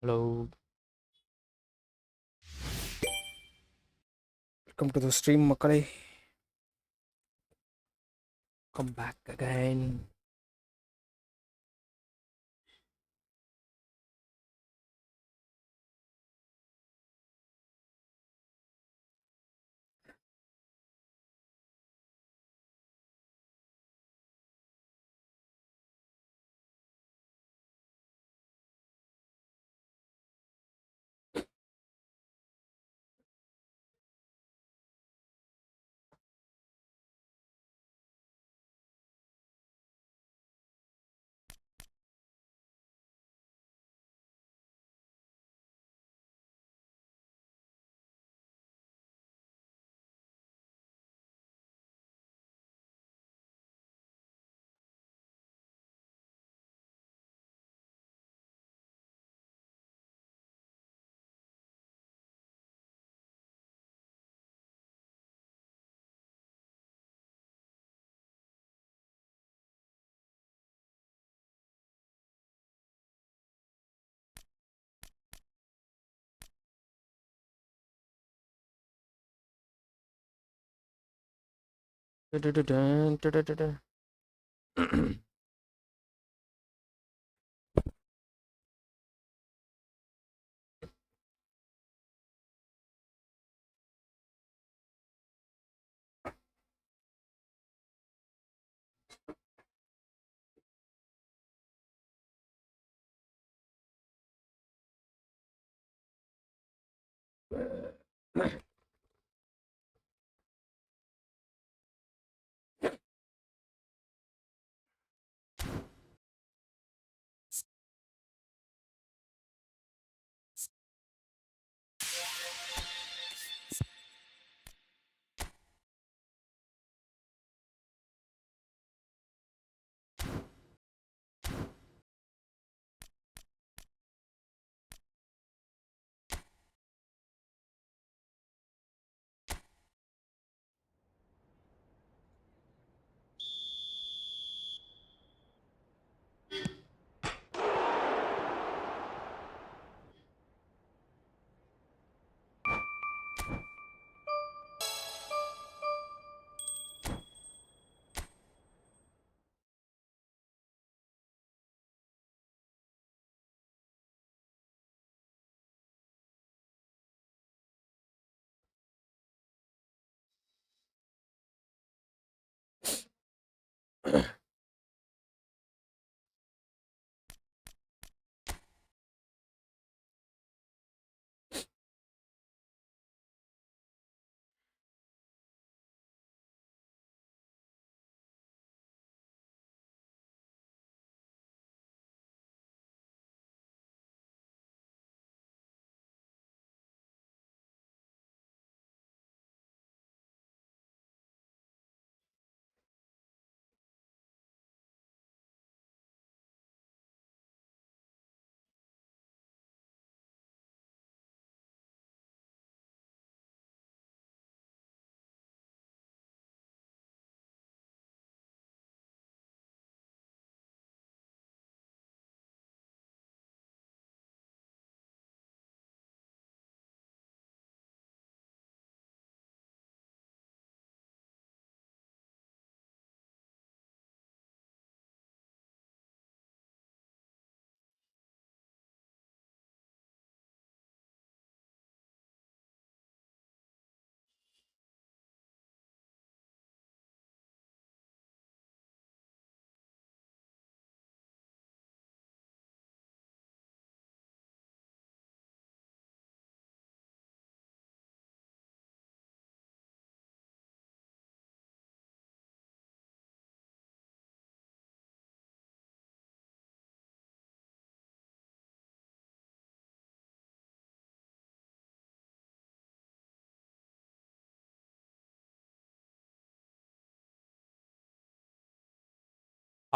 Hello, welcome to the stream, Makkale. Come back again. Dun-dun-dun-dun, dun-dun-dun-dun.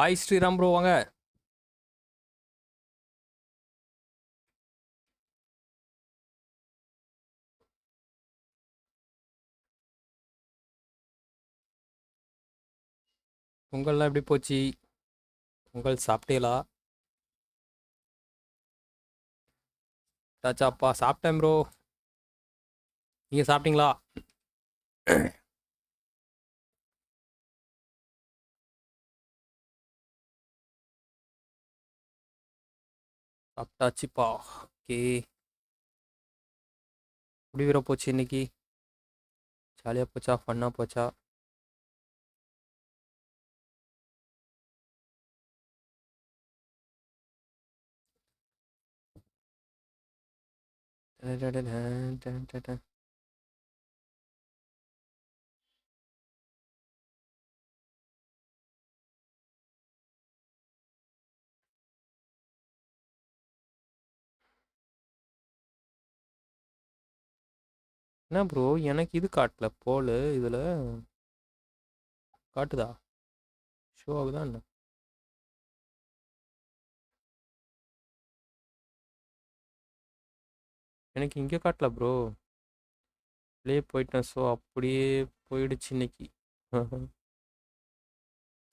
Hi, Sriram bro, வாங்க. பொங்கல்லாம் எப்படி போச்சு? பொங்கல் சாப்பிட்டீங்களா? சாப்பிட்டாச்சாப்பா? சாப்பிட்டேன் ப்ரோ. நீங்க சாப்பிட்டீங்களா? சாப்பிட்டாச்சுப்பா. ஓகே. எப்படி வர போச்சு இன்னைக்கு? ஜாலியாக போச்சா? ஃபன்னாக போச்சா? என்ன ப்ரோ எனக்கு இது காட்டல போல் இதில் காட்டுதா? ஷோ ஆகுதா என்ன? எனக்கு இங்கே காட்டல ப்ரோ. ப்ளே போயிட்டேன். ஸோ அப்படியே போயிடுச்சு இன்னைக்கு.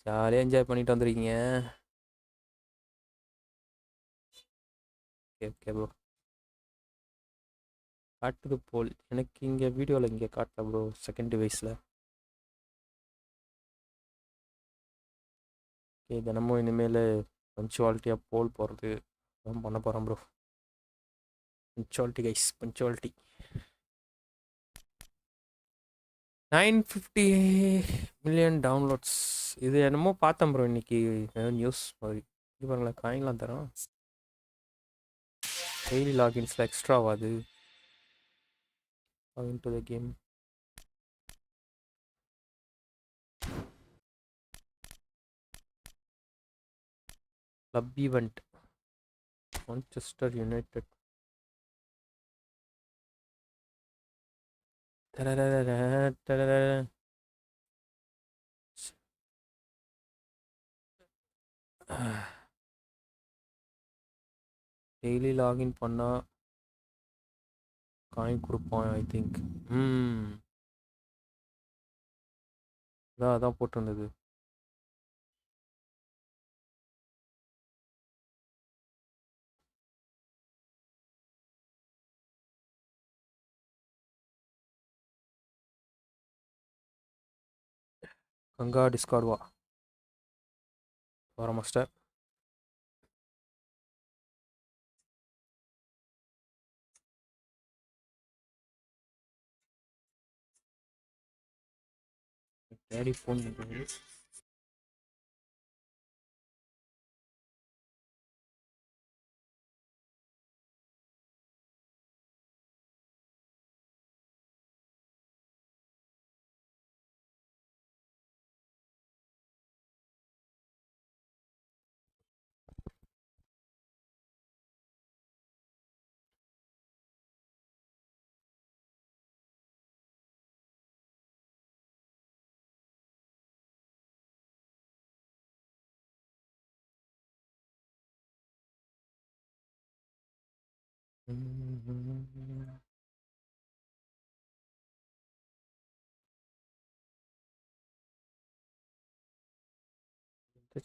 ஜாலியாக என்ஜாய் பண்ணிட்டு வந்துருக்கீங்க. Okay okay bro. காட்டுது போல் எனக்கு இங்கே வீடியோவில் இங்கே காட்டல ப்ரோ, செகண்ட் டிவைஸில். ஓகே, தினமும் இனிமேல் பஞ்சுவாலிட்டியாக போல் போகிறது தான் பண்ண போகிறேன் bro. Punctuality guys, punctuality. 950 million downloads. இது என்னமோ பார்த்தேன் ப்ரோ இன்னைக்கு நியூஸ் மாதிரி. இது பாருங்களேன், காயின்லாம் தரோம். டெய்லி லாகின்ஸில் எக்ஸ்ட்ராவாது. Into the game. Club event Manchester United. Daily login பண்ணால் காயின் கொடுப்பான் ஐ திங்க். அதான் போட்டிருந்தது. கங்கா டிஸ்கார்ட் வர மாஸ்டர். டேடி ஃபோன் பண்ணுறது.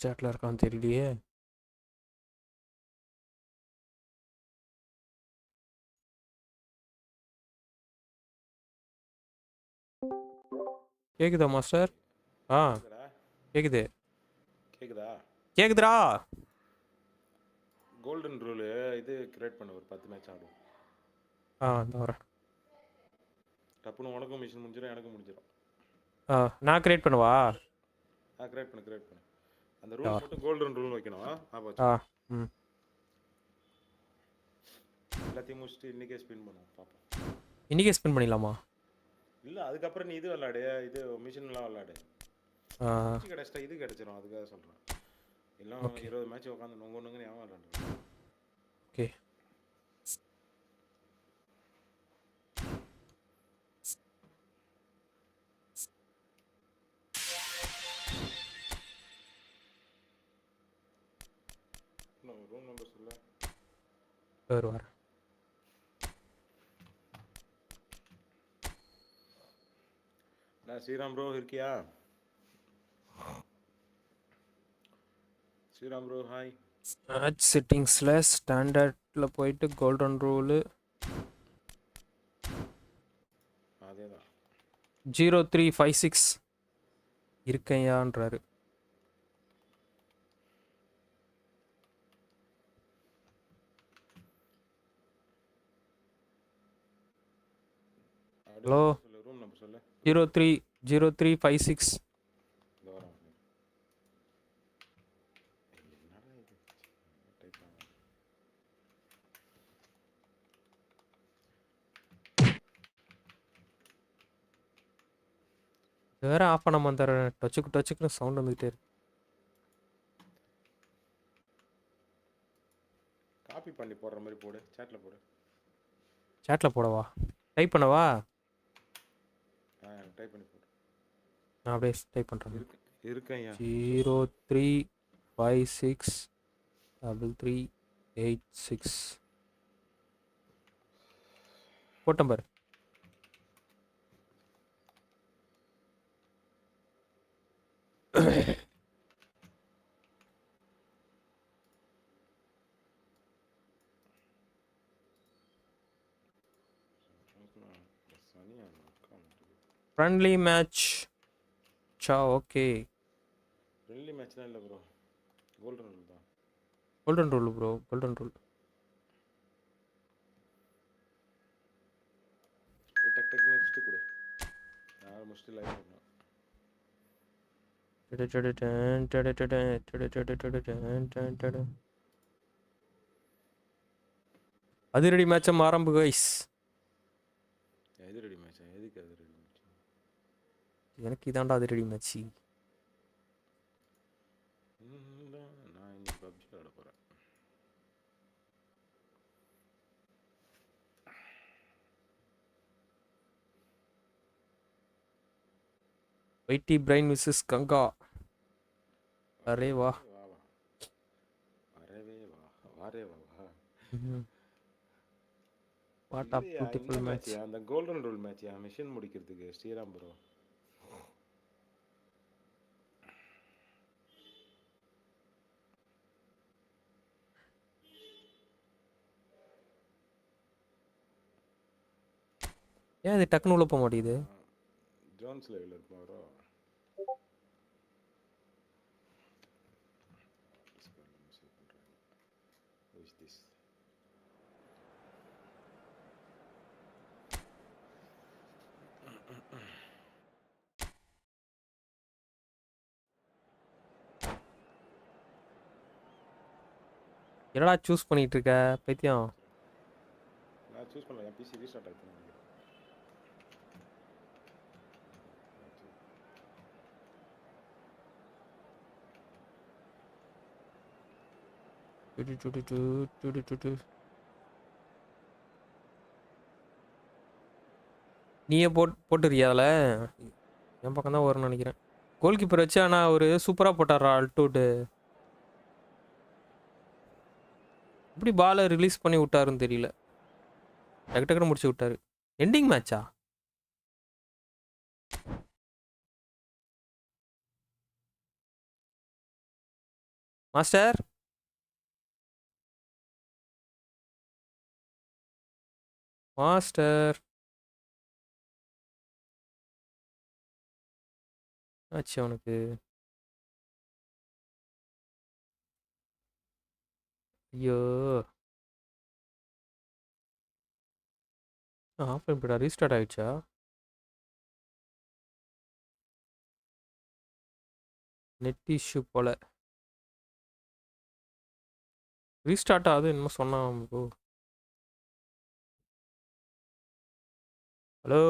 சாட்டில் இருக்கான்னு தெரியலையே. கேக்குதா மாஸ்டர்? கேக்குது. கேக்குதுடா. கோல்டன் ரூல் இது கிரியேட் பண்ண ஒரு 10 மேட்ச் ஆடும். இந்த வரேன். டப்புன்னு உனக்கும் மிஷின் முடிஞ்சிடும், எனக்கும் முடிஞ்சிடும். நான் கிரியேட் பண்ணவா? கிரியேட் பண்ணு. அந்த ரூல் மட்டும் கோல்டன் ரூல் வைக்கணும். எல்லாத்தையும் முடிச்சுட்டு இன்னைக்கே ஸ்பின் பண்ணுவோம், பார்ப்போம். இன்னைக்கே ஸ்பின் பண்ணிடலாமா? இல்லை, அதுக்கப்புறம் நீ இது விளாடு, இது மிஷின்லாம் விளாடு. கிடைச்சிட்டா இது கிடைச்சிடும், அதுக்காக சொல்கிறேன். எல்லாம் 20 மேட்ச் உட்காந்து நொங்குன்னு ஏன் விளாண்டு. ஓகே. ரூம் நம்பர் சொல்ல வரேன். ஸ்ரீராம் ப்ரோ இருக்கியா? Sriram bro hi. மேட்ச் செட்டிங்ஸில் ஸ்டாண்டர்டில் போயிட்டு கோல்டன் ரூலு அதேதான் 0356 இருக்கையான்றாரு. ஹலோ சொல்லு ரூம் நம்பர் சொல்லு. 0356 இந்த வரோம். என்னடா இது டைப் பண்ண வேற ஆஃப் பண்ண மாட்டாரு. டச்சுக்குன்னு சவுண்ட் வந்துகிட்டே இருக்கு. காப்பி பண்ணி போடுற மாதிரி போடு, சேட்ல போடு. சேட்ல போடவா? டைப் பண்ணவா? டைப் பண்ணி போடு. நான் அப்படியே டைப் பண்ணுறேன். இருக்கையா 03563386 போட்டேன் பாரு. ஃப்ரெண்ட்லி மேட்ச் சா. ஓகே ஃப்ரெண்ட்லி மேட்ச்லாம் இல்லை ப்ரோ, கோல்டன் ரூல் தான். Golden rule bro, golden rule. டக் டக்குன்னு நெக்ஸ்ட்டு கொடு, நான் முடிச்சுட்டு லைவ் பண்ணேன். அதிரடி மேட்சை ஆரம்பு கைஸ். அதிரடி மேட்சா? எதுக்கு அதிரடி மேட்ச்? எனக்கு இதாண்டா அதிரடி மேட்ச். நான் இன்னைக்கு பப்ஜி விளாட போகிறேன். வைட்டி பிரைன் மிஸ்ஸஸ் கங்கா. அரே வா வரவே வா, வாரே வா வா. What a beautiful match. அந்த கோல்டன் ரூல் மேட்ச்யா, மிஷன் முடிக்கிறதுக்கு ஸ்ரீராம் ப்ரோ. ஏன் இது டக்குன்னு உள்ள போக மாட்டேங்குது? ஜோன்ஸ் லெவலில் இருக்கும் ப்ரோ. என்னடா சூஸ் பண்ணிட்டு இருக்க பைத்தியம்? நான் சூஸ் பண்ணல, என் பிசி ரீஸ்டார்ட் ஆகிட்டு. நீயே போட்டுறியா அதில்? என் பக்கம் தான் வரும்னு நினைக்கிறேன். கோல் கீப்பர் வச்சு ஆனால் அவர் சூப்பராக போட்டாரா அல்டூட்டு. எப்படி பாலை ரிலீஸ் பண்ணி விட்டாருன்னு தெரியல. டக்கு டக்குன்னு முடிச்சு விட்டாரு. எண்டிங் மேட்சா? மாஸ்டர் மாஸ்டர் ஆச்சு அவனுக்கு. ஐயோ ஆஃப் பண்ணிவிடா. ரீஸ்டார்ட் ஆயிடுச்சா? நெட் இஷ்யூ போல. ரீஸ்டார்ட் ஆகுது என்னமோ சொன்னான் ப்ரோ. ஹலோ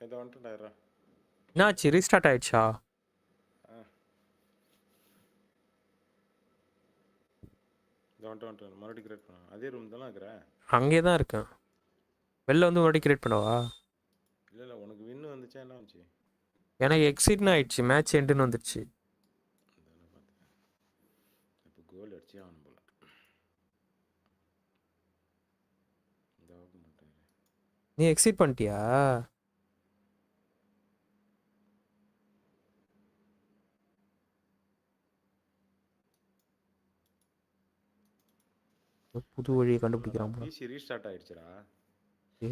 இதை வந்துட்டுடாயிரா. என்னாச்சு? ரீஸ்டார்ட் ஆயிடுச்சா? இதை வந்துட்டு மறுபடியும் கிரியேட் பண்ண அதே ரூம் தானே இருக்கிறேன். அங்கே தான் இருக்கேன். வெளில வந்து மறுபடியும் கிரியேட் பண்ணவா? இல்லை இல்லை, உனக்கு வின்னு வந்துச்சா என்ன வந்துச்சு? எனக்கு எக்ஸிட்னு ஆயிடுச்சு. மேட்ச் எண்டுன்னு வந்துடுச்சு. இப்போ கோல் அடிச்சே ஆகணும் போல. நீ எக்ஸிட் பண்ணிட்டியா? புது வழியை கண்டுபிடிக்கிறான். பிசி ரீஸ்டார்ட் ஆயிடுச்சுடா. ஏ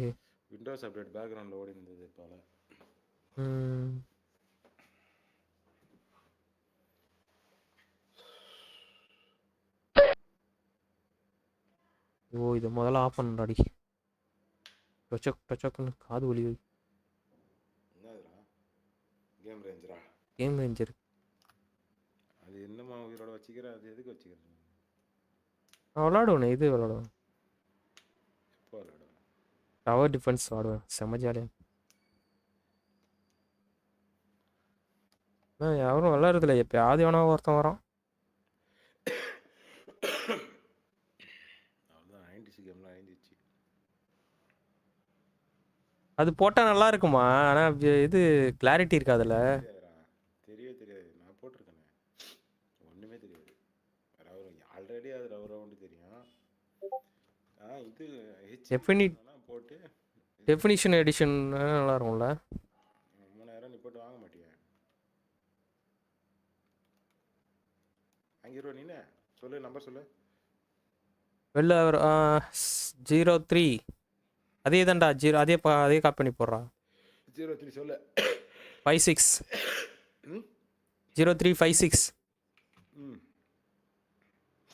விண்டோஸ் அப்டேட் பேக்ரவுண்டில் ஓடி இருந்தது போல. ஓ இதை முதல்ல ஆஃப் பண்ணுறாடி. டொச்சக்குன்னு காது வலி. என்னதுடா? கேம் ரேஞ்சரா? Game ranger. அது என்னம்மா உயிரோட வச்சுக்கிற? அது எதுக்கு வச்சுக்கிறேன்? நான் விளாடுவேன். இது விளாடுவேன். எப்போ விளாடுவேன்? டவர் டிஃபென்ஸ் விளாடுவேன். செம்ம ஜாலியாக. யாரும் விளாட்றதில்ல. எப்பயாவது வேணா ஒருத்தன் வரான். அவ்வளோதான். 90s கேம்லாம் அழிஞ்சிச்சு. அது போட்டால் நல்லா இருக்குமா? ஆனால் இது கிளாரிட்டி இருக்காதுல்ல. தெரியவே தெரியாது. நான் போட்டிருக்கேனே, ஒன்றுமே தெரியாது. ஆல்ரெடி அது ரவுண்டு தெரியும். இது போட்டு டெஃபினிஷன் எடிஷன் நல்லா இருக்கும்ல. 3000 நீ போட்டு வாங்க மாட்டியா? வாங்கிடுவா நீ? சொல்லு, நம்பர் சொல்லு. வெளில 03 அதே தான்டா. அதே காப்பி பண்ணி போடுறா. 03 சொல்லு. 56 0356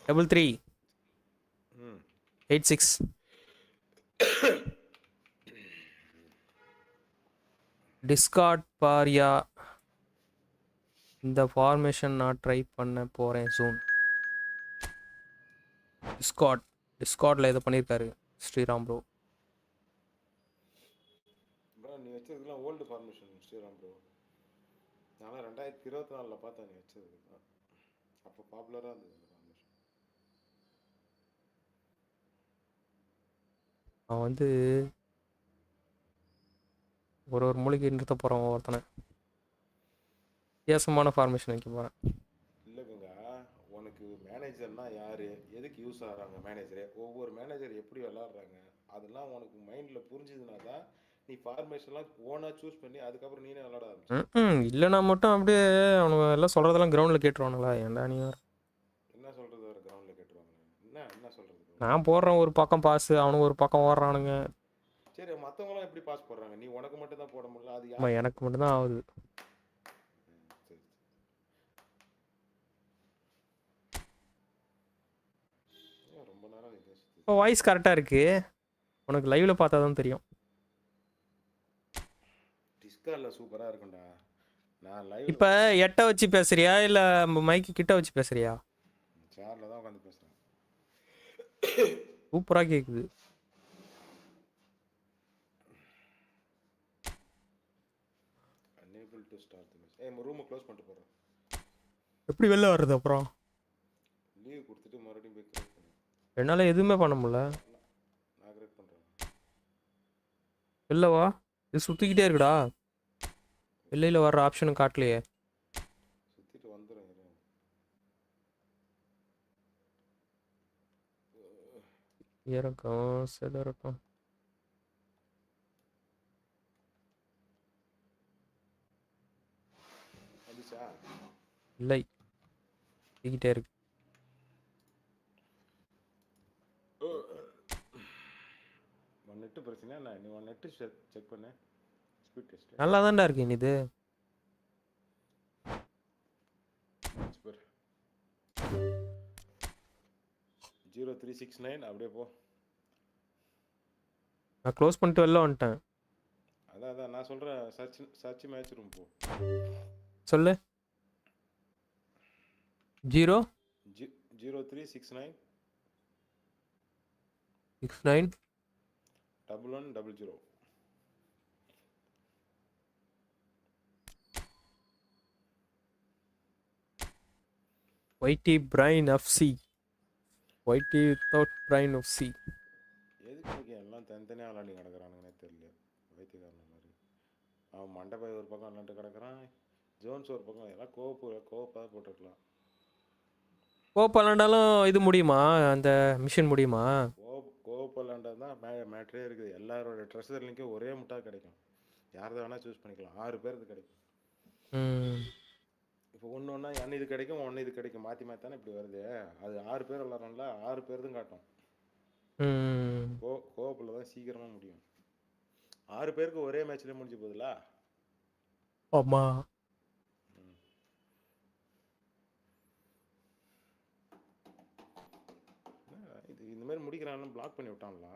33 86 டிஸ்கார்ட் பாரியா. இந்த ஃபார்மேஷன் நான் ட்ரை பண்ண போகிறேன் சூன். டிஸ்கார்டில் இதை பண்ணியிருக்காரு ஸ்ரீராம் ப்ரோ. நீ வச்சதுக்குலாம் ஓல்டு ஃபார்மேஷன் ஸ்ரீராம் ப்ரோ. நான் 2024 பார்த்தேன் நீ வச்சது. அப்போ பாப்புலராக இருந்தது ஃபார்மேஷன். அவன் வந்து ஒரு மூலிகை நிறுத்த போகிறான் ஒருத்தனை. வித்தியாசமான ஃபார்மேஷன் வைக்க போகிறேன். இல்லைங்க, உனக்கு மேனேஜர்னா யார், எதுக்கு யூஸ் ஆகிறாங்க மேனேஜரு, ஒவ்வொரு மேனேஜர் எப்படி விளாட்றாங்க, அதெல்லாம் உனக்கு மைண்டில் புரிஞ்சுதுனா தான் நீ ஃபார்மேஷன்லாம் ஓனாக சூஸ் பண்ணி அதுக்கப்புறம் நீனே விளாட ஆரம்பிச்சு. இல்லைனா மட்டும் அப்படியே அவனுங்க எல்லாம் சொல்கிறதெல்லாம் கிரவுண்டில் கேட்டுருவானுங்களா? ஏன்டா நீ என்ன சொல்கிறது? வேறு கிரவுண்டில் கேட்டுருவாங்க. என்ன சொல்கிறது? நான் போடுறேன் ஒரு பக்கம் பாஸ், அவனுக்கு ஒரு பக்கம் ஓடுறானுங்க. சரி, மற்றவங்களாம் எப்படி பாஸ் போடுறாங்க? நீ உனக்கு மட்டும் தான் போட முடியல. அது எனக்கு மட்டும் தான் ஆகுது. ரொம்ப நேரம் இப்போ வாய்ஸ் கரெக்டாக இருக்கு. உனக்கு லைவ்ல பார்த்தா தான் தெரியும். டிஸ்கார்ட்ல சூப்பராக இருக்கும்டா. நான் லைவ் இப்போ எட்ட வச்சு பேசுறியா இல்லை மைக்கு கிட்ட வச்சு பேசுறியா? சேர்ல தான் உட்காந்து பேசுகிறேன். சூப்பராக கேட்குது. Unable to start the match. ரூமை க்ளோஸ் பண்ணிட்டு போகிறேன். எப்படி வெளில வர்றது? அப்புறம் லீவ் கொடுத்துட்டு மறுபடியும் போய் கிரியேட் பண்ணு. என்னால் எதுவுமே பண்ண முடியல. நான் கிரியேட் பண்ணுறேன். வெளில வா. இது சுற்றிக்கிட்டே இருக்குடா. வெளியில் வர்ற ஆப்ஷனும் காட்டலையே. சுற்றிட்டு வந்துடும். இறக்கம் சிலறக்கம். இல்லை, சுற்றிக்கிட்டே இருக்கு. நெட்டு பிரச்சனை. நான் நீ நெட்டு செக் பண்ணு. ஸ்பீட் டெஸ்ட் நல்லா தான்டா இருக்கு. இது 0369 அப்படியே போ. நான் க்ளோஸ் பண்ணிட்டு வெளில வந்துட்டேன். அதான் நான் சொல்கிறேன். சர்ச் மேட்ச் ரூம் போ. சொல்லு. 0369 69 1100. Whitey brain FC. Whitey without brain FC. எதுக்கு எல்லாம் தனித்தனியாக விளாண்டி கிடக்குறானுங்கன்னே தெரியல. வைத்தியக்காரன் மாதிரி அவன் மண்டபாய் ஒரு பக்கம் விளாண்டு கிடக்குறான். ஜோன்ஸ் ஒரு பக்கம். எல்லாம் கோப்பாக போட்டிருக்கலாம். கோப் விளாண்டாலும் இது முடியுமா? அந்த மிஷின் முடியுமா? கோப் கோப் விளாண்டது தான் மேட்ரே இருக்குது. எல்லாரோட ட்ரெஷர் லிங்க்கும் ஒரே முட்டா கிடைக்கும். யாரதை வேணால் சூஸ் பண்ணிக்கலாம். 6 பேருக்கு கிடைக்கும். இப்போ ஒன்று ஒன்றா இது கிடைக்கும், ஒன்று இது கிடைக்கும், மாற்றி மாற்றி தானே இப்படி வருது. அது 6 பேர் விளாட்றோம்ல, 6 பேர் தான் காட்டும். கோப்பில் தான் சீக்கிரமாக முடியும். 6 பேருக்கு ஒரே மேட்ச்லேயே முடிஞ்சு போகுதுல. ஆமாம். இது இந்த மாதிரி முடிக்கிறான்னு பிளாக் பண்ணி விட்டான்ல.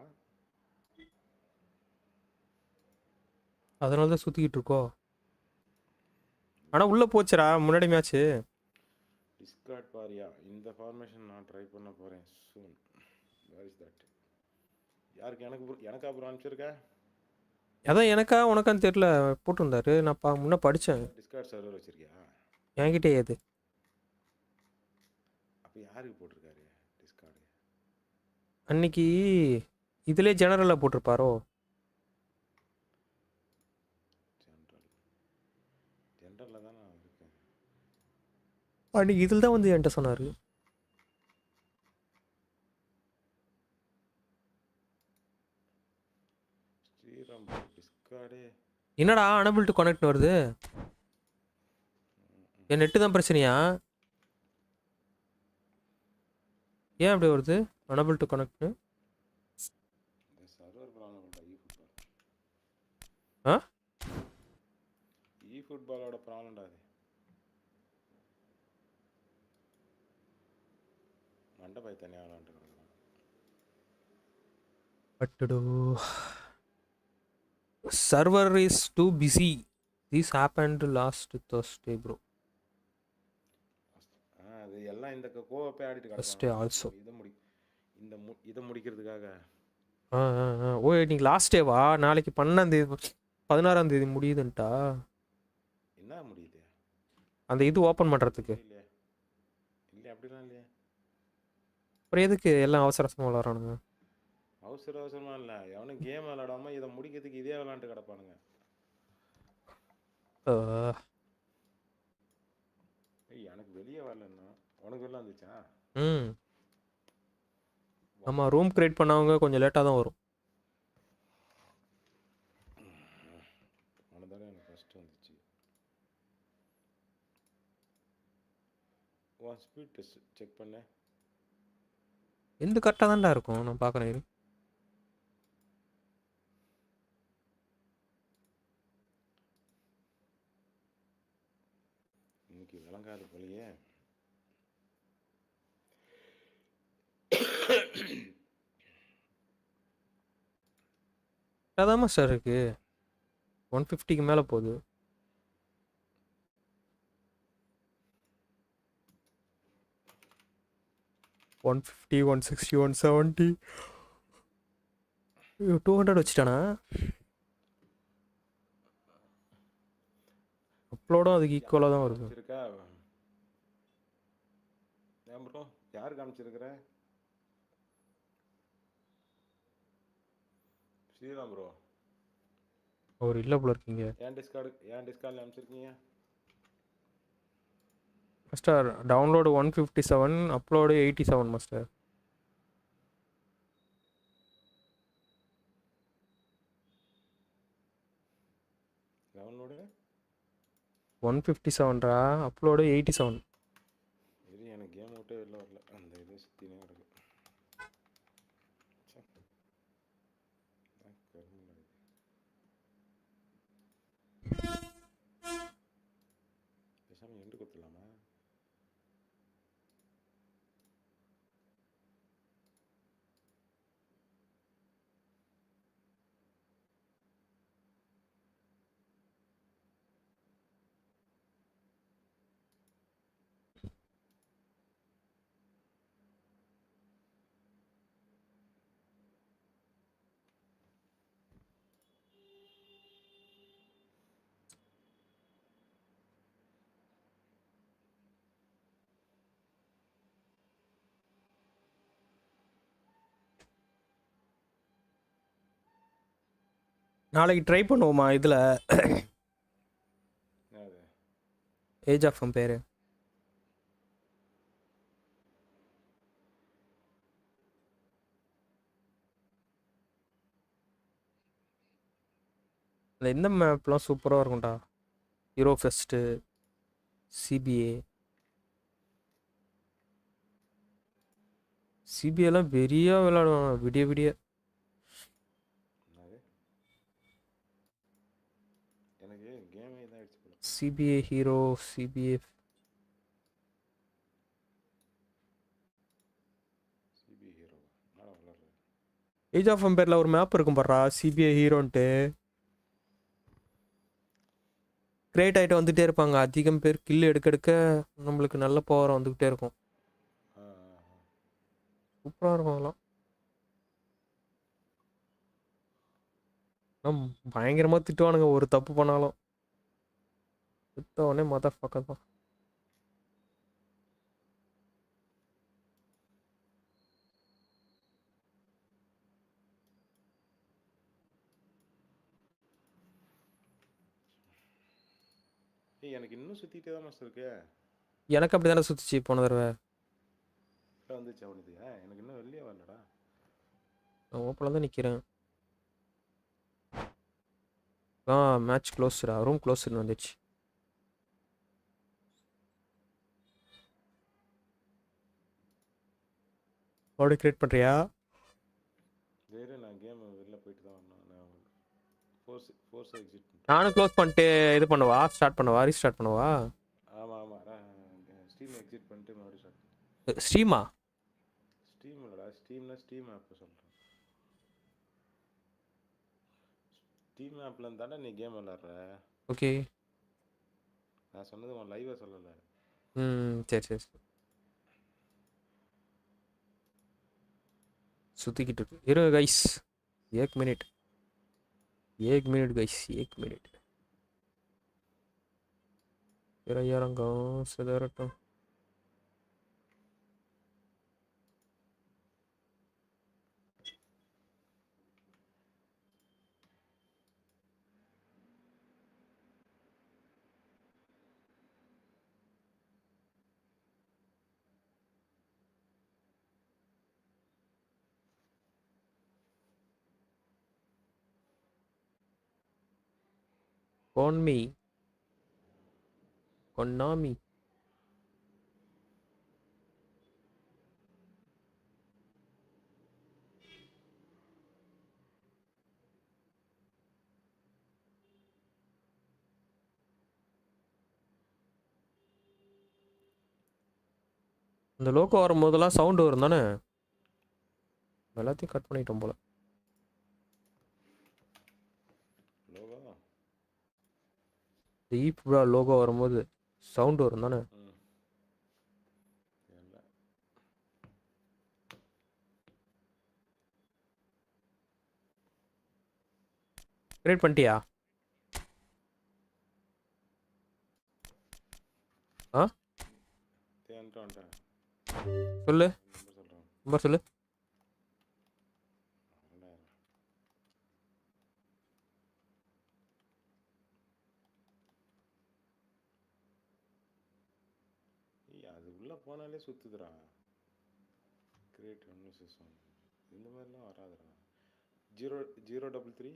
அதனால தான் சுற்றிக்கிட்டு இருக்கோம். ஆனால் உள்ளே போச்சுடா முன்னாடி மேட்ச்சு. டிஸ்கார்ட் பாரியா? இந்த ஃபார்மேஷன் நான் ட்ரை பண்ண போகிறேன் சூன். Where is that? யாருக்கு? எனக்கா அப்புறம் அனுப்பிச்சிருக்க? அதான் எனக்கா உனக்கான்னு தெரியல, போட்டிருந்தாரு. நான் முன்னே படித்தேன். டிஸ்கார்ட் சர்வர் வச்சுருக்கியா? என்கிட்டே ஏது? அப்போ யாருக்கு போட்டிருக்காரு டிஸ்கார்டு? அன்னைக்கு இதிலே ஜெனரலில் போட்டிருப்பாரோ? ஜென்ரலில் தான் நான் இருக்கேன். அன்னைக்கு இதில் தான் வந்து என்கிட்ட சொன்னார். ஸ்ரீராம் டிஸ்கார்டு என்னடா அனபிள் டு கனெக்ட் வருது? என் நெட்டு தான் பிரச்சனையா? ஏன் அப்படி வருது unable to connect? Server problem இல்லை. ஆ, eFootballோட ப்ராப்ளம்டா அது. மண்டபாய் தனியாக விளாண்டு கிடக்கலாம். பட்டுடோ server is too busy. This happened last Thursday bro. அது எல்லாம் இந்த கோவப்பே ஆடிட்டு Thursday also. இதை முடிக்கிறதுக்காக. ஓ இன்னைக்கு லாஸ்ட் டேவா? நாளைக்கு 16ஆம் தேதி முடியுதுன்ட்டா. என்ன முடியுது? அந்த இது ஓப்பன் பண்ணுறதுக்கு. இல்லை அப்படிலாம் இல்லையா? அப்புறம் எதுக்கு எல்லாம் அவசர அவசரமாக விளாட்றானுங்க? அவசரமா இல்லை, எவனும் கேம் விளாடாம இதை முடிக்கிறதுக்கு இதே விளாண்டு கிடப்பானுங்க. எனக்கு வெளியே வரலன்னா உனக்கு வெளில வந்துச்சா? ஆமாம், ரூம் கிரியேட் பண்ணவங்க கொஞ்சம் லேட்டாக தான் வரும். உனதானே எனக்கு ஃபஸ்ட்டு வந்துச்சு. ஸ்பீட் டெஸ்ட் செக் பண்ண எந்த கரெக்டாக தான்டா இருக்கும், நான் பார்க்குறேன். இன்னைக்கு விளங்காது போலையே. அதான் சார் இருக்கு 150க்கு மேலே போகுது. $150, $160, $170, 200 வச்சுட்டானா? அப்லோடும் அதுக்கு ஈக்குவலாக தான் வருது. இருக்கா ப்ரோ? யார் காமிச்சிருக்கிற? ஸ்ரீராம் ப்ரோ. அவர் இல்லை போல இருக்கீங்க. ஏன் டிஸ்கார்டில் அனுப்பிச்சிருக்கீங்க? Master download 157, upload 87 master. Download 157டா, அப்லோடு 87. இது எனக்கு கேம் விட்டே வெளில வரல, அந்த இது சுற்றினே கிடக்கு. பேசாமல் எண்டு கொடுத்துடலாமா? நாளைக்கு ட்ரை பண்ணுவோமா இதில்? ஏஜ் ஆஃப் பேர் அந்த இந்த மேப்லாம் சூப்பராக இருக்கும்டா. Hero fest, CBA. சிபிஏலாம் வெறியா விளையாடுவான் விடிய விடிய. என்னது? எனக்கு கேமே தான் ஆயிடுச்சு போல. சிபிஏ ஹீரோ, சிபிஏ சிபி ஹீரோவா? நல்லா விளாட்றேன். ஏஜ் ஆஃப் எம்பையரில் ஒரு மேப் இருக்கும் பாடுறா, சிபிஐ ஹீரோன்ட்டு. கிரியேட் ஆகிட்டு வந்துகிட்டே இருப்பாங்க. அதிகம் பேர் கில் எடுக்க எடுக்க நம்மளுக்கு நல்ல பவர் வந்துக்கிட்டே இருக்கும். ஆ ஆ ஆ. சூப்பராக இருக்கும் அதெல்லாம். ஆனால் பயங்கரமாக திட்டுவானுங்க ஒரு தப்பு பண்ணாலும். திட்ட உடனே மதர் தான். ஏய், எனக்கு இன்னும் சுற்றிக்கிட்டே தான் மாஸ்டர் இருக்கு. எனக்கு அப்படி தானே சுற்றிச்சு போன தடவை. இப்போ வந்துச்சு அவனுக்கு. எனக்கு இன்னும் வெளியே வரலடா. நான் ஓப்பனில் தான் நிற்கிறேன். மேட்ச் க்ளோஸ்டா, ரூம் க்ளோஸ்டுன்னு வந்துச்சு. மறுபடியும் கிரியேட் பண்ணுறியா? வேறு நான் கேம் வெளில போயிட்டு தான் வரணும். நான் ஃபோர்ஸ் எக்ஸிட் பண்ணிட்டேன். நானும் க்ளோஸ் பண்ணிட்டு இது பண்ணவா, ஸ்டார்ட் பண்ணவா, ரீஸ்டார்ட் பண்ணவா? ஆமாம் ஆமாம். ஸ்டீம் எக்ஸிட் பண்ணிட்டு மறுபடியும் ஸ்டார்ட். ஸ்ட்ரீமா? ஸ்டீம் இல்லைடா, ஸ்டீம் ஆப் சொல்கிறேன். ஸ்டீம் ஆப்பில் இருந்தாண்டா நீ கேம் விளாட்ற. ஓகே. நான் சொன்னது உன் லைவை சொல்லலை. சரி சரி சரி. சுற்றிக்கிட்டு இருக்கு. இரு guys, 1 minute. 1 minute guys, 1 minute. तेरा यार गाँव से डायरेक्ट. कौन मी கொன்னாமி. இந்த லோகோ வரும்போதெல்லாம் சவுண்டு வரும் தானே? எல்லாத்தையும் கட் பண்ணிட்டோம் போல. லோகோ eFootball லோகோ வரும்போது சவுண்டு வரும் தானே? தெரியல. கிரியேட் பண்ணிட்டியா? ஆ வந்துட்டேன். சொல்லு, நம்பர் சொல்கிறேன். நம்பர் சொல்லு. 2000. ஏய், அது உள்ளே போனாலே சுற்றுதுடா. கிரியேட் ஒன்று சிஸ்டம் இந்த மாதிரிலாம் வராதுடா. 033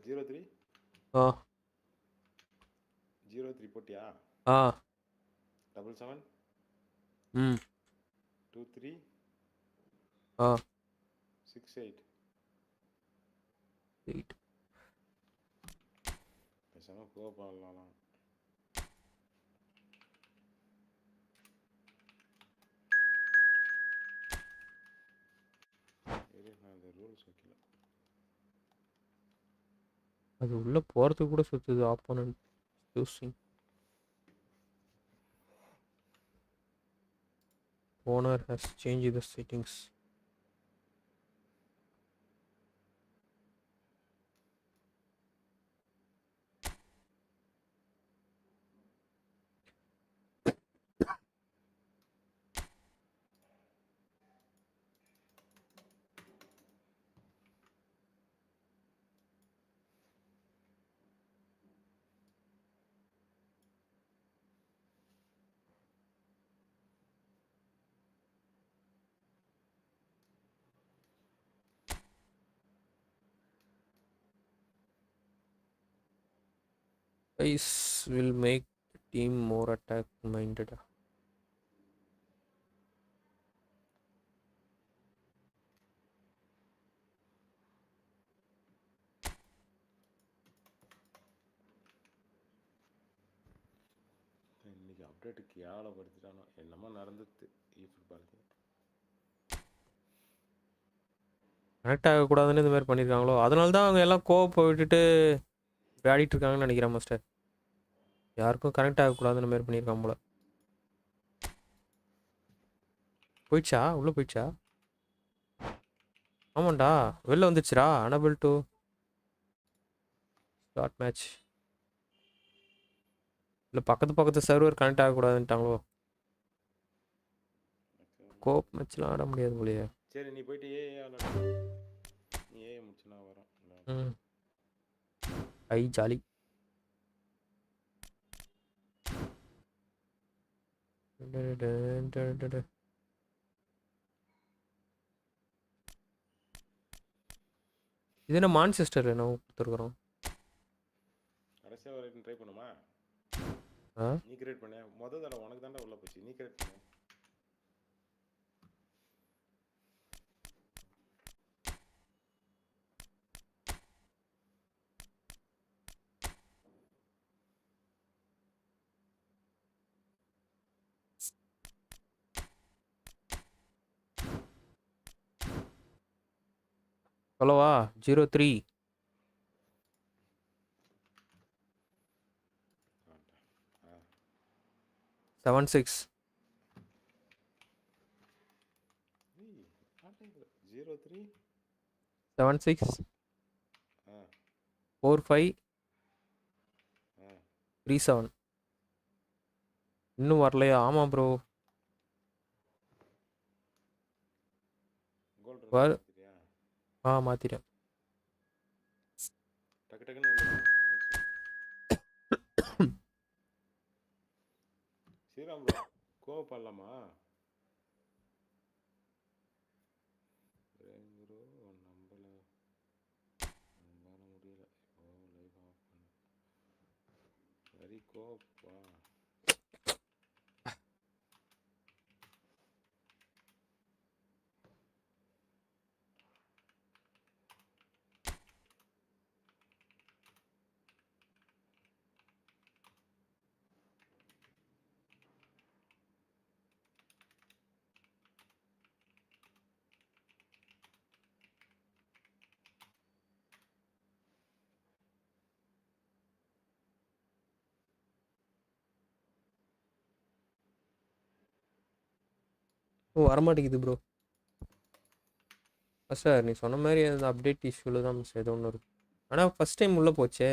03 ஆ 03 போட்டியா? ஆ 77 ம் 23 ஆ 68. 8. பேசாமல் கோபாலாம். நான் இந்த ரூல்ஸ் வைக்கல. அது உள்ள போறதுக்கு கூட சுத்துது. Opponent using owner has changed the settings. guys will make the team more attack minded. இன்னைக்கு அப்டேட்டு கேவலப்படுத்திட்டானோ என்னமோ நடந்துச்சு eFootballக்கு. கனெக்ட் ஆகக்கூடாதுன்னு இந்த மாதிரி பண்ணியிருக்காங்களோ, அதனால தான் அவங்க எல்லாம் கோவப்ப விட்டுட்டு விளையாடிட்டு இருக்காங்கன்னு நினைக்கிறேன் மாஸ்டர். யாருக்கும் கனெக்ட் ஆகக்கூடாதுன்னு மாதிரி பண்ணியிருக்காங்க போல. போயிடுச்சா உள்ளே போயிடுச்சா? ஆமாண்டா வெளில வந்துடுச்சுடா. Unable to start match. இல்லை பக்கத்து சர்வர் கனெக்ட் ஆகக்கூடாதுன்ட்டாங்களோ. கோப் மேட்ச்லாம் ஆட முடியாது போலயே. சரி நீ போயிட்டு விளாடு. நீ முடிச்சுனா வரோம். ம் ஐ ஜாலி. இது என்ன மான்செஸ்டர் என்ன கொடுத்துருக்குறோம். கடைசியாக வரைக்கும் ட்ரை பண்ணுமா? நீ கிரியேட் பண்ண மொதல் தடவை உனக்கு தாண்டா உள்ள போச்சு. நீ கிரியேட் பண்ண. சொல்லவா 03 76 03 76 45 37. இன்னும் வரலையா? ஆமாம் ப்ரோ. மாத்திட்டேன். டக்கு டக்குன்னு ஸ்ரீராம் ப்ரோ கோவப்படலாமா? நம்பல முடியல. லைவ் ஆஃப் பண்ண சரி கோப்பா. வரமாட்டேங்குது ப்ரோ. சார் நீ சொன்ன மாதிரி அந்த அப்டேட் இஷ்யூவில் தான் மிஸ் ஏதோ ஒன்று இருக்கு. ஆனால் ஃபஸ்ட் டைம் உள்ளே போச்சே.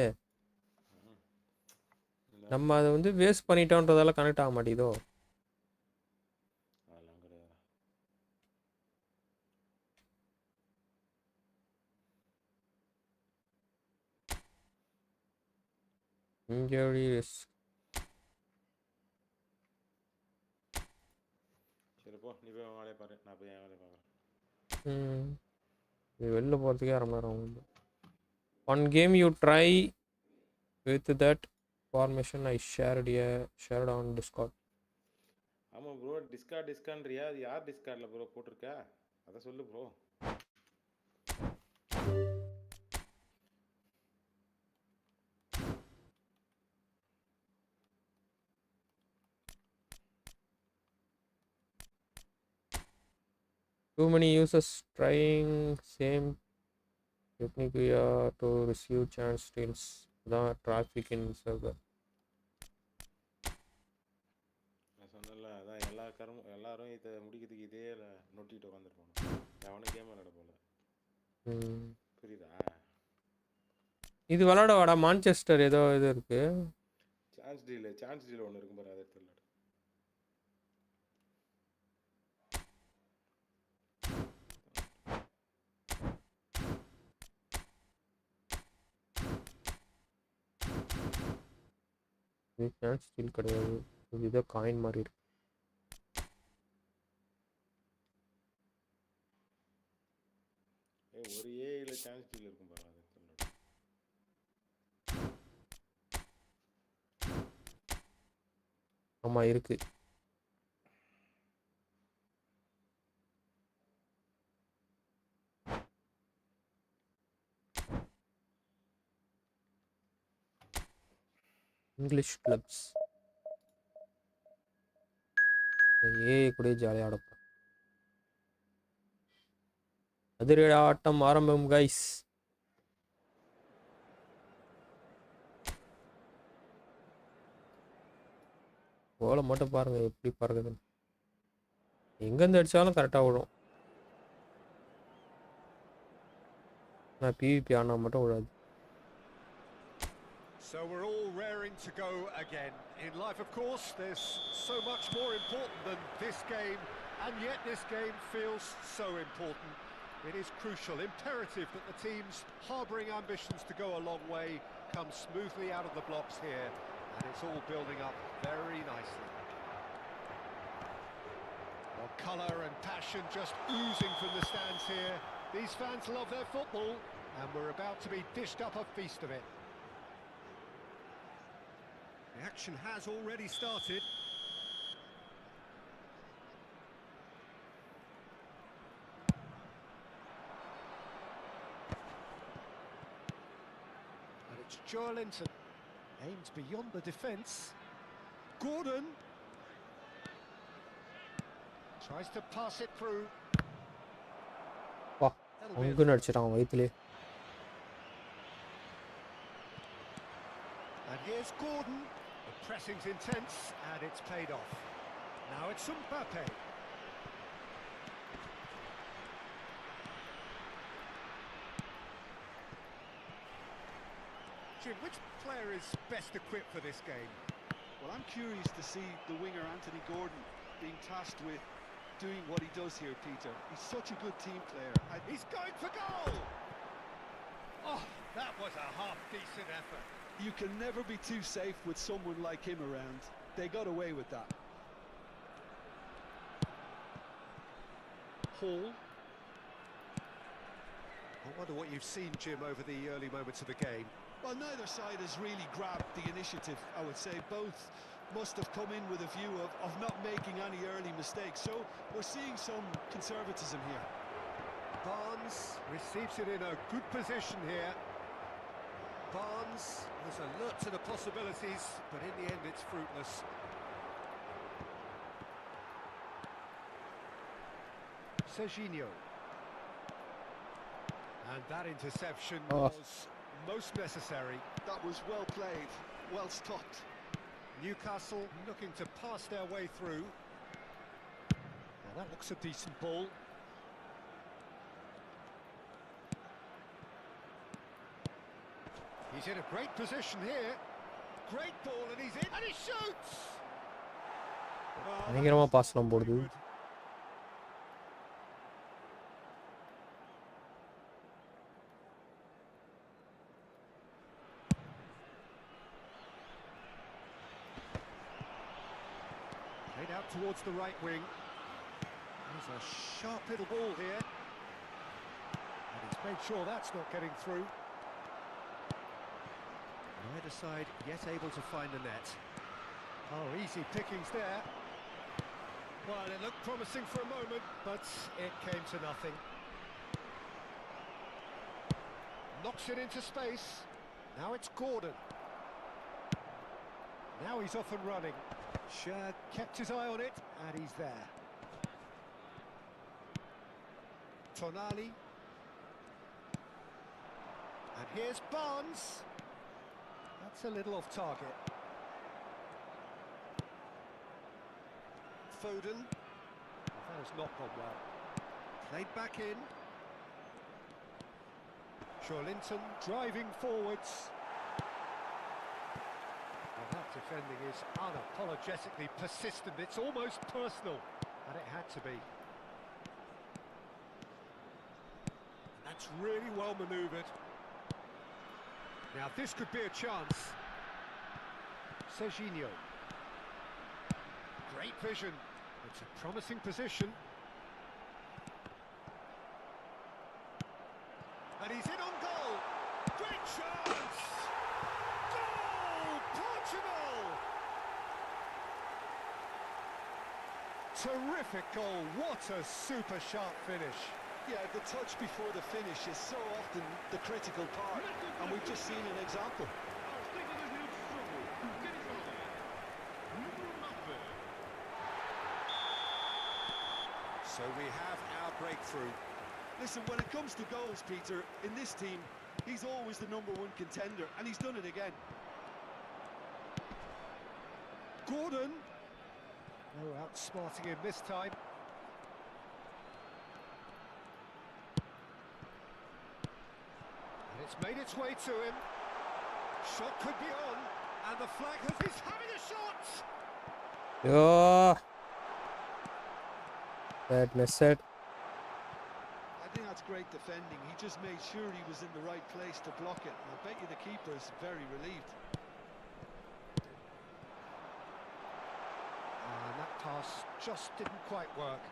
நம்ம அதை வந்து வேஸ்ட் பண்ணிட்டோன்றதால கனெக்ட் ஆக மாட்டேங்குதோ. இன்ஜுரிஸ். சரி போ நீ போய் வேலையை பாரு. நான் போய் என் வேலையை பார்க்குறேன். இது வெளில போகிறதுக்கே அரை மணி நேரம் ஆகும். One game you try with that formation I shared on Discord. ஆமாம் ப்ரோ டிஸ்கார்ட்ன்றியா? அது யார் டிஸ்கார்டில் ப்ரோ போட்டிருக்க? அதை சொல்லு bro. Too many users trying same technique to receive chance steals the traffic in server. நான் சொன்னல அதான் எல்லாரும் இதை முடிக்கிறதுக்கு இதே நோட்டிட்டு உட்காந்துருப்பாங்க. அவனு கேம் விளையாட போல. புரியுதா? இது விளையாட வாடா. மான்செஸ்டர் ஏதோ இது இருக்கு. சான்ஸ் டீல் ஒன்று இருக்கும் பாரு. அதை எடுத்து விளையாடு. இது சான்ஸ் ஸ்டீல் கிடையாது. இது ஏதோ காயின் மாதிரி இருக்கு. ஒரு ஏஐல சான்ஸ் டீல் இருக்கும் பாரு. அதை எடுத்து விளையாடு. ஆமா இருக்கு. English clubs. கூட ஜாலியாக ஆடப்போம். அதிரடி ஆட்டம் ஆரம்பம் கைஸ். கோலை மட்டும் பாருங்க எப்படி பறக்குதுன்னு. எங்கேருந்து அடித்தாலும் கரெக்டாக விடும். நான் பிவிபி ஆனால் மட்டும் விடாது. So we're all raring to go again. In life, of course, there's so much more important than this game, and yet this game feels so important. It is crucial, imperative that the teams harbouring ambitions to go a long way come smoothly out of the blocks here, and it's all building up very nicely. Well, colour and passion just oozing from the stands here. These fans love their football, and we're about to be dished up a feast of it. The action has already started. And it's Joelinton. Aims beyond the defence. Gordon. Tries to pass it through. வா அங்கே அடிச்சிட்டான் வயிற்றுலேயே. And here's Gordon. The pressing's intense and it's paid off. Now it's Mbappe. Jim, which player is best equipped for this game? Well, I'm curious to see the winger Anthony Gordon being tasked with doing what he does here, Peter. He's such a good team player. And he's going for goal! Oh, that was a half-decent effort. You can never be too safe with someone like him around. They got away with that. Hall. I wonder what you've seen, Jim, over the early moments of the game. Well, neither side has really grabbed the initiative, I would say. Both must have come in with a view of not making any early mistakes. So we're seeing some conservatism here. Barnes receives it in a good position here. Barnes was alert to the possibilities, but in the end it's fruitless. Serginho. And that interception was most necessary. That was well played, well stopped. Newcastle looking to pass their way through. Well, that looks a decent ball. He's in a great position here. Great ball and he's in and he shoots! பயங்கரமாக பாஸ்லாம் போடுது. Played out towards the right wing. There's a sharp little ball here. And he's made sure that's not getting through. Neither side yet able to find the net. Oh, easy pickings there. Well, it looked promising for a moment, but it came to nothing. Knocks it into space. Now it's Gordon. Now he's off and running. Shad kept his eye on it, and he's there. Tonali. And here's Barnes. That's a little off target. Foden. Well, that has not gone well. Played back in. Joelinton driving forwards. Well, that defending is unapologetically persistent. It's almost personal, and it had to be. That's really well manoeuvred. Now this could be a chance. Serginho. Great vision. It's a promising position. And he's in on goal. Great chance! Goal! Portugal! Terrific goal. What a super sharp finish. Yeah, the touch before the finish is so often the critical part, and we've just seen an example. So we have our breakthrough. Listen, when it comes to goals, Peter, in this team, he's always the #1 contender, and he's done it again. Gordon. No outsmarting him this time. And it's made its way to him. Shot could be on, and the flag has... He's having a shot! Yeah. That missed it. I think that's great defending. He just made sure he was in the right place to block it. And I bet you the keeper's very relieved. And that pass just didn't quite work.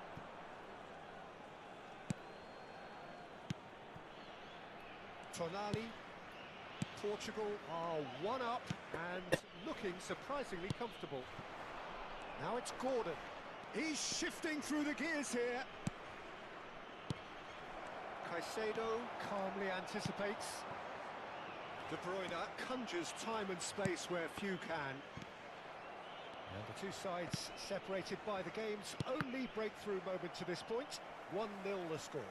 Tonali. Portugal are 1 up and looking surprisingly comfortable. Now it's Gordon. He's shifting through the gears here. Caicedo calmly anticipates. De Bruyne conjures time and space where few can. And the two sides separated by the game's only breakthrough moment to this point. 1-0 the score.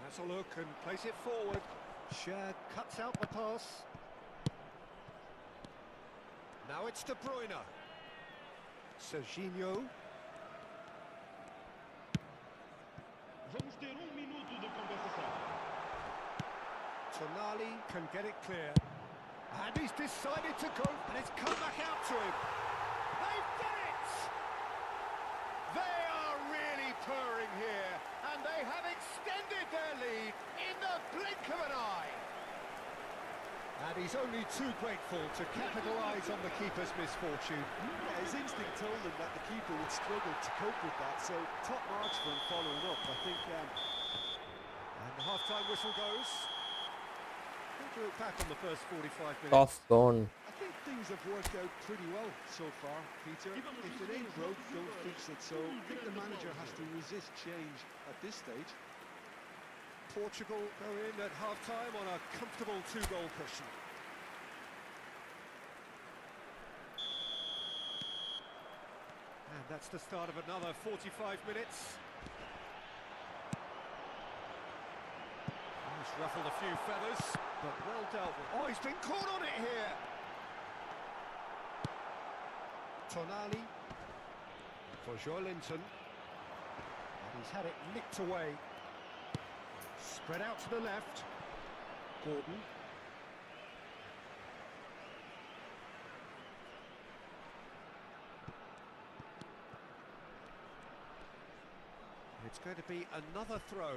Has a look and plays it forward. Shad cuts out the pass. Now it's De Bruyne. Serginho. Vamos ter minuto de compensação. Tonali can get it clear. And he's decided to go, and it's come back out to him. They've done it! They are really purring here, and they have extended their lead in the blink of an eye. And he's only too grateful to capitalise on the keeper's misfortune. Yeah, his instinct told him that the keeper would struggle to cope with that, so top marks for him following up. I think... And the half-time whistle goes. I think we're back on the first 45 minutes. Off gone. I think things have worked out pretty well so far, Peter. If it ain't broke, don't fix it. So I think the manager has to resist change at this stage. Portugal go in at half-time on a comfortable 2-goal cushion. And that's the start of another 45 minutes. He's ruffled a few feathers, but well dealt with. Oh, he's been caught on it here! Tonali for Joelinton. And he's had it nicked away. Spread out to the left. Gordon. It's going to be another throw.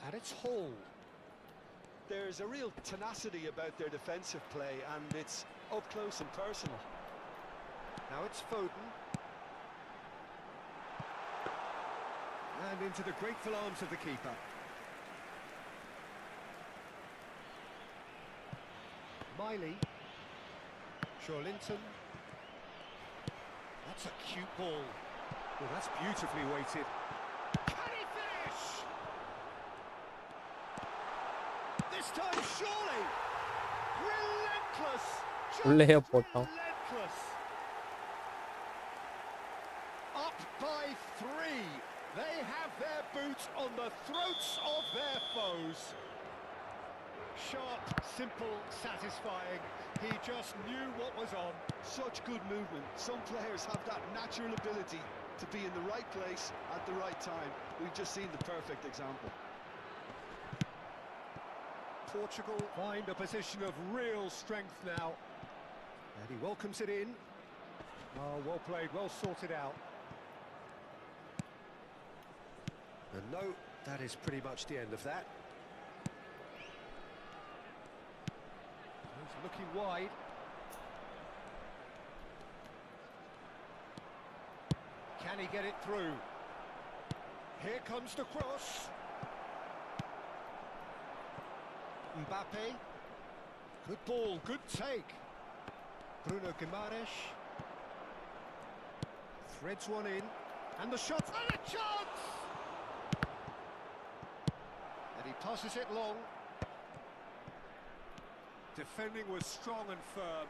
And it's Hall. There's a real tenacity about their defensive play, and it's up close and personal. Now it's Foden. And into the grateful arms of the keeper. Miley. Joelinton. That's a cute ball. Well, that's beautifully weighted. Can he finish? This time, surely. Relentless. Just உள்ளேயே போட்டோம். relentless. Up by 3. They have their boots on the throats of their foes. Sharp, simple, satisfying. He just knew what was on. Such good movement. Some players have that natural ability to be in the right place at the right time. We've just seen the perfect example. Portugal find a position of real strength now. And he welcomes it in. Oh, well played, well sorted out. And no, that is pretty much the end of that. He's looking wide. Can he get it through? Here comes the cross. Mbappe. Good ball, good take. Bruno Guimaraes. Threads one in. And the shot. And a chance! And he passes it long. Defending was strong and firm.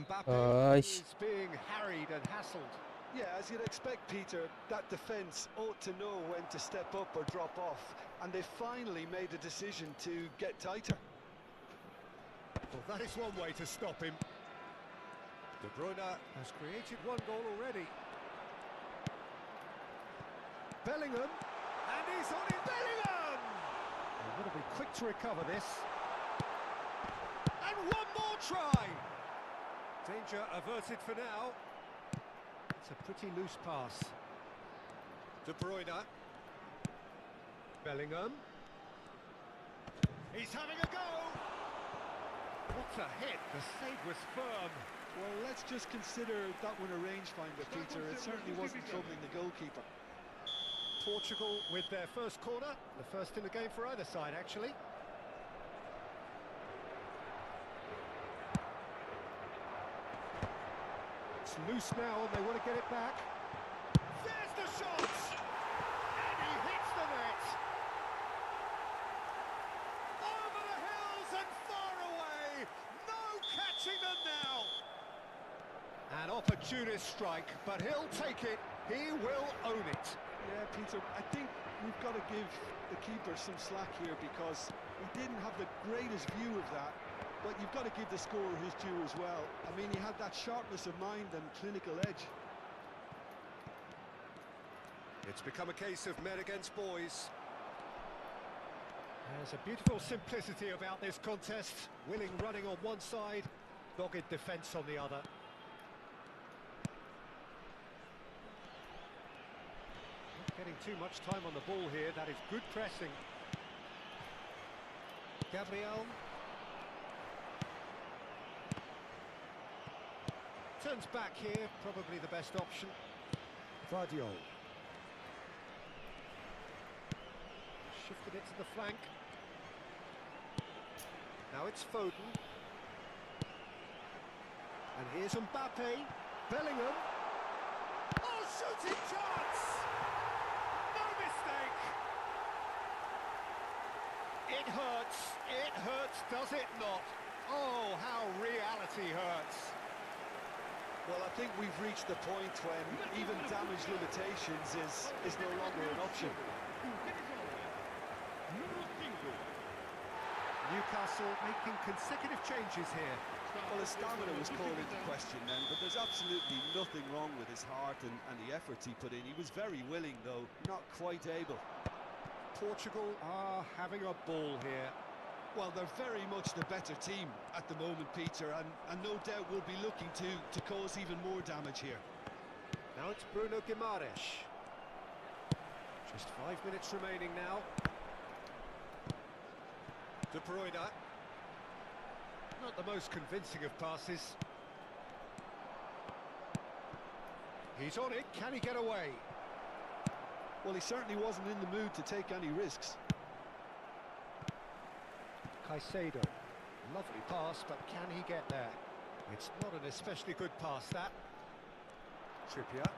Mbappe is being harried and hassled. Yeah, as you'd expect, Peter, that defence ought to know when to step up or drop off, and they finally made a decision to get tighter. Well, that is one way to stop him. De Bruyne has created one goal already. Bellingham, and he's on it, Bellingham! They've got to be quick to recover this. And one more try! Danger averted for now. It's a pretty loose pass. De Bruyne. Bellingham. He's having a go! What a hit! The save was firm. Well, let's just consider that one a rangefinder, Peter. It certainly wasn't troubling the goalkeeper. Portugal with their first corner. The first in the game for either side, actually. It's loose now and they want to get it back. There's the shot! And he hits the net! Over the hills and far away! No catching them now! An opportunist strike, but he'll take it. He will own it. Yeah, Peter, I think we've got to give the keeper some slack here because he didn't have the greatest view of that. But you've got to give the scorer his due as well. I mean, he had that sharpness of mind and clinical edge. It's become a case of men against boys. There's a beautiful simplicity about this contest. Willing running on one side, dogged defence on the other. Not getting too much time on the ball here. That is good pressing. Gabriel. Turns back here, probably the best option. Vardiol. Shifted it to the flank. Now it's Foden. And here's Mbappe. Bellingham. Oh, shooting chance! No mistake! It hurts, does it not? Oh, how reality hurts. Well, I think we've reached the point when even damage limitations is no longer an option. Newcastle making consecutive changes here. Well, his stamina was called into question then, but there's absolutely nothing wrong with his heart and the efforts he put in. He was very willing, though, not quite able. Portugal are having a ball here. Well, they're very much the better team at the moment, Peter, and no doubt will be looking to cause even more damage here. Now it's Bruno Guimaraes. Just 5 minutes remaining now. De Bruyne. Not the most convincing of passes. He's on it, can he get away? Well, he certainly wasn't in the mood to take any risks. Caicedo. Lovely pass, but can he get there? It's not an especially good pass, that. Trippier.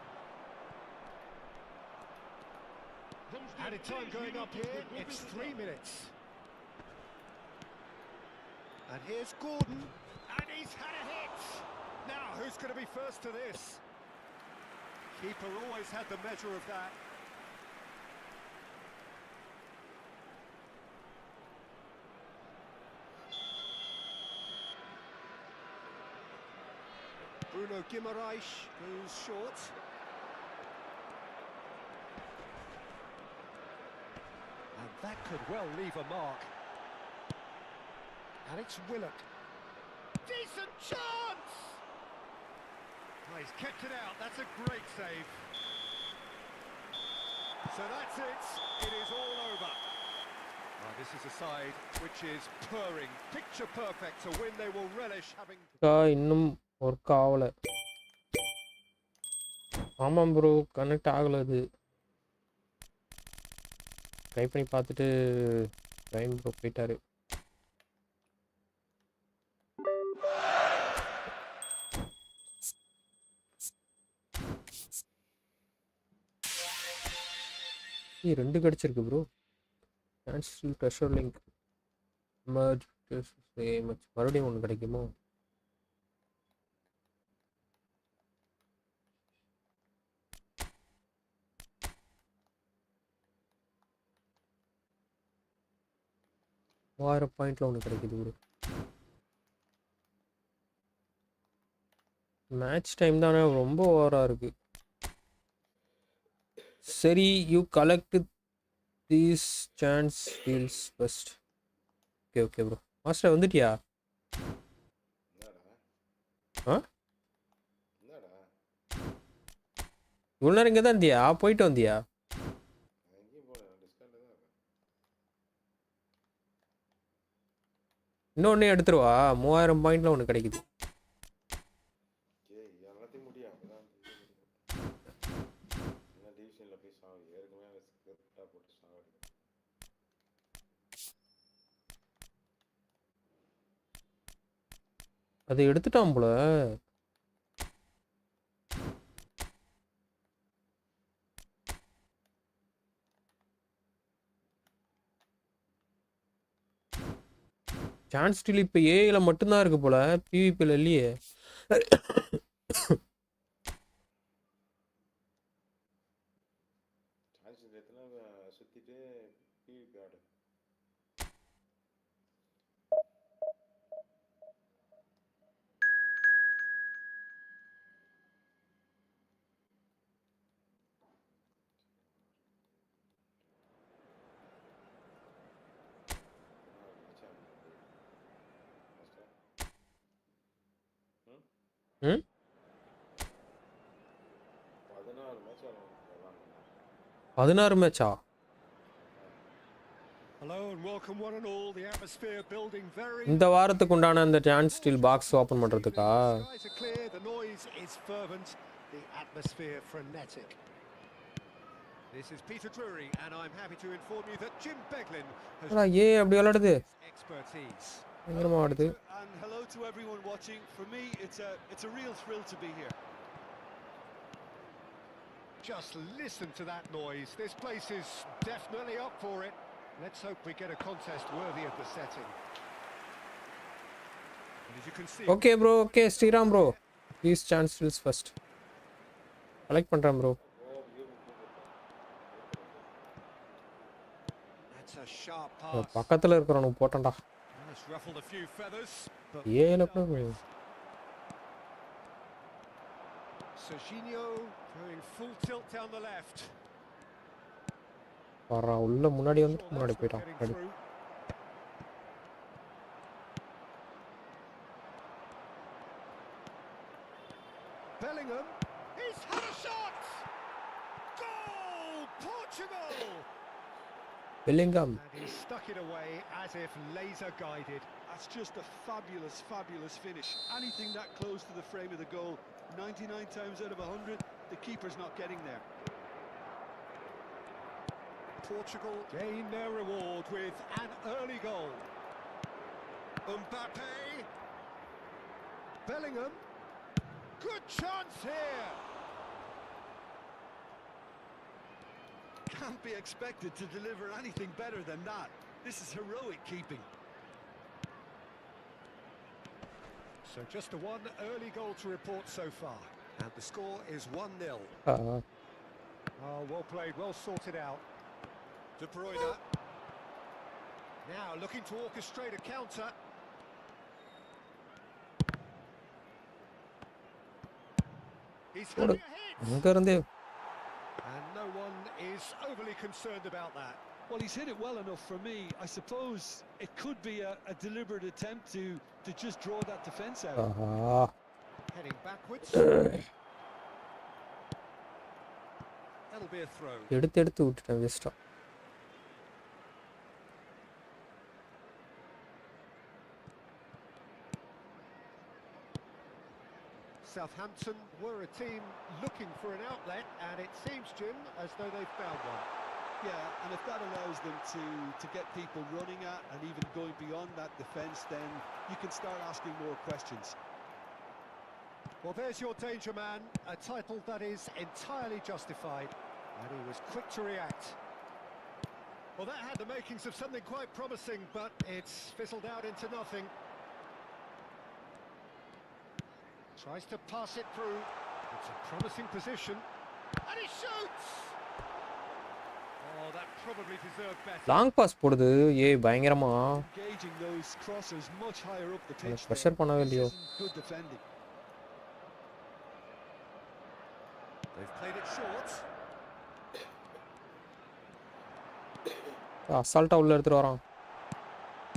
Added time going up here, it's 3 minutes. And here's Gordon, and he's had a hit! Now, who's going to be first to this? Keeper always had the measure of that. Bruno Guimaraes goes short. And that could well leave a mark. And it's Willock. Decent chance! Oh, he's kept it out, that's a great save. So that's it, it is all over. Oh, this is a side which is purring, picture perfect to win. They will relish having... இன்னும் work ஆகலை. ஆமாம் bro, connect ஆகலை அது. Try பண்ணி பார்த்துட்டு time bro போயிட்டாரு. ரெண்டு கிடச்சிருக்கு ப்ரோ. கேன்சல் ட்ரெஷர் லிங்க் மறுபடியும் ஒன்று கிடைக்குமோ? $1000 ஒன்று கிடைக்குது ப்ரோ. மேட்ச் டைம் தானே ரொம்ப ஓவராக இருக்கு. சரி, you collect these chance feels first. Okay okay bro. Master வந்துட்டியா? ஆ இவ்வளோ நேரம் இங்கே தான் இருந்தியா? போயிட்டு வந்தியா? இன்னொன்று எடுத்துருவா. 3000 ஒன்று கிடைக்குது. அது எடுத்துட்டான் போல. சான்ஸ் ஸ்டில் இப்போ ஏல மட்டும்தான் இருக்கு போல, பிவிபியில் இல்லையே. ம் 16 மேட்சா? இந்த வாரத்துக்கு உண்டான அந்த சான்ஸ் ஸ்டில் பாக்ஸ் ஓபன் பண்றதுக்கா? ஏ அப்படி விளையாடுது. பயங்கரமா ஆடுது. And hello to everyone watching. For me, it's a real thrill to be here. Just listen to that noise. This place is definitely up for it. Let's hope we get a contest worthy of the setting. And as you can see, okay bro, okay Sriram bro, these chance fills first. Collect பண்றேன் bro. That's a sharp pass. பக்கத்துல இருக்கறவனுக்கு போட்டடா. Let's ruffle a few feathers. ஏல கூட Serginho going full tilt down the left. வரா உள்ள முன்னாடி வந்து முன்னாடி போய்ட்டான். Bellingham, he's had a shot. Goal, Portugal. Bellingham. And he stuck it away as if laser guided. That's just a fabulous, fabulous finish. Anything that close to the frame of the goal, 99 times out of 100, the keeper's not getting there. Portugal gain their reward with an early goal. Mbappe. Bellingham. Good chance here. Can't be expected to deliver anything better than that. This is heroic keeping. So just the one early goal to report so far. And the score is 1-0. Oh, well played, well sorted out. De Bruyne. Now looking to orchestrate a counter. He's having a hit. And no one is overly concerned about that. Well, he's hit it well enough for me. I suppose it could be a deliberate attempt to just draw that defense out. Heading backwards. That'll be a throw. எடுத்து விட்டுட்டேன் வேஸ்டா. Southampton were a team looking for an outlet, and it seems, Jim, as though they've found one. Yeah, and if that allows them to get people running at and even going beyond that defence, then you can start asking more questions. Well, there's your danger man, a title that is entirely justified, and he was quick to react. Well, that had the makings of something quite promising, but it's fizzled out into nothing. Tries to pass it through. It's a promising position, and he shoots! Oh, that probably deserved better. Long pass போடுது பயங்கரமா. Engaging those crossers much higher up the pitch. Pressure பண்ணவே இல்லையோ. Good defending. They've played it short. அசால்ட்டா உள்ள எடுத்துட்டு வரான்.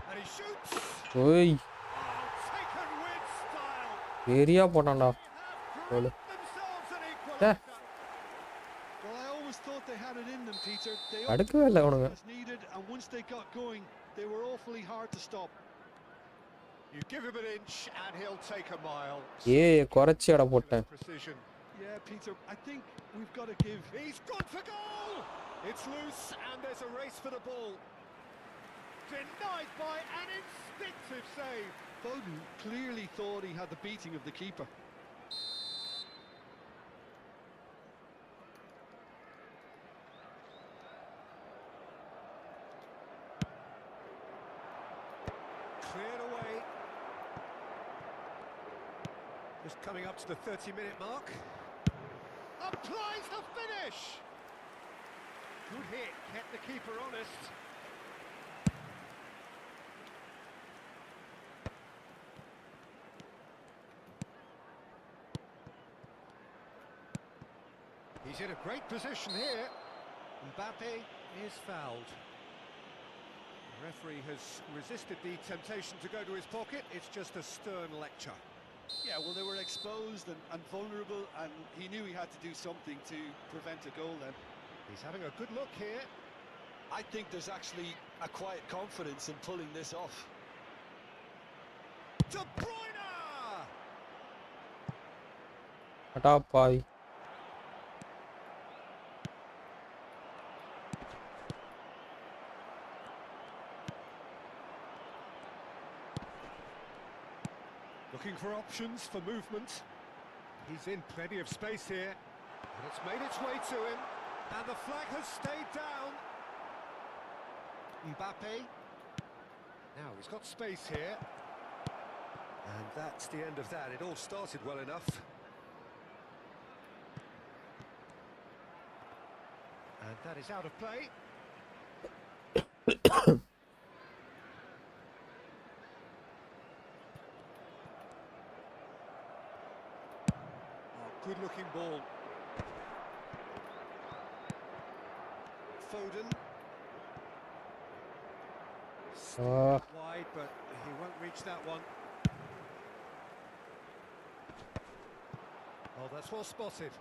And he shoots. ஓய் Oh, taken with style. Area போட்டான்டா. Goal. Themselves an equaliser. Well, I always thought they had it in them, Peter. They அடுக்கவே இல்ல அவனுங்க. was needed, and once they got going, they were awfully hard to stop. You give him an inch and he'll take a mile. குறைச்சி அட போட்டேன். Precision. Yeah, Peter, I think we've got to give... He's gone for goal! It's loose and there's a race for the ball. Denied by an instinctive save. Foden clearly thought he had the beating of the keeper. Cleared away. Just coming up to the 30-minute mark. Applies the finish! Good hit, kept the keeper honest. He's in a great position here. Mbappe is fouled. The referee has resisted the temptation to go to his pocket. It's just a stern lecture. Yeah, well, they were exposed and vulnerable, and he knew he had to do something to prevent a goal then. He's having a good look here. I think there's actually a quiet confidence in pulling this off. De Bruyne! அடா பாய். Looking for options for movement. He's in plenty of space here, and it's made its way to him, and the flag has stayed down. Mbappe. Now he's got space here, and that's the end of that. It all started well enough. And that is out of play. Good-looking ball. Foden. Wide, but he won't reach that one. Oh, that's well spotted.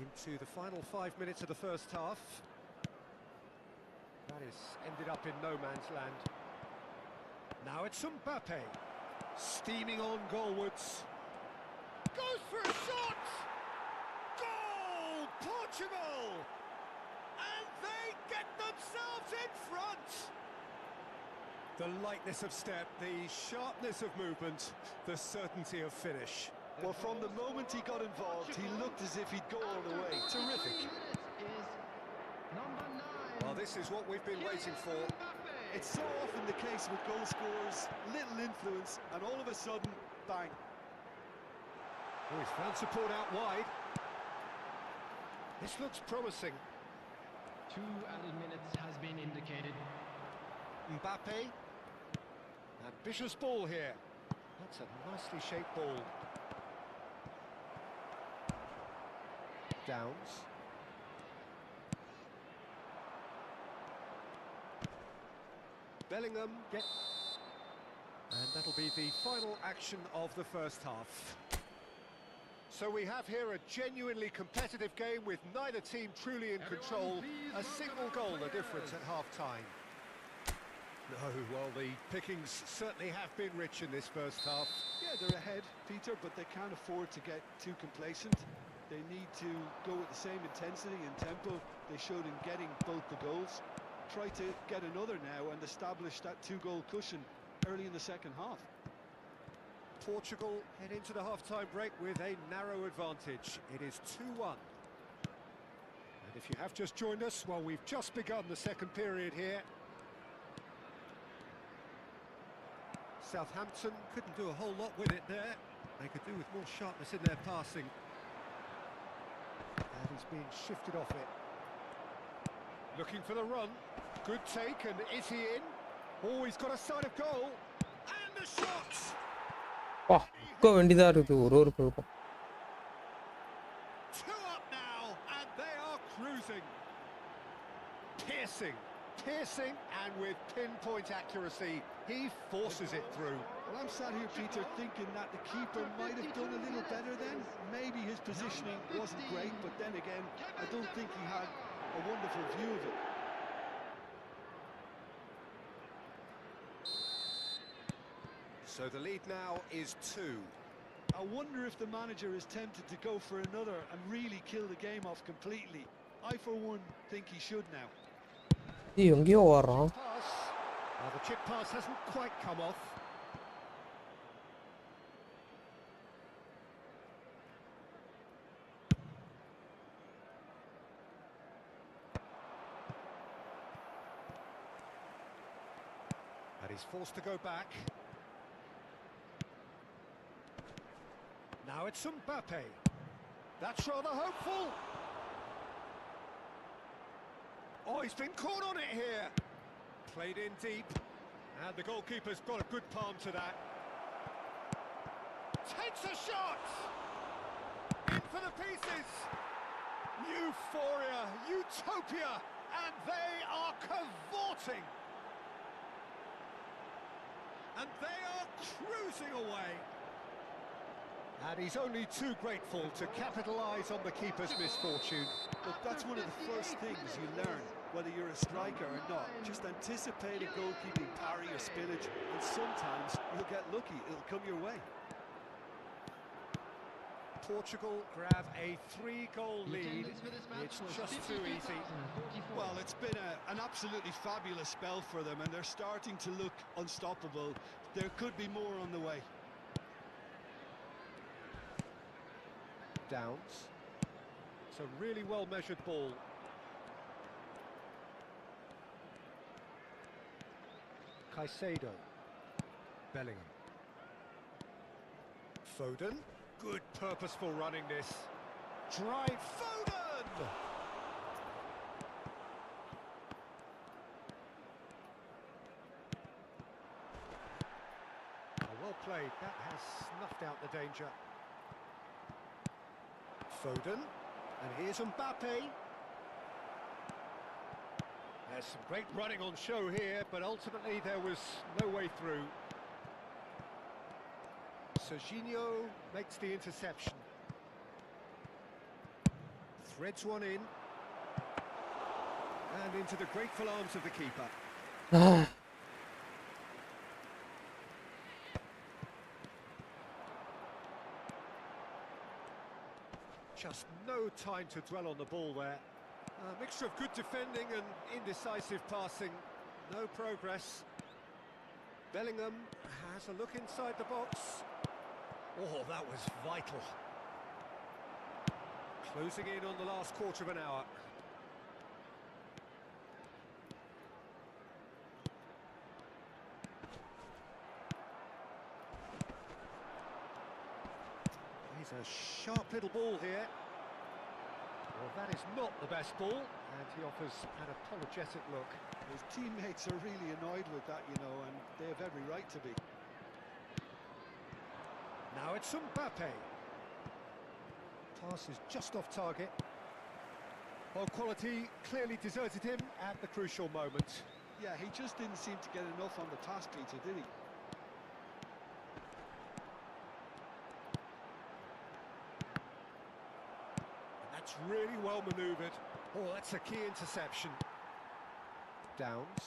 Into the final 5 minutes of the first half. That is ended up in no man's land. Now it's Mbappe. Steaming on goalwards. Goes for a shot! Goal! Portugal! And they get themselves in front! The lightness of step, the sharpness of movement, the certainty of finish. Well, from the moment he got involved, he looked as if he'd go all the way. Terrific. Well, this is what we've been waiting for. It's so often the case with goal scorers, little influence, and all of a sudden, bang. Oh, he's found support out wide. This looks promising. 2 added minutes has been indicated. Mbappe. Ambitious ball here. That's a nicely shaped ball. Downs. Bellingham and that'll be the final action of the first half. So we have here a genuinely competitive game with neither team truly in control. A single goal the difference at half-time. No, well, the pickings certainly have been rich in this first half. Yeah, they're ahead, Peter, but they can't afford to get too complacent. They need to go with the same intensity and tempo they showed in getting both the goals. Try to get another now and establish that 2-goal cushion early in the second half. Portugal head into the half-time break with a narrow advantage. It is 2-1. And if you have just joined us, well, we've just begun the second period here. Southampton couldn't do a whole lot with it there. They could do with more sharpness in their passing. And he's being shifted off it. Looking for the run. Good take, and is he in? Oh, he's got a side of goal. And the shot! Go வேண்டியதா இருக்கு ஒரு குழப்பம். 2 up now, and they are cruising. Piercing, and with pinpoint accuracy, he forces it through. Well, I'm sat here, Peter, thinking that the keeper might have done a little better then. Maybe his positioning wasn't great, but then again, I don't think he had a wonderful view of it. So the lead now is 2. I wonder if the manager is tempted to go for another and really kill the game off completely. I, for one, think he should now. எங்கேயோ வர்றான். Well, the chip pass hasn't quite come off. And he's forced to go back. Now it's Mbappe. That's rather hopeful. Oh, he's been caught on it here. Played in deep. And the goalkeeper's got a good palm to that. Takes a shot! In for the pieces. Euphoria, utopia, and they are cavorting. And they are cruising away. And he's only too grateful to capitalise on the keeper's misfortune. But that's one of the first things you learn, whether you're a striker or not. Just anticipate a goalkeeping parry or spillage, and sometimes you'll get lucky, it'll come your way. Portugal grab a 3-goal lead. It's just too easy. Well, it's been an absolutely fabulous spell for them, and they're starting to look unstoppable. There could be more on the way. Downs. It's a really well-measured ball. Caicedo. Bellingham. Foden. Good purposeful running this. Drive Foden! Oh, well played. That has snuffed out the danger. Foden, and here's Mbappe. There's some great running on show here, but ultimately there was no way through. Serginho makes the interception. Threads one in. And into the grateful arms of the keeper. Just no time to dwell on the ball there. A mixture of good defending and indecisive passing. No progress. Bellingham has a look inside the box. Oh, that was vital. Closing in on the last quarter of an hour. He's a sharp little ball here. Well, that is not the best ball, and he offers an apologetic look. His teammates are really annoyed with that, you know, and they have every right to be. Now it's Mbappe. Pass is just off target. Well, quality clearly deserted him at the crucial moment. Yeah, he just didn't seem to get enough on the pass, Peter, did he? That's really well manoeuvred. Oh, that's a key interception. Downs.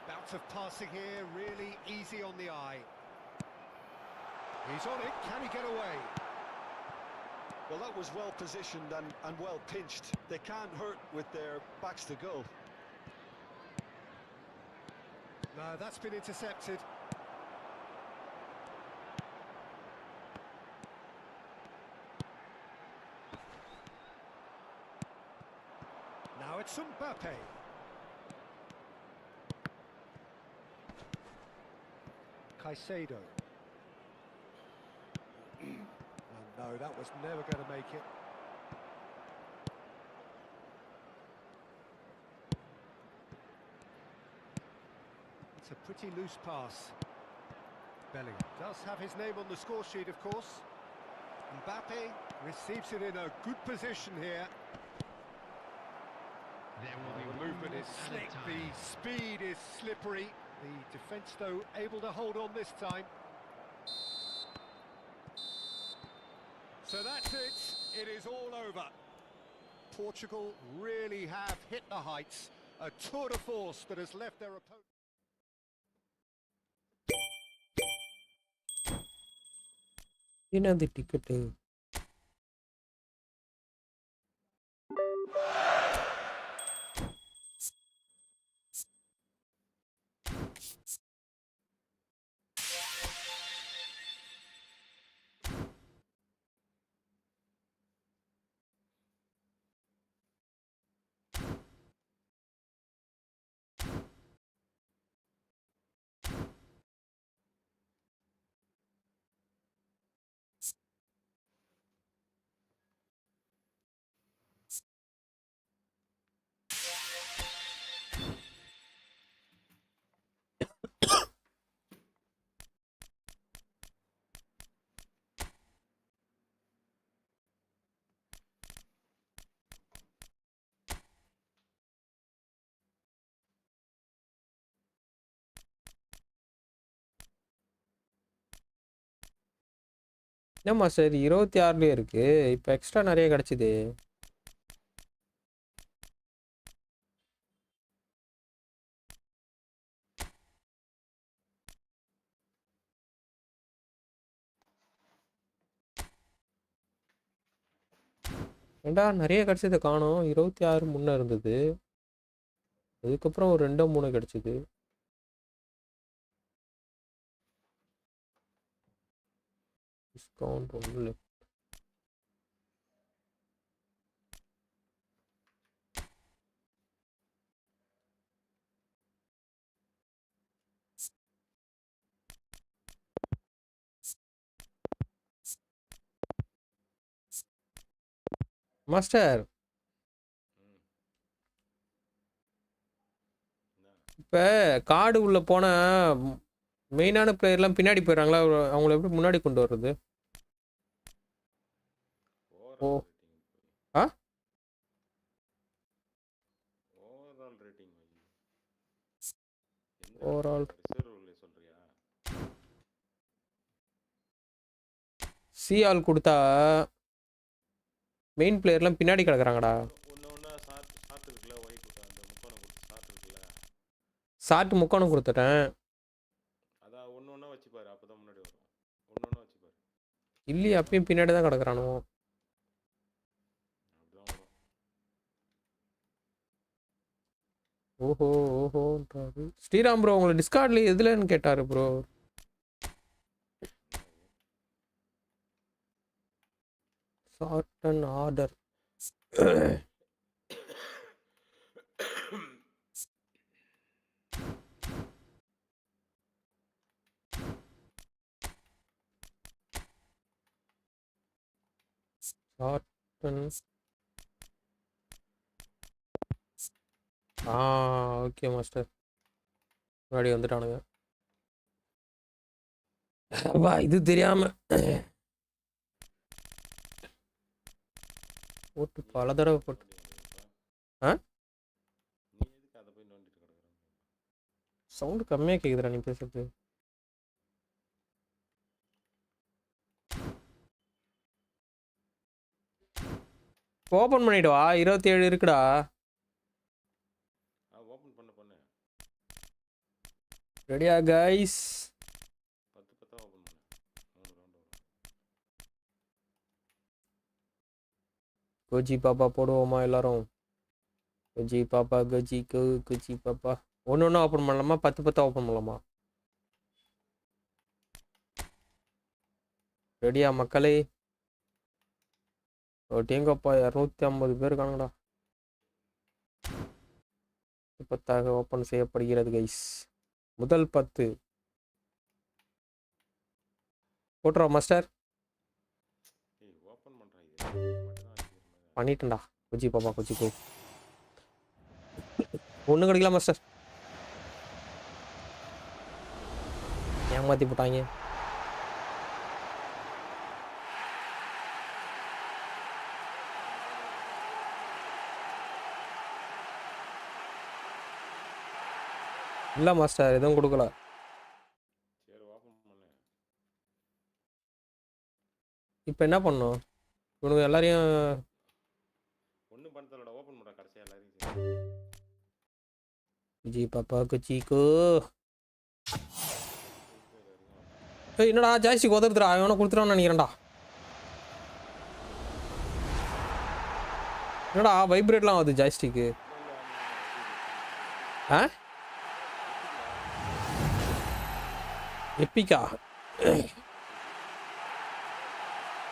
Bout of passing here, really easy on the eye. He's on it, can he get away? Well, that was well positioned and well pinched. They can't hurt with their backs to goal. No, that's been intercepted. Now it's Mbappe. Caicedo. And no, that was never going to make it. It's a pretty loose pass. Bellingham does have his name on the score sheet, of course. Mbappe receives it in a good position here. There will The be movement is slick, the speed is slippery. The defence, though, able to hold on this time. So that's it. It is all over. Portugal really have hit the heights. A tour de force that has left their opponent. என்னது ticket? என்னம்மா sir 26லயே இருக்கு. இப்போ extra நிறைய கிடைச்சிது. ஏண்டா நிறைய கிடைச்சதை காணோம். 26 முன்னே இருந்தது. அதுக்கப்புறம் ஒரு 2 3 கிடைச்சிது. டிஸ்கவுண்ட் ஒன்றும் மாஸ்டர். இப்போ கார்டு உள்ள போன மெயினான பிளேயர்லாம் பின்னாடி போயிடுறாங்களா? அவங்கள எப்படி முன்னாடி கொண்டு வர்றது? ஓ ஆ ஓவரால் ரேட்டிங் ஓவரால் ரிசர்வ்ல சொல்றியா? சிஆல் கொடுத்தா மெயின் பிளேயர்லாம் பின்னாடி கிடக்குறாங்கடா. ஒன்று சாட் இருக்குல்ல, ஒயிட் அந்த முக்கோணம் கொடுத்து சாட் இருக்குல்ல, சாட்டு முக்கோணம் கொடுத்துட்டேன். அதான் ஒன்று ஒன்றா வச்சுப்பாரு, அப்போ தான் முன்னாடி வரும். ஒன்று ஒன்றா வச்சுப்பாரு. இல்லையே, அப்பயும் பின்னாடி தான் கிடக்குறானோ. அப்படிதான் வரும். ஓஹோ ஓஹோன்றாரு. ஸ்ரீராம் ப்ரோ உங்களை டிஸ்கார்ட்ல எதுலன்னு கேட்டாரு bro. Sort and order. Sort and okay master. முன்னாடி வந்துட்டானுங்க. அப்பா இது தெரியாம போட்டு பல தடவை போட்டு. ஆ நீ எதுக்கு அதை போய் நோண்டிட்டு கிடக்குற? சவுண்டு கம்மியாக கேட்குதுடா நீ பேசுறது. ஓப்பன் பண்ணிடுவா. 27 இருக்குடா. ஓப்பன் பண்ணு. ரெடியா கைஸ்? 10 ஓப்பன் பண்ணு. 3 ரவுண்ட் வரும். குஜி பாப்பா போடுவோமா எல்லாரும்? குஜி பாப்பா கஜிக்கு குஜி பாப்பா. ஒன்று ஒன்று ஓப்பன் பண்ணலாமா? 10 ஓப்பன் பண்ணலாமா? ரெடியா மக்களே? ஒட்டியங்கப்பா 250 பேர் இருக்காங்கடா. 10 ஓப்பன் செய்யப்படுகிறது கைஸ். முதல் 10 போட்டுறோம் மாஸ்டர். ஓப்பன் பண்ணுறேன் இது மட்டும் தான் பண்ணிட்டேன்டா. குஜி பாப்பா குஜிக்கு ஒன்றும் கிடைக்கல மாஸ்டர். ஏமாற்றி போட்டாங்க. இல்லை மாஸ்டர் எதுவும் கொடுக்கல. சரி ஓப்பன் பண்ணு. இப்போ என்ன பண்ணணும்? இவனுக்கு எல்லாரையும் ஒன்றும் பண்ண தெரியலடா. ஓப்பன் பண்ணுறேன் கடைசியாக எல்லாரையும். குஜி பாப்பா குச்சிக்கு. என்னடா ஜாய்ஸ்டிக் உதவுதுடா. அவனை கொடுத்துட்டான்னு நினைக்கிறேன்டா. என்னடா வைப்ரேட்லாம் ஆகுது ஜாய்ஸ்டிக்கு? ஆ எப்பிக்கா.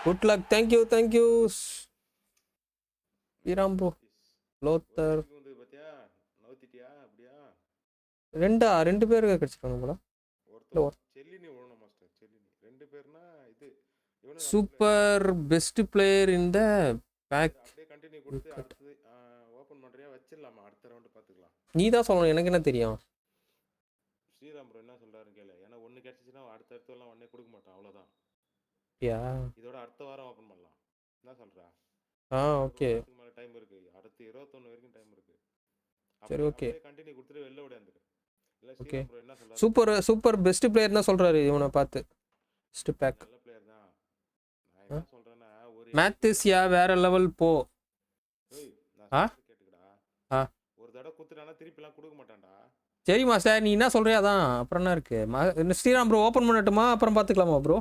Good luck. Thank you thank you Sriram bro. Lothar பார்த்தியா நவுத்திட்டியா அப்படியா? ரெண்டு பேர் கிடைச்சிருக்காங்க போல. ஒருத்தர் செல்லினி ஓடணும் மாஸ்டர். செல்லினி 2 பேர்னா இது சூப்பர் பெஸ்ட் பிளேயர் இந்த பேக். அப்படியே கண்டினியூ கொடுத்து அடுத்து ஓப்பன் பண்ணுறியா? வச்சிடலாமா? அடுத்த ரவுண்டு பார்த்துக்கலாம். நீ தான் சொல்லணும், எனக்கு என்ன தெரியும்? ஸ்ரீராம் ப்ரோ என்ன சொல்கிறாருன்னு கேளு. ஏன்னா ஒன்று கிடச்சிச்சின்னா அடுத்தடுத்தெல்லாம் ஒன்றே கொடுக்க மாட்டான், அவ்வளோதான். இதோட அடுத்த வாரம் ஓப்பன் பண்ணலாம். என்ன சொல்கிறா? ஓகே மேலே டைம் இருக்குது. அடுத்து 21 வரைக்கும் டைம் இருக்குது. சரி ஓகே கண்டினியூ கொடுத்துட்டு வெளில ஓடியாந்துரு. இல்லை ஓகே. ஸ்ரீராம் ப்ரோ என்ன சொல்கிறாரு? சூப்பர் பெஸ்ட் பிளேயர் தான் சொல்கிறாரு இவனை பார்த்து. பெஸ்ட் பேக் நல்ல பிளேயர் தான். நான் என்ன சொல்கிறேன்னா ஒரு மேத்ஸ்யா வேற லெவல் போ. நான் கேட்டுக்கடா. ஒரு தடவை குத்துட்டானா திருப்பிலாம் கொடுக்க மாட்டான்டா. சரி மாஸ்டர் நீ என்ன சொல்றியா? அதான் அப்புறம் என்ன இருக்கு? ஸ்ரீராம் ப்ரோ ஓப்பன் பண்ணட்டுமா? அப்புறம் பார்த்துக்கலாமா ப்ரோ?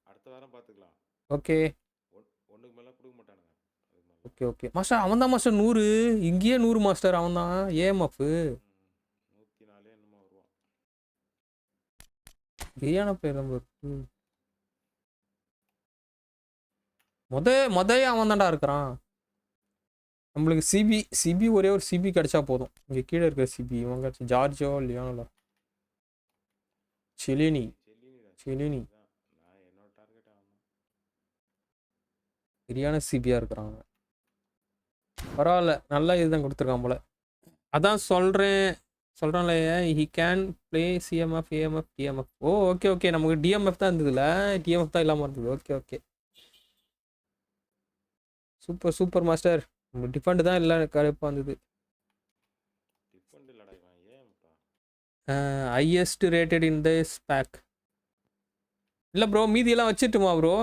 அடுத்த வாரம் பார்த்துக்கலாம். ஓகே ஒன்றுக்கு மேலே கொடுக்க மாட்டானுங்க. Okay okay master. அவன் தான் மாஸ்டர் 100. இங்கேயே 100 மாஸ்டர். அவன் தான் ஏஎம்எஃப் 104 என்னமோ வருவான். Biryani player number. மொதல் அவன் தான்டா இருக்கிறான். நம்மளுக்கு சிபி ஒரே ஒரு சிபி கிடைச்சா போதும். இங்கே கீழே இருக்கிற சிபி இவன் கிடைச்சி ஜார்ஜோ லியோனோ செலினி. நான் என்னோட டார்கெட் ஆகணும். சரியான சிபியா இருக்கிறான். பரவாயில்ல நல்லா இதுதான் கொடுத்துருக்கான் போல. அதான் சொல்கிறேன்ல he can play CMF AMF TMF. Okay நமக்கு டிஎம்எஃப் தான் இருந்ததுல, டிஎம்எஃப் தான் இல்லாமல் இருந்தது. Okay super master. டிஃபண்ட் தான் இல்லை கரெக்டாக இருந்தது. டிஃபண்ட் இல்லடா இவன் ஏன்ப்பா. Highest rated in this pack. இல்லை ப்ரோ மீதியெல்லாம் வச்சுட்டுமா ப்ரோ?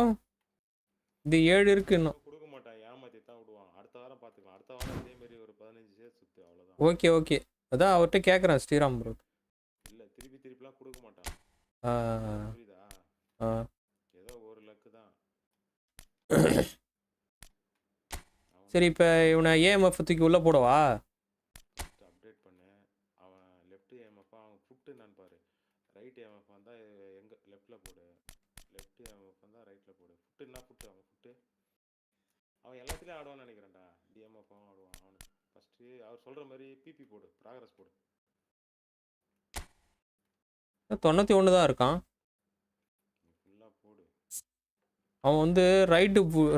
இது 7 இருக்கு இன்னும். கொடுக்க மாட்டான், ஏமாத்தி தான் விடுவான். அடுத்த வாரம் பார்த்துக்கலாம். அடுத்த வாரம் இதே மாதிரி ஒரு 15 சேர்த்து சுத்து, அவ்வளோதான். ஓகே அதான் அவர்கிட்ட கேட்குறேன் ஸ்ரீராம் ப்ரோ. இல்லை திருப்பிலாம் கொடுக்க மாட்டான். புரியுதா? ஏதோ ஒரு லக்கு தான். சரி இப்போ இவனை ஏஎம்எஃப் தூக்கி உள்ளே போடவா? அப்டேட் பண்ணு. அவன் லெஃப்ட் ஏஎம்எஃப், அவன் ஃபுட்டு நான் பாரு. ரைட் ஏஎம்எஃப் வந்தால் எங்கே லெஃப்ட்டில் போடு. லெஃப்ட் ஏஎம்எஃப் வந்தால் ரைட்டில் போடு. ஃபுட்டுன்னா அவன் அவன் எல்லாத்துலேயும் ஆடுவான்னு நினைக்கிறேன்டா. டிஎம்எஃப்பும் ஆடுவான். அவனுக்கு ஃபஸ்ட்டு அவர் சொல்கிற மாதிரி பிபி போடு, ப்ராக்ரஸ் போடு. 91 தான் இருக்கான். ஃபுல்லாக போடு. அவன் வந்து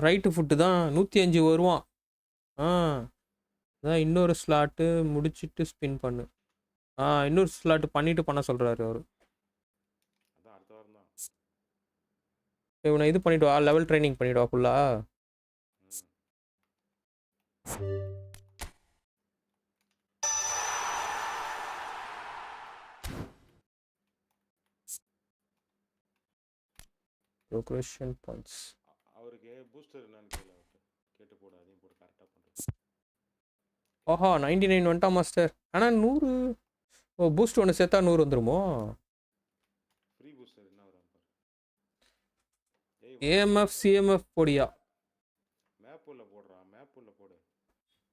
ரைட்டு ஃபுட்டு தான் 105 வருவான். அதான் இன்னொரு ஸ்லாட்டு முடிச்சுட்டு ஸ்பின் பண்ணு. இன்னொரு ஸ்லாட்டு பண்ணிட்டு பண்ண சொல்கிறாரு அவர். அதான் அடுத்த வாரம் தான். இவனை இது பண்ணிவிடுவா, லெவல் ட்ரைனிங் பண்ணிவிடுவா ஃபுல்லாக. Progression points. அவருக்கு பூஸ்டர் என்னன்னு கேட்டு போடு. அதையும் போட்டு கரெக்டாக பண்ணுறது. 99 வந்துட்டா மாஸ்டர். ஆனால் 100 பூஸ்ட் ஒன்று சேர்த்தா 100 வந்துருமோ? ஃப்ரீ பூஸ்டர் என்ன வரும்? ஏஎம்எஃப் சிஎம்எஃப் போடியா? மேப் மேப் உள்ள போடுறா, மேப் உள்ள போடு.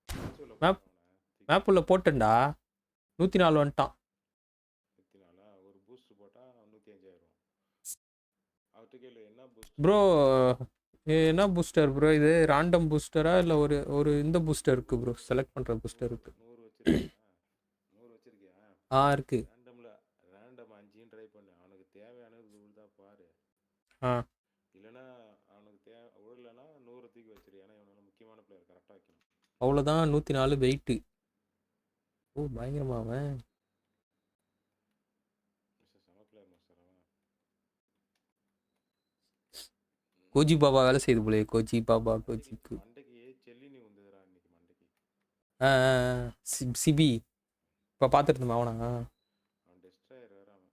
மேட்ச் உள்ள மேப் போடுறா அவனை. மேப் உள்ள போட்டேன்டா 104 வந்துட்டான். 104 ஒரு பூஸ்ட் போட்டா 105 ஆயிரும். அவர்கிட்ட கேளு என்ன பூஸ்ட். ப்ரோ என்ன பூஸ்டர் ப்ரோ இது? ராண்டம் பூஸ்டரா இல்லை ஒரு ஒரு இந்த பூஸ்டர் இருக்கு ப்ரோ, செலக்ட் பண்ணுற பூஸ்டர் இருக்கு. 100 வச்சிருக்கியா? 100 வச்சிருக்கியா? இருக்கு. ரேண்டம் 5 ட்ரை பண்ணு. அவனுக்கு தேவையானது தான் பாரு. இல்லைன்னா அவனுக்கு விடலைன்னா 100 தூக்கி வச்சிரு. ஏன்னா இவனோட முக்கியமான பிளேயர் கரெக்டாக வைக்கணும். அவ்வளோதான் 104 வெயிட்டு. ஓ பயங்கரமா அவன் செம பிளேயர் மாஸ்டர் அவன். கோஜி பாபா வேலை செய்யுது போலே. கோஜி பாபா கோஜிக்கு மண்டைக்கு செல்லினி வந்துடுறா இன்னைக்கு மண்டைக்கு. சிபி இப்போ பார்த்துட்டு இருந்தோம் அவனா. அவன் டெஸ்ட்ராயர் வேற அவன்.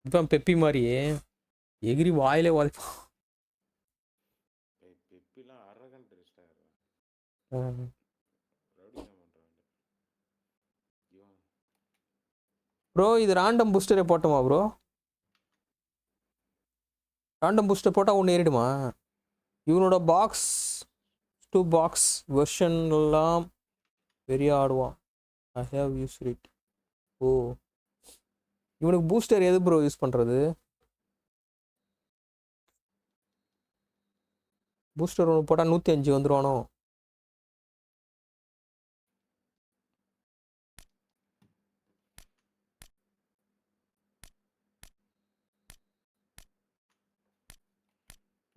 இப்போ பெப்பி மாதிரியே எகிரி வாயிலே உதைப்பான். பெப்பிலாம் அரகன் டெஸ்ட்ராயர். ப்ரோ இது ராண்டம் பூஸ்டரே போட்டோமா ப்ரோ? ராண்டம் பூஸ்டர் போட்டால் ஒன்று ஏறிடுமா? இவனோட பாக்ஸ் டு பாக்ஸ் வெர்ஷன் எல்லாம் பெரிய ஆடுவான். I have use it. ஓ இவனுக்கு பூஸ்டர் எது ப்ரோ யூஸ் பண்ணுறது? பூஸ்டர் ஒன்று போட்டால் 105 வந்துடுவானோ?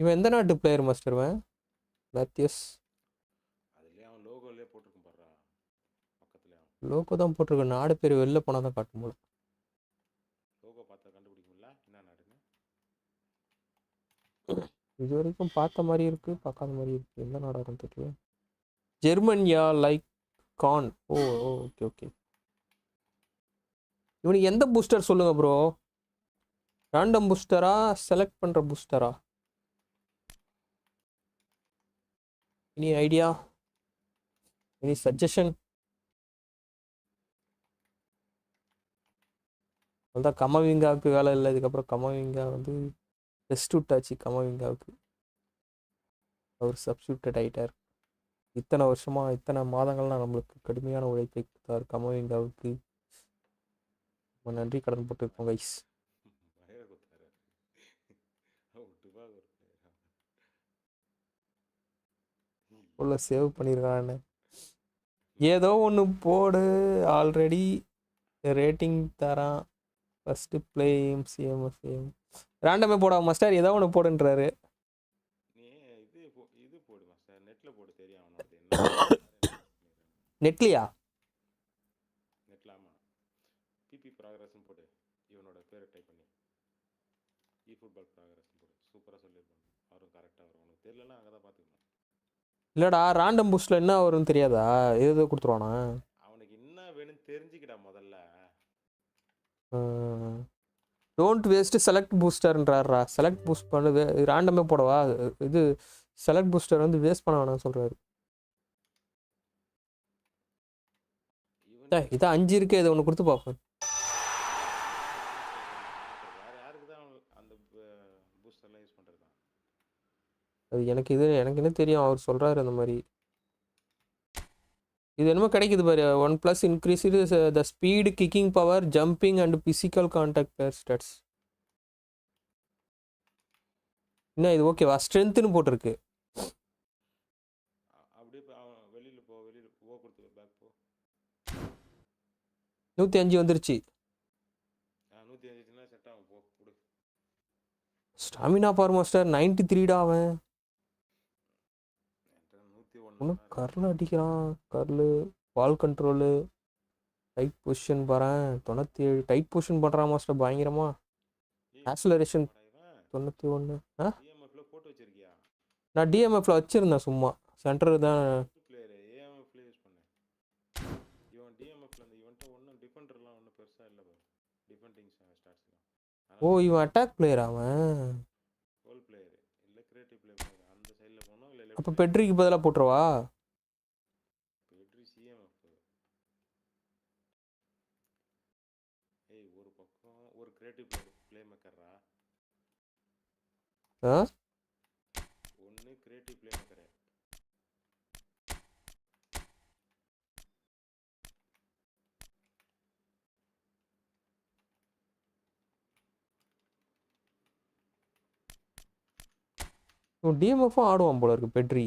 இவன் எந்த நாட்டு பிளேயர் மாஸ்டர்வன்? மேத்யூஸ். அதுலேயே அவன் லோகோலே போட்டிருக்கும் பாடுறா பக்கத்துல. லோகோ தான் போட்டிருக்கேன். நாடு பேர் வெளில போனால் தான் காட்டும் போல. லோகோ பார்த்தா கண்டுபிடிக்க முடியல என்ன நாடுன்னு. இது வரைக்கும் பார்த்த மாதிரி இருக்கு, பார்க்காத மாதிரி இருக்கு. எந்த நாடாக தெரியல. ஜெர்மனியா லைக் கான். Oh okay okay. இவனுக்கு எந்த பூஸ்டர் சொல்லுங்க ப்ரோ? ராண்டம் பூஸ்டரா செலக்ட் பண்ணுற பூஸ்டரா? Any idea? Any suggestion? அதான் கமவிங்காவுக்கு வேலை இல்லை. இதுக்கப்புறம் கமவிங்கா வந்து ரெஸ்ட் விட்டாச்சு. கமவிங்காவுக்கு அவர் சப்ஸ்டியூட்டட் ஆகிட்டார். இத்தனை வருஷமாக இத்தனை மாதங்கள்லாம் நம்மளுக்கு கடுமையான உழைப்பை கொடுத்தார் கமவிங்காவுக்கு. நம்ம நன்றி கடன் போட்டுருக்கோம் கைஸ். உள்ள சேவ் பண்ணியிருக்கான்னு ஏதோ ஒன்று போடு. ஆல்ரெடி ரேட்டிங் தரான். ஃபஸ்ட்டு பிளே சிஎம்எஃப்எம் ரேண்டமே போட மாஸ்டர். ஏதோ ஒன்று போடுன்றாரு. நீ இது போடு மாஸ்டர். நெட்டில் போடு தெரியும் அவனோட. நெட்லியா? நெட்டில் ஆமாம். பிபி ப்ராக்ரஸ்ன்னு போடு. இவனோட பேரை டைப் பண்ணி eFootball ப்ராக்ரஸ்ன்னு போடு. சூப்பராக சொல்லியிருப்பாங்க. அவரும் கரெக்டாக வரும். உனக்கு தெரியலன்னா அங்கே தான் பார்த்துக்கணும். இல்லைடா ராண்டம் பூஸ்டில் என்ன வரும்னு தெரியாதா? ஏதோ கொடுத்துருவானா? அவனுக்கு என்ன வேணும்னு தெரிஞ்சுக்கிடா முதல்ல. டோன்ட் வேஸ்ட் செலக்ட் பூஸ்டர்ன்றாரா. செலக்ட் பூஸ்ட் பண்ணு. ராண்டமே போடவா? இது செலக்ட் பூஸ்டர் வந்து வேஸ்ட் பண்ண வேணாம்னு சொல்கிறாரு. இதான் 5 இருக்கே. இதை ஒன்று கொடுத்து பார்ப்பேன். வேறு யாருக்கு தான் அந்த பூஸ்டர்லாம் யூஸ் பண்ணுறது? அது எனக்கு என்ன தெரியும். அவர் சொல்கிறாரு அந்த மாதிரி. இது என்னமோ கிடைக்குது பாரு. 1+ increase the speed, kicking power, jumping and physical contact பேர் ஸ்டாட்ஸ். என்ன இது ஓகேவா? ஸ்ட்ரென்த்னு போட்டிருக்கு. அப்படியே வெளியில் ஓ கொடுத்து பேக் போ. 105 வந்துருச்சு. 105 செட் ஆகும். போ கொடு. ஸ்டாமினா பவர் மாஸ்டர் 93டா அவன். ஒன்றும் கர்ல அடிக்கிறான். Curl ball control tight possession பாறேன். 97 டைட் பொசிஷன் பண்ணுறான் மாஸ்டர் பயங்கரமா. ஆக்சலரேஷன் 91. போட்டு வச்சிருக்கியா? நான் டிஎம்எஃப்ல வச்சிருந்தேன் சும்மா. சென்டர் தான் பிளேயர். ஏஎம்எஃப்ல யூஸ் பண்ணு. இவன் டிஎம்எஃப்ல அந்த இவன்ட்ட ஒன்றும் டிஃபெண்டர்லாம் ஒன்றும் பெருசாக இல்லை பாரு. டிஃபெண்டிங் ஸ்டாட்ஸ்லாம். ஓ இவன் அட்டாக் பிளேயர் அவன். கோல் பிளேயர் இல்லை கிரியேட்டிவ் பிளேயர். அந்த சைடில் போனோம் இல்லை. அப்போ பெட்ரிக்கு பதிலாக போட்டுருவா? Petri CMF. ஏய் ஒரு பக்கம் ஒரு கிரியேட்டிவ் பிளே மேக்கர்ரா. ஆ ஒன்று டிஎம்எஃப்பும் ஆடுவான் போல இருக்கு பெட்ரி.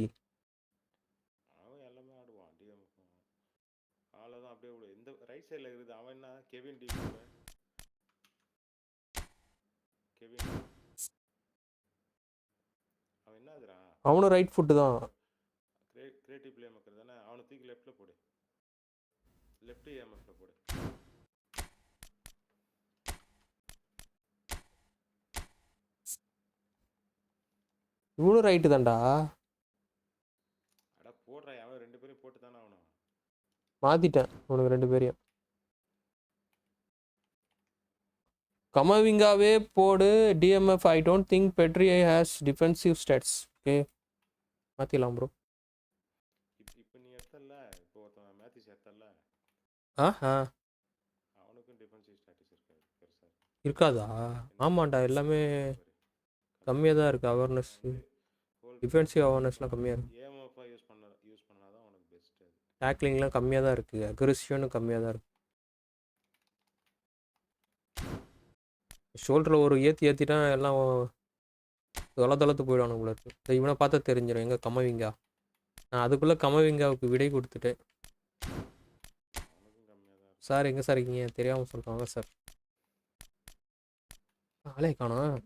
அவன் எல்லாமே ஆடுவான் டிஎம்எஃப். அவ்வளோதான் அப்படியே விடு. இந்த ரைட் சைடில் இருக்குது அவன் என்ன கெவின் டி கெவின் அவன் என்னதுடா அவனும் ரைட் ஃபுட்டு தான். கிரியேட்டிவ் பிளே மேக்கர் தானே. அவனை தூக்கி லெஃப்ட்டில் போடு. லெஃப்ட் ஏஎம்எஃப்ல போடு. இவனும் ரைட்டு தான்டா. அட போடுறா அவன் 2 பேரையும் போட்டு தானே ஆகணும். மாத்திட்டேன் உனக்கு 2 பேரையும். கமவிங்காவே போடு DMF. I don't think Pedri has defensive stats. Okay மாற்றிடலாம் ப்ரோ. இப்போ நீ எடுத்தல, இப்போ ஒருத்தன் மேத்யூஸ் எடுத்தல, ஆஹா அவனுக்கும் டிஃபென்சிவ் ஸ்டாட்டஸ் இருக்காது பெருசாக. இருக்காதா? ஆமாண்டா எல்லாமே கம்மியாக தான் இருக்குது. அவேர்னஸ் டிஃபென்சிவ் அவேர்னஸ்லாம் கம்மியாக இருக்குது. ஏஎம்எஃப் யூஸ் பண்ணாதான் உனக்கு பெஸ்ட். அது டேக்லிங்லாம் கம்மியாக தான் இருக்குது. அக்ரெசிவனும் கம்மியாக தான் இருக்குது. ஷோல்டரில் ஒரு ஏற்றிட்டா எல்லாம் தொலைத்து போயிடுவானு போல இருக்கு. இவனை பார்த்தா தெரிஞ்சிடும் எங்கே கமவிங்கா. நான் அதுக்குள்ளே கமவிங்காவுக்கு விடை கொடுத்துட்டேன். அவனுக்கும் கம்மியாக தான் இருக்கும். சார் எங்கே சார் இருக்கீங்க? தெரியாமல் சொல்கிறாங்க சார். ஆளே காணோம்.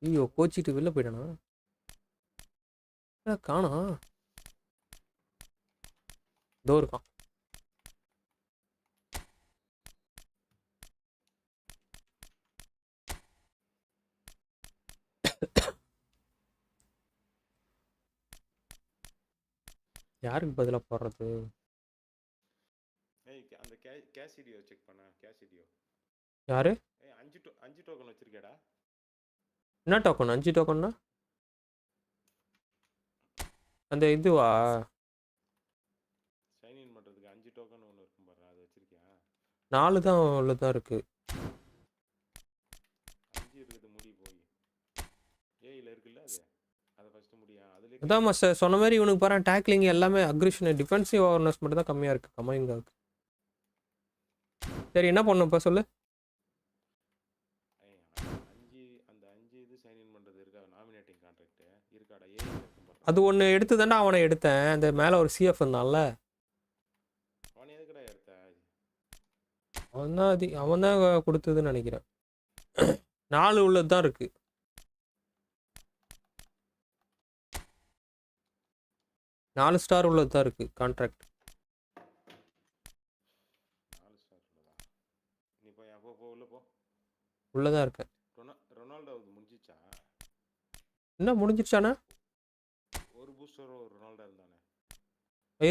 ஐயோ கோச்சிட்டு வெளில போயிட்டானா? காணோம். இதோ இருக்கான். யாருக்கு பதிலாக போடுறது? ஏய் அந்த கேசிடியோ செக் பண்ண. கேசிடியோ யாரு? ஏய் 5 டோக்கன் வச்சிருக்கேடா. என்ன டோக்கன்? 5 டோக்கன்னா அந்த இதுவா? சைன் இன் பண்ணுறதுக்கு 5 டோக்கன் ஒன்று இருக்கும் பாரு, அது வச்சிருக்கியா? 4 தான் உள்ளதான் இருக்கு. 5 இருக்குது முடி போய். ஏயில் இருக்குல்ல அது, அதை ஃபஸ்ட்டு முடியா அதுலேயே. அதான் மாஸ்டர் சொன்ன மாதிரி இவனுக்கு பாரு டேக்லிங் எல்லாமே அக்ரிஷன் டிஃபென்சிவ் அவேர்னஸ் மட்டும் தான் கம்மியாக இருக்குது கமவிங்காவுக்கு. சரி என்ன பண்ணும் இப்போ சொல்லு. அந்த 5 இது சைன் இன் பண்ணுறது இருக்கா? நாமினேட்டிங் கான்ட்ராக்ட் இருக்காடா? ஏயில் இருக்கும் பாரு. அது ஒன்று எடுத்து தாண்டா அவனை எடுத்தேன். அந்த மேலே ஒரு சிஎஃப் இருந்தான்ல, அவன் எதுக்குடா எடுத்த? அவன் தான் கொடுத்ததுன்னு நினைக்கிறேன். 4 உள்ளது தான் இருக்கு. 4 ஸ்டார் உள்ளது தான் இருக்கு கான்ட்ராக்ட். 4 ஸ்டார் உள்ளதா? நீ போய் போ உள்ள போ. உள்ளதான் இருக்கேன். ரொனால்டோ முடிஞ்சிச்சா? என்ன முடிஞ்சிருச்சானே? ஒரு பூஸ்டர் ஒரு ரொனால்டோ இருந்தானே.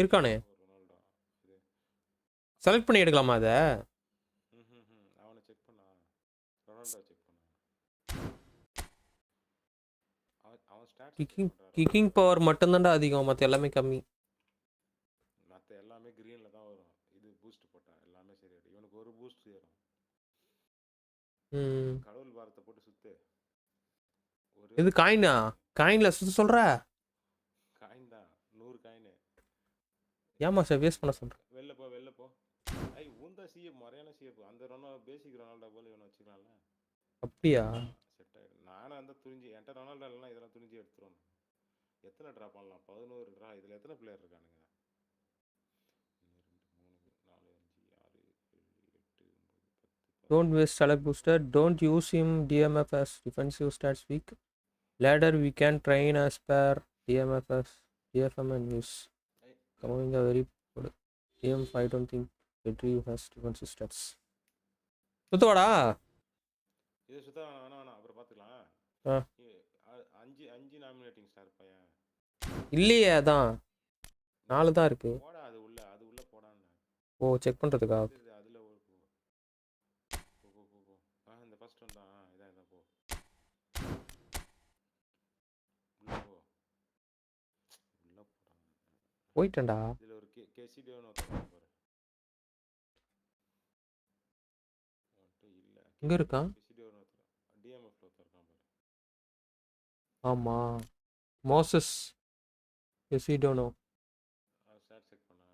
இருக்கானே. ரொனால்டோ இது செலக்ட் பண்ணி எடுக்கலாமா அதை? அவனை செக் பண்ணா. ரொனால்டோ செக் பண்ணா. அவன் ஸ்டாட்ஸ் கிக்கிங் பவர் மட்டும்தான்டா அதிகம், மற்ற எல்லாமே கம்மி. மற்ற எல்லாமே கிரீனில் தான் வரும். இது பூஸ்ட் போட்டான் எல்லாமே சரியாயிடும். இவனுக்கு ஒரு பூஸ்ட் ஏறும். கடவுள் பாரத்தை போட்டு சுத்து. இது காயினா? காயினில் சுத்த சொல்கிற? காயின் தான் 100 காயின். ஏமா சார் வேஸ்ட் பண்ண சொல்கிறேன். வெளில போ. ஐ ஊந்தா சிஎஃப் முறையான சிஎஃப். அந்த ரொனால்டோ பேசிக் ரொனால்டோ போல இவனை வச்சுக்கலாம்ல. அப்படியா? செட் ஆகிடும். நானும் அந்த துணிஞ்சு என்கிட்ட ரொனால்டோ இல்லைனா இதெல்லாம் துணிஞ்சு எடுத்துருவோம். எத்தனை ட்ரா பண்ணலாம்? 11 ட்ரா. இதில் எத்தனை பிளேயர் இருக்கானுங்க? 1 2 3 4 5 6 7 8 9 10. Don't waste select booster. Don't use him DMF as defensive stats weak. Later we can train as per DMF as DFM and use. Coming a very good DMF. I don't think Petri has defensive stats. சுத்தவாடா? இது சுத்த வேணாம் அப்புறம் பார்த்துக்கலாம். 5 nominating star பையன் இல்லையே, அதான் 4 தான் இருக்கு. போடா அது உள்ள போடான்னு. ஓ செக் பண்ணுறதுக்கா? அதில் போ. இந்த ஃபர்ஸ்ட் ஒன் தான். இதான் போ. உள்ள போடா. போயிட்டேன்டா. இதில் ஒரு கேசிடியோன்னு ஒருத்தர் பாரு. இல்லை எங்கே இருக்கான்? கேசிடியோன்னு ஒருத்தர் டிஎம்எஃப்ல ஒருத்தர் இருக்கான் பாரு. ஆமாம் மோசஸ் எசிடோனோ. ஸ்டாட் செக் பண்ணா.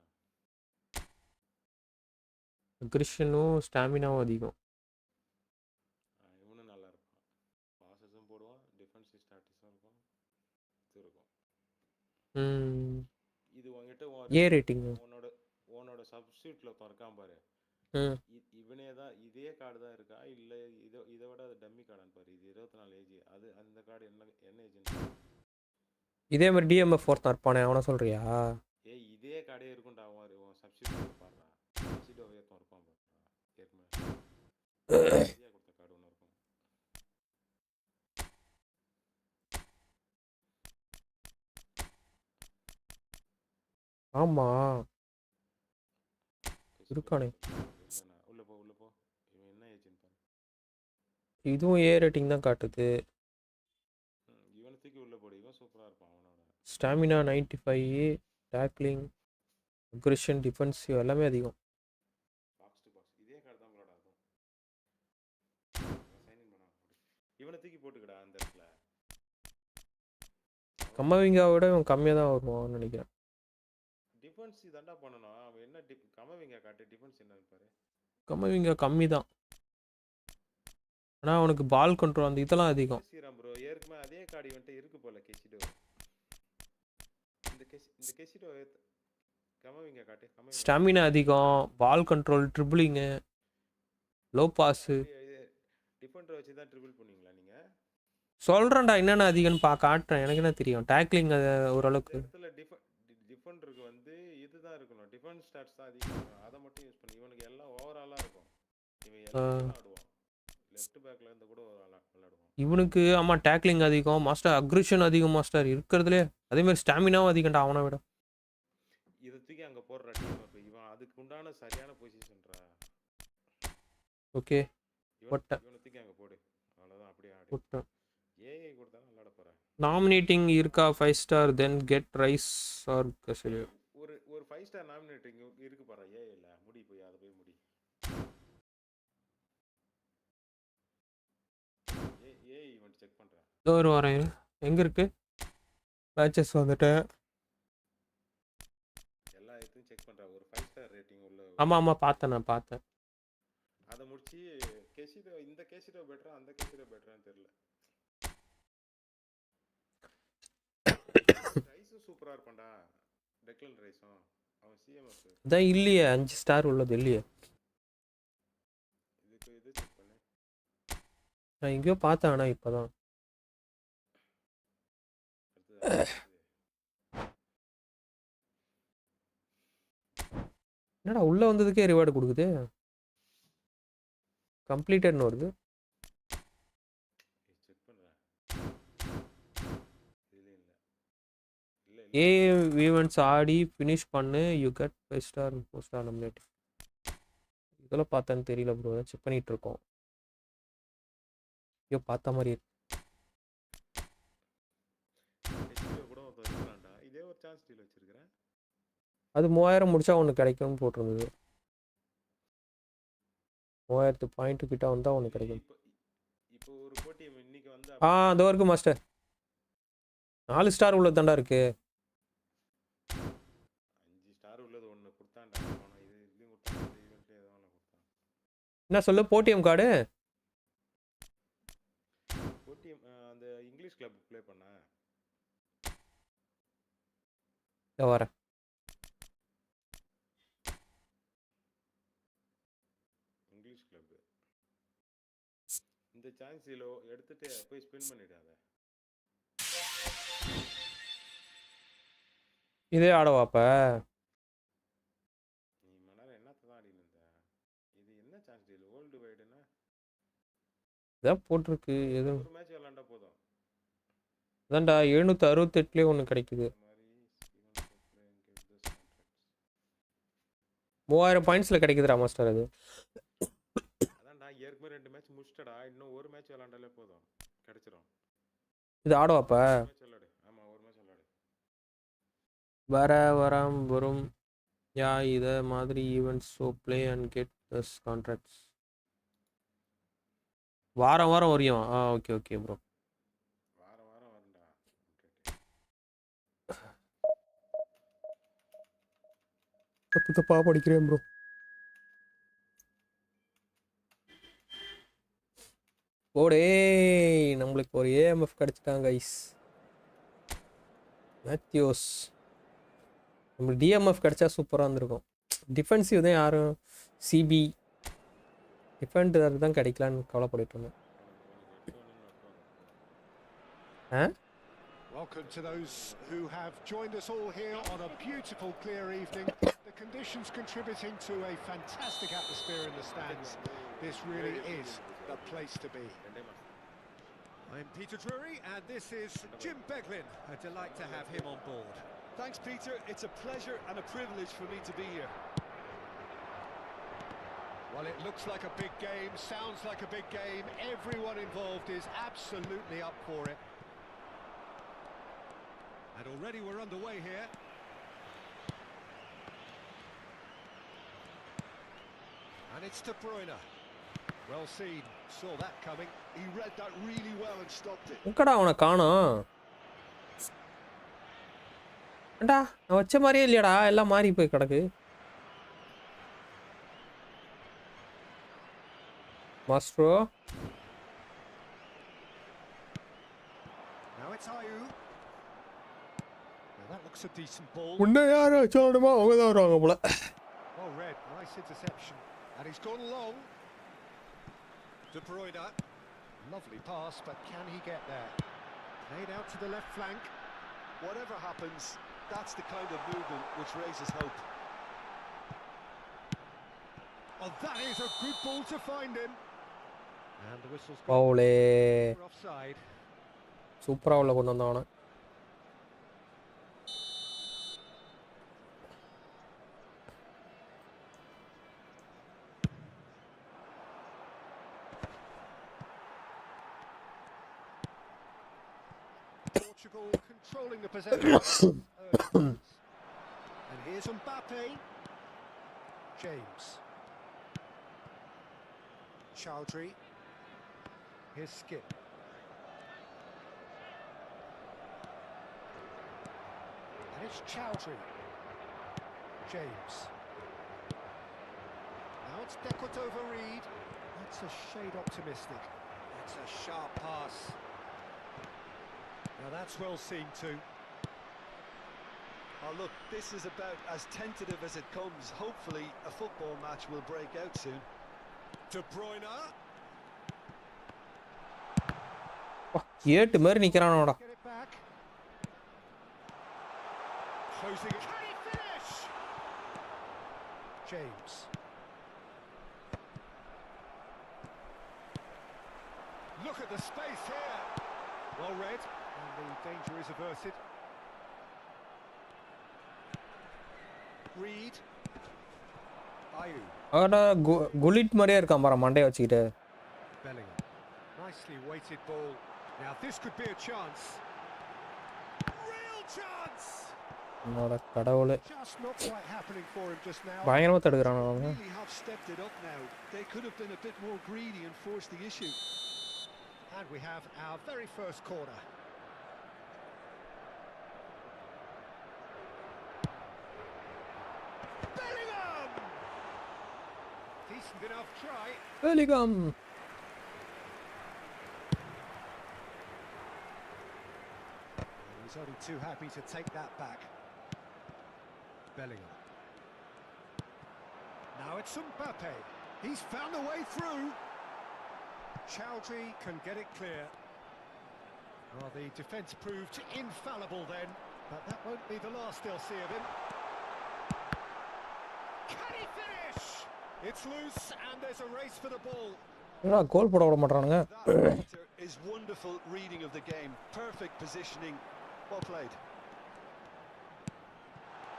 அக்ரிஷனும் ஸ்டாமினாவும் அதிகம். இவனும் நல்லா இருப்பான். பாசஸும் போடுவான், டிஃபென்ஸ் டிஃபென்சிவ் ஸ்டாட்டிஸும் இருக்கும், இது இருக்கும். இது உங்ககிட்ட ஏ ரேட்டிங். உன்னோட சப்ஸ்டியூட்ல இருக்கான் பாரு, இவனே தான் இதே கார்டு தான் இருக்கா இல்ல இதை விட அது டம்மி கார்டான்னு பாரு. இது 24 ஏஜ், அது அந்த கார்டு என்ன ஏஜ்னு. இதே மாதிரி டிஎம்எஃப் ஒருத்தன் இருப்பானே அவனை சொல்றியா? ஏய் இதே கார்டே இருக்கும்டா, உன் சப்ஸ்டியூட் பாருடா, சப்ஸ்டியூட் ஒருத்தன் இருப்பான் பாரு ஏற்கனவே ஈஸியாக கொடுத்த கார்டு ஒன்று இருக்கும். ஆமா இருக்கானே. உள்ள போ இவன் என்ன ஏஜ்னு பாரு. இதுவும் ஏ ரேட்டிங் தான் காட்டுது. இவனை தூக்கி உள்ள போடு, இவன் சூப்பரா இருப்பான். அவனோட ஸ்டாமினா 95, டேக்லிங், அக்ரெஷன், டிஃபென்சிவ் எல்லாமே அதிகம். பாக்ஸ் டு பாக்ஸ் இதே கார்டு தான் ப்ரோடா. அதுவும் சைன் இன் பண்ணா இவனை தூக்கி போட்டுக்கடா அந்த இடத்துல. கம்மவிங்காவோட இவன் கம்மியாக தான் வருவான்னு நினைக்கிறேன். டிஃபென்ஸ் தான்டா பண்ணணும். அவன் என்ன கமவிங்க காட்டு, டிஃபென்ஸ் என்னன்னு பாரு. கம்மவிங்கா கம்மி தான், ஆனால் அவனுக்கு பால் கண்ட்ரோல் அந்த இதெல்லாம் அதிகம். சீரம் ப்ரோ ஏற்கனவே அதே கார்டு இவன்ட்ட இருக்கு போல. கெசிடோ இந்த கெசிடோ கமவிங்க காட்டு. ஸ்டாமினா அதிகம், ball control, dribbling, low pass. Defender வச்சு தான் ட்ரிபிள் பண்ணீங்களா நீங்க? சொல்கிறேன்டா என்னென்ன அதிகம்னு காட்டுறேன். எனக்கு என்ன தெரியும். டேக்லிங் அது ஓரளவுக்கு. டிஃபெண்டருக்கு வந்து இதுதான் இருக்கணும், டிஃபென்ஸ் ஸ்டாட்ஸ் தான் அதிகம். அதை மட்டும் யூஸ் பண்ணி இவனுக்கு எல்லாம் ஓவராலாக இருக்கும். இவன் எல்லாம் ஆடுவான், லெஃப்ட் பேக்ல இருந்து கூட விளையாடுவான். இவனுக்கு ஆமாம் டேக்லிங் அதிகம் மாஸ்டர், அக்ரிஷன் அதிகம் மாஸ்டர் இருக்கிறதுலே. அதேமாதிரி ஸ்டாமினாவும் அதிகம்டா அவனை விட. இதை தூக்கி அங்கே போடுற டீம் இவன் அதுக்கு உண்டான சரியான பொசிஷன்ரா. ஓகே இவனை தூக்கி அங்கே போடு, அவ்வளோதான். அப்படியே ஆடு. ஏஐ கொடுத்தா விளையாட போகிறேன். நாமினேட்டிங் இருக்கா 5 star then get rise or கசிலோ. ஒரு 5 ஸ்டார் நாமினேட்டிங் இருக்கு பாரு ஏஐல. முடி போய் அதை போய் முடி. ஏஐ ஈவென்ட் செக் பண்ணுறேன். ஒரு வரேன் எங்கே இருக்கு மேட்சஸ் வந்துட்டேன். எல்லா இடத்தையும் செக் பண்ணுறேன். ஒரு 5 ஸ்டார் ரேட்டிங் உள்ள. ஆமாம் பார்த்தேன், நான் பார்த்தேன். அதை முடிச்சு கெசிடோ, இந்த கெசிடோ பெட்டரா அந்த கெசிடோ பெட்டரான்னு தெரியல. ரைஸும் சூப்பரா இருப்பான்டா, டெக்லன் ரைஸும். அவன் சிஎம்எஸ் அதான் இல்லையே 5 ஸ்டார் உள்ளது இல்லையே. இது செக் பண்ணு. நான் எங்கேயோ பார்த்தேன் ஆனால் இப்போதான். என்னடா உள்ளே வந்ததுக்கே ரிவார்டு கொடுக்குது. கம்ப்ளீட்டட்னு வருது. செக் பண்ணுறேன். ஏ ஈவெண்ட்ஸ் ஆடி ஃபினிஷ் பண்ணு, you get 5 star 4 star nominate. இதெல்லாம் பார்த்தேன்னு தெரியல ப்ரோ, செக் பண்ணிட்டு இருக்கோம். ஐயோ பார்த்த மாதிரி இருக்கு. இதே ஒரு சான்ஸ் டீல் வச்சிருக்கிறேன். அது 3000 முடிச்சா ஒன்று கிடைக்கும்னு போட்டிருந்தது. 3000 பாயிண்ட் கிட்ட வந்தால் ஒன்று கிடைக்கும். இப்போ ஒரு போட்டி இன்னைக்கு வந்து அதோ இருக்கு மாஸ்டர். 4 ஸ்டார் உள்ளது தாண்டா இருக்கு. 5 ஸ்டார் உள்ளது ஒன்று கொடுத்தான்டா. இதுலையும் கொடுத்தான், இந்த ஈவெண்ட்லேயே ஏதோ ஒன்று கொடுத்தான். என்ன சொல்லு போட்டிஎம் கார்டு? போட்டிஎம் அந்த இங்கிலீஷ் கிளப் ப்ளே பண்ண வரேன். இங்கிலீஷ் கிளப் இந்த சான்ஸ் எடுத்துட்டு போய் ஸ்பின் பண்ணிடாத. இதே ஆடவாப்ப நீ மணர என்னத்தை தான் ஆடின்னு இருந்த? இது என்ன சான்ஸ் டீல்? வேர்ல்டு வைடுனா இதான் போட்டிருக்கு. எதுவும் ஒரு மேட்ச் விளாண்டா போதும். அதான்டா 768 ஒன்று கிடைக்குது. 3000 பாயிண்ட்ஸில் கிடைக்குதுடா மாஸ்டர். அது அதான்டா ஏற்கனவே 2 மேட்ச் முடிச்சிட்டடா. இன்னும் ஒரு மேட்ச் விளாண்டாலே போதும், கிடைச்சிரும். இது ஆடவாப்ப மேட்ச் விளாடு. ஆமா ஒரு மேட்ச் விளாடு. வரும் யா இதை மாதிரி events so play and get this contracts. வாரம் வரையும். Okay okay bro. வாரம் வரும்டா. தப்பாக படிக்கிறேன் ப்ரோ. போடே நம்மளுக்கு ஒரு ஏஎம்எஃப் கிடைச்சிட்டாங்க கைஸ். மேத்யூஸ் நம்மளுக்கு டிஎம்எஃப் கிடைச்சா சூப்பராக இருந்திருக்கும். டிஃபென்சிவ் தான் யாரும் சிபி டிஃபெண்டர் தான் கிடைக்கலான்னு கவலைப்பட்டு இருந்தேன். Welcome to those who have joined us all here on a beautiful, clear evening. The conditions contributing to a fantastic atmosphere in the stands. This really is the place to be. I'm Peter Drury, and this is Jim Beglin. A delight to have him on board. Thanks, Peter. It's a pleasure and a privilege for me to be here. Well, it looks like a big game, sounds like a big game. Everyone involved is absolutely up for it. And already we're underway here. And it's De Bruyne. Well seen, saw that coming. He read that really well and stopped it. எங்கடா அவனை காணோம்? ஏண்டா நான் வச்ச மாதிரியே இல்லையாடா, எல்லாம் மாறி போய் கிடக்கு. Maestro Now it's Ayew. Now that looks a decent ball. முன்ன யார் வச்சாலுமா அவங்க தான் வருவாங்க போல. Well read, nice interception. And he's gone long. De Bruyne. Lovely pass, but can he get there? Played out to the left flank. Whatever happens, that's the kind of movement which raises hope. Oh, that is a good ball to find him. And the whistle's gone. பவுலே Offside. சூப்பராக உள்ள கொண்டு வந்தவன. Portugal controlling the possession. And here's Mbappe. James. Chowdhury. Here's Skip. And it's Chowdhury. James. Now it's Decote over Reed. That's a shade optimistic. That's a sharp pass. Now that's well seen too. Oh, look, this is about as tentative as it comes. Hopefully, a football match will break out soon. De Bruyne. ஏட்டு மாதிரி நிக்கிறானோடா. Get it back. Closing it. Can he finish? James. Look at the space here. Well read, and the danger is averted. Reed. Ayew. ஆடா குலிட் மாதிரியே இருக்கான் பாரு மண்டைய வச்சுக்கிட்டு. Bellingham. Nicely weighted ball. Now this could be a chance. Real chance. என்னோட கடவுளே. Just not quite happening for him just now. பயங்கரமா தடுக்குறான் அவங்க. Really have stepped it up now. They could have been a bit more greedy and forced the issue. And we have our very first corner. Bellingham! Decent enough try. Bellingham. He's only too happy to take that back. Bellingham. Now it's Mbappe. He's found a way through. Chowdhury can get it clear. Well, the defence proved infallible then, but that won't be the last they'll see of him. Can he finish? It's loose and there's a race for the ball. என்னடா கோல் போட விட மாட்டானுங்க. That is wonderful reading of the game. Perfect positioning. Well played.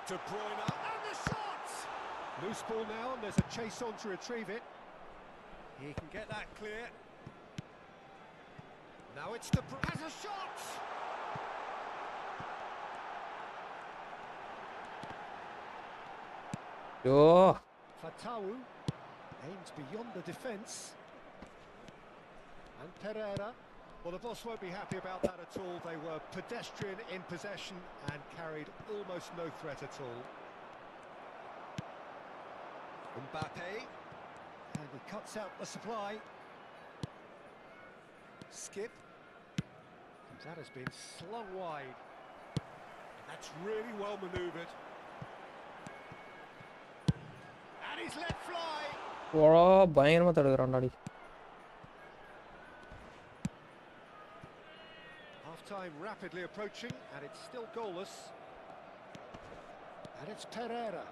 De Bruyne and the shot! Loose ball now and there's a chase on to retrieve it. He can get that clear. Now it's De Bruyne. Has a shot! Yo Fatawu aims beyond the defence. And Pereira. Well, the boss won't be happy about that at all. They were pedestrian in possession and carried almost no threat at all. Mbappe. And he cuts out the supply. Skip. That has been slung wide. That's really well manoeuvred. And he's let fly. ஓடா பயங்கரமா தடுக்குறான்டாடி. Half-time rapidly approaching, and it's still goalless. And it's Pereira.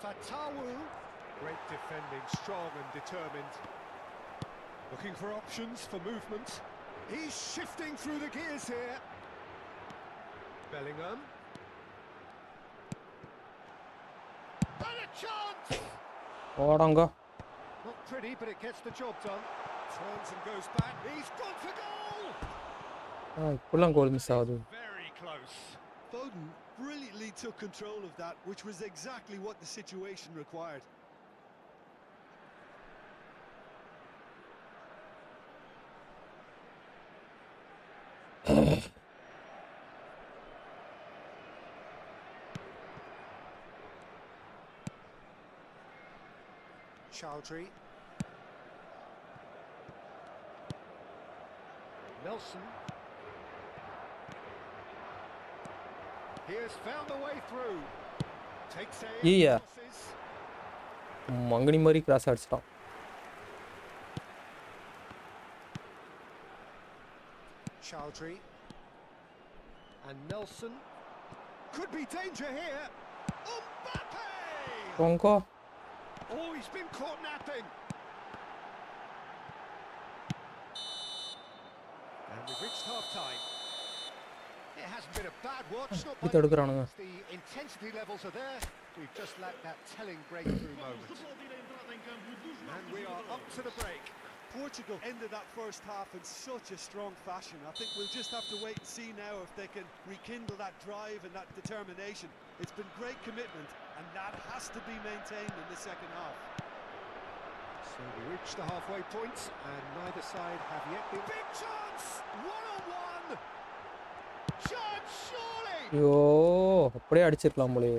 Fatawu. Great defending, strong and determined. Looking for options for movement. He's shifting through the gears here. Bellingham. And a chance! ஓடாங்க. Not pretty, but it gets the job done. Turns and goes back. He's gone for goal! இப்பெல்லாம் கோல் miss ஆகுது. Very close. Foden brilliantly took control of that, which was exactly what the situation required. Chowdhury. Nelson. He has found a way through. Takes aim. Yeah. Crosses. மங்கனி மாதிரி cross அடிச்சிட்டான். Chowdhury. And Nelson. Could be danger here. Mbappe! Pongal. Oh, he's been caught napping. And we've reached half-time. It hasn't been a bad watch. Not by any means. The intensity levels are there. We've just lacked that telling breakthrough moment. And we are up to the break. Portugal ended that first half in such a strong fashion. I think we'll just have to wait and see now if they can rekindle that drive and that determination. It's been great commitment, and that has to be maintained in the second half. So we reached the halfway point, and neither side have yet been... Big chance! One-on-one! Chance, surely! ஐயோ அப்படியே அடிச்சிருக்கலாம் போலே.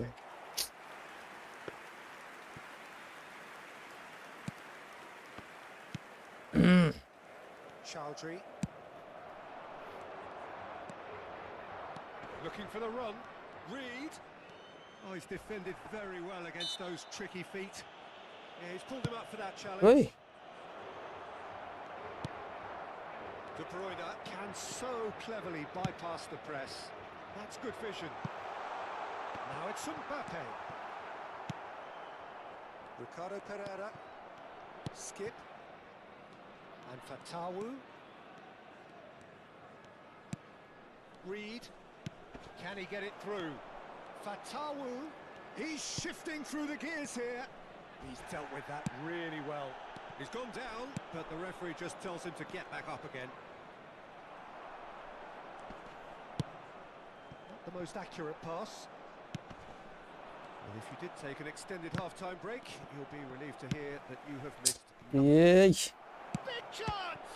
Chowdhury. Looking for the run. Reed. Oh, he's defended very well against those tricky feet. Yeah, he's pulled him up for that challenge. Hey. De Bruyne can so cleverly bypass the press. That's good vision. Now it's Mbappe. Ricardo Pereira. Skip. And Fatawu. Reed. Can he get it through? Fatawu. He's shifting through the gears here. He's dealt with that really well. He's gone down, but the referee just tells him to get back up again. Not the most accurate pass. And if you did take an extended half-time break, you'll be relieved to hear that you have missed nothing. ஏய் Big chance!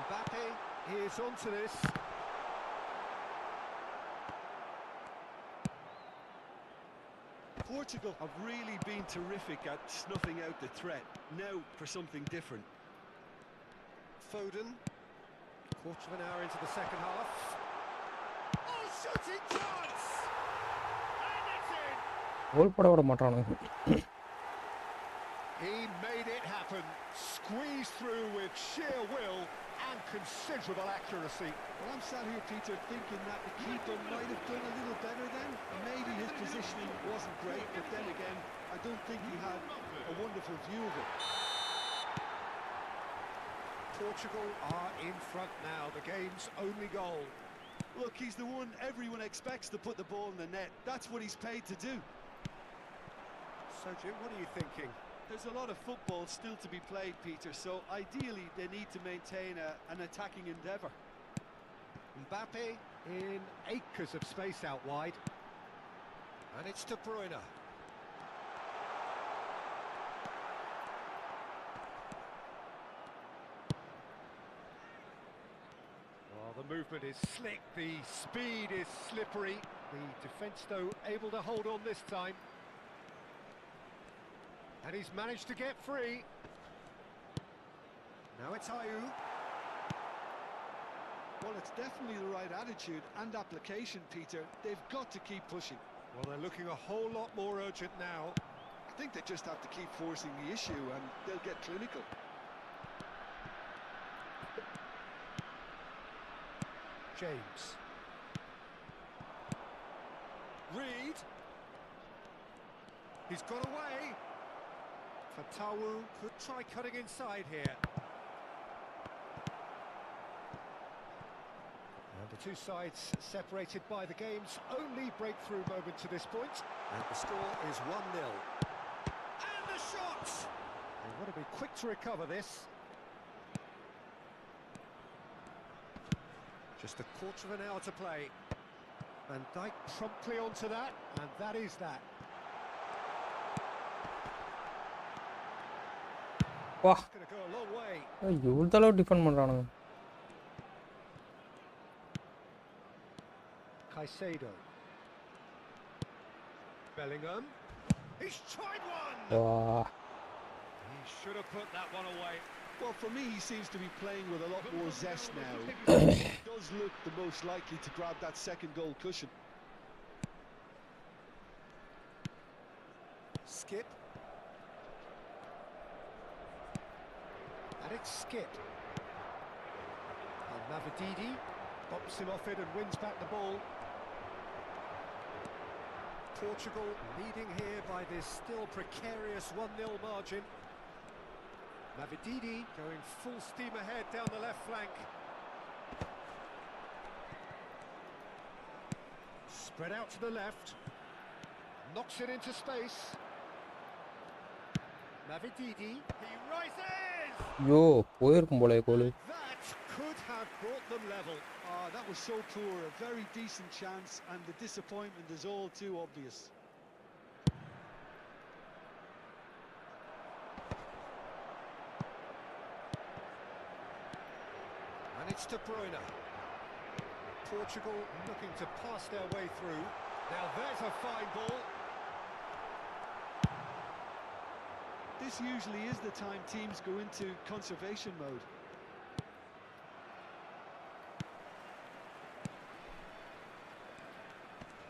Mbappe is onto this. Portugal have really been terrific at snuffing out the threat. Now for something different. Foden. Quarter of an hour into the second half. Oh, shooting chance! And it's in! கோல் போட விட மாட்டானுங்க. He made it happen. Squeezed through with sheer will and considerable accuracy. Well, I'm sat here, Peter, thinking that the keeper might have done a little better then. Maybe his positioning wasn't great, but then again, I don't think he had a wonderful view of it. Portugal are in front now, the game's only goal. Look, he's the one everyone expects to put the ball in the net. That's what he's paid to do. So, Jim, what are you thinking? There's a lot of football still to be played, Peter, so ideally they need to maintain an attacking endeavour. Mbappe in acres of space out wide. And it's De Bruyne. Well, the the movement is slick, the speed is slippery. The defence, though, able to hold on this time. And he's managed to get free. Now it's Ayew. Well, it's definitely the right attitude and application, Peter. They've got to keep pushing. Well, they're looking a whole lot more urgent now. I think they just have to keep forcing the issue and they'll get clinical. James. Reed. He's got away. Fatawu could try cutting inside here. And the two sides separated by the game's only breakthrough moment to this point. And the score is 1-0. And the shot! They want to be quick to recover this. Just a quarter of an hour to play. Van Dijk promptly onto that, and that is that. வா It's going to go a long way. இவ்வளோ அளவு defend பண்ணுறானுங்க. Caicedo. Bellingham. He's tried one! வா He should have put that one away. Well, for me, he seems to be playing with a lot more zest now. He does look the most likely to grab that second goal cushion. Skip. And it's Skip. And Mavididi bumps him off it and wins back the ball. Portugal leading here by this still precarious 1-0 margin. Mavididi going full steam ahead down the left flank. Spread out to the left. Knocks it into space. Mavididi. He rises! ஐயோ போயிருக்கும் போல கோலு. That could have brought them level. That was so poor. A very decent chance, and the disappointment is all too obvious. And it's De Bruyne. Portugal looking to pass their way through. Now there's a fine ball. This usually is the time teams go into conservation mode.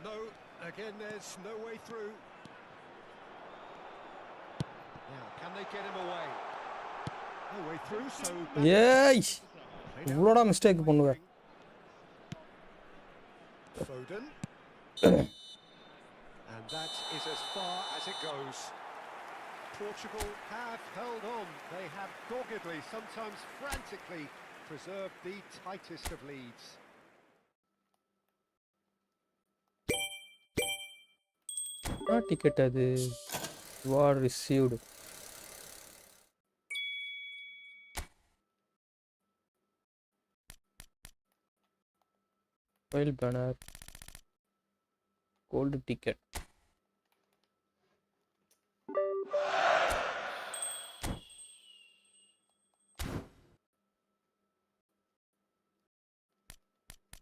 No, again there's no way through. Now, can they get him away? No way through, so... ஏய் இவ்வளோடா mistake பண்ணுவேன். Foden. And that is as far as it goes. Portugal have held on. They have doggedly, sometimes frantically, preserved the tightest of leads. Ticket அது வார் received. ஃபைல் பேனர் gold ticket.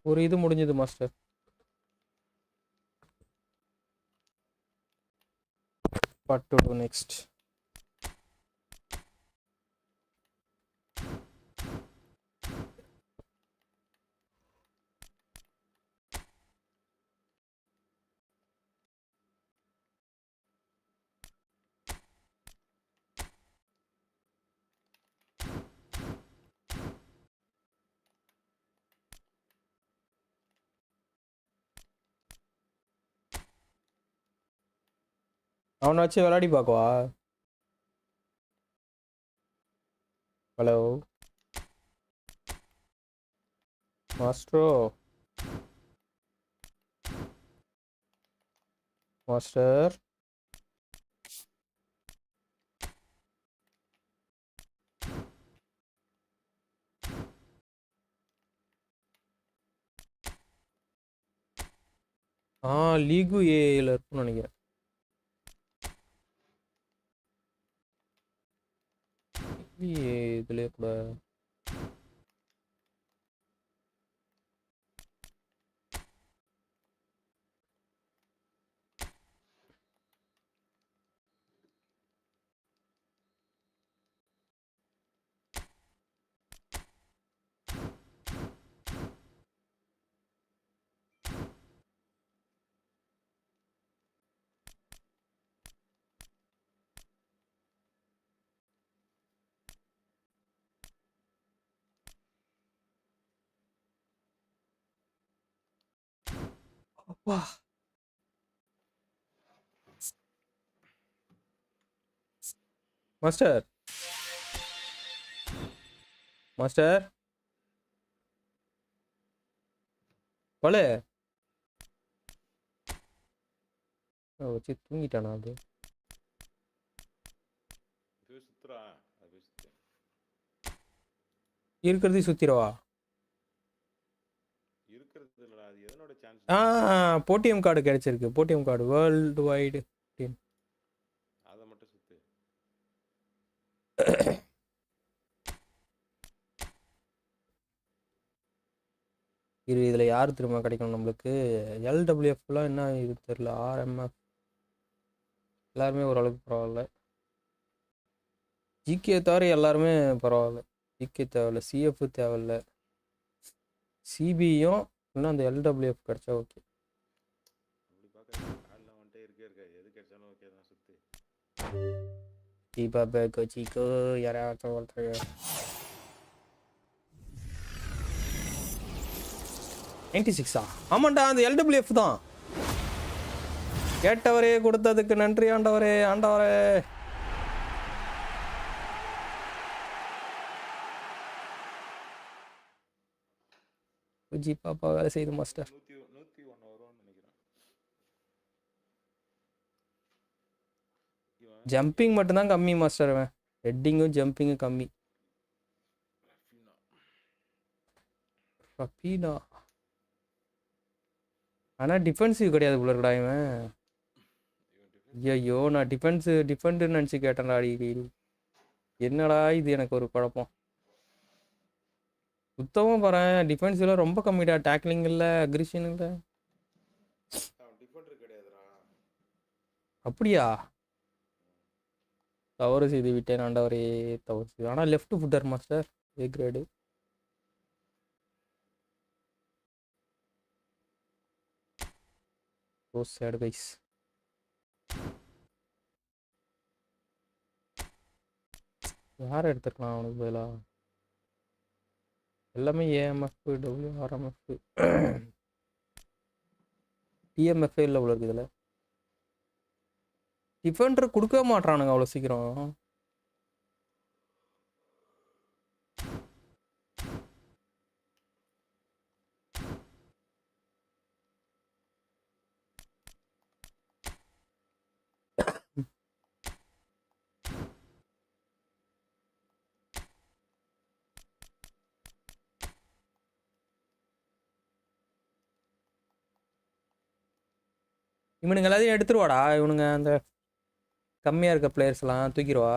ஒரு இது முடிஞ்சது master. What to do next? அவனை வச்சு விளையாடி பார்க்கவா? ஹலோ மாஸ்டரோ, மாஸ்டர் லீகு ஏல இருக்குன்னு நினைக்கிறேன். இதுலயே கூட வா மாஸ்டர் மாஸ்டர் பலே வச்சு தூங்கிட்டானா அது சுத்துறா அது சுத்து இருக்கிறதையும் சுத்திரவா இருக்கிறது இல்லடா அது எதனோட சான்ஸ் போட்டிஎம் கார்டு கிடைச்சிருக்கு போட்டிஎம் கார்டு வேர்ல்டு வைடு டீம் அதை மட்டும் சுத்து இதில் யார் திரும்ப கிடைக்கும் நம்மளுக்கு எல்டபிள்யூஎஃப்லாம் என்ன இது தெரியல ஆர்எம்எஃப் எல்லாருமே ஓரளவுக்கு பரவாயில்ல ஜிகே தவிர எல்லாருமே பரவாயில்ல ஜிகே தேவையில்ல சிஎஃப் தேவையில்ல சிபியும் இன்னும் அந்த எல்டபிள்யூஎஃப் கிடைச்சா ஓகே அப்படி பார்க்க கார்டெலாம் வந்துட்டே இருக்கே எது கிடைச்சாலும் ஓகே தான் சுத்து சீப்பா பேக்கோ சீக்கோ யாராச்சும் ஒருத்தர் 96 ஆமாண்டா அந்த எல்டபிள்யூஎஃப் தான் கேட்டவரே கொடுத்ததுக்கு நன்றி ஆண்டவரே ஆண்டவரே ஜி பாப்பா வேலை செய்யுது மாஸ்டர் 101 வரும்னு நினைக்கிறேன் ஜம்பிங் மட்டும்தான் கம்மி மாஸ்டர் அவன் ஹெட்டிங்கும் ஜம்பிங்கும் கம்மி ரஃபீனா ஆனால் டிஃபென்சிவ் கிடையாது போல இருக்கடா இவன் ஐயோ நான் டிஃபெண்டுன்னு நினச்சி கேட்டேன்டா அடி என்னடா இது எனக்கு ஒரு குழப்பம் சுத்தமாக பாறேன் டிஃபென்சிவ்ல ரொம்ப கம்மிடா டேக்லிங் இல்லை அக்ரிஷன் இல்லை டிஃபெண்டர் கிடையாதுடா அப்படியா தவறு செய்து விட்டேன் ஆண்டவரே தவறு செய்து ஆனால் left footer master A grade So sad guys. யாரை எடுத்துக்கலாம் அவனுக்கு பதிலா எல்லாமே ஏஎம்எஃப் டபிள்யூஆர்எம்எஃப் டிஎம்எஃப் இல்லை உள்ள இருக்குது இதில் டிஃபெண்டர் கொடுக்க மாட்டானுங்க அவ்வளோ சீக்கிரம் இவனுங்க எல்லாத்தையும் எடுத்துருவாடா இவனுங்க அந்த கம்மியாக இருக்க பிளேயர்ஸ்லாம் தூக்கிடுவா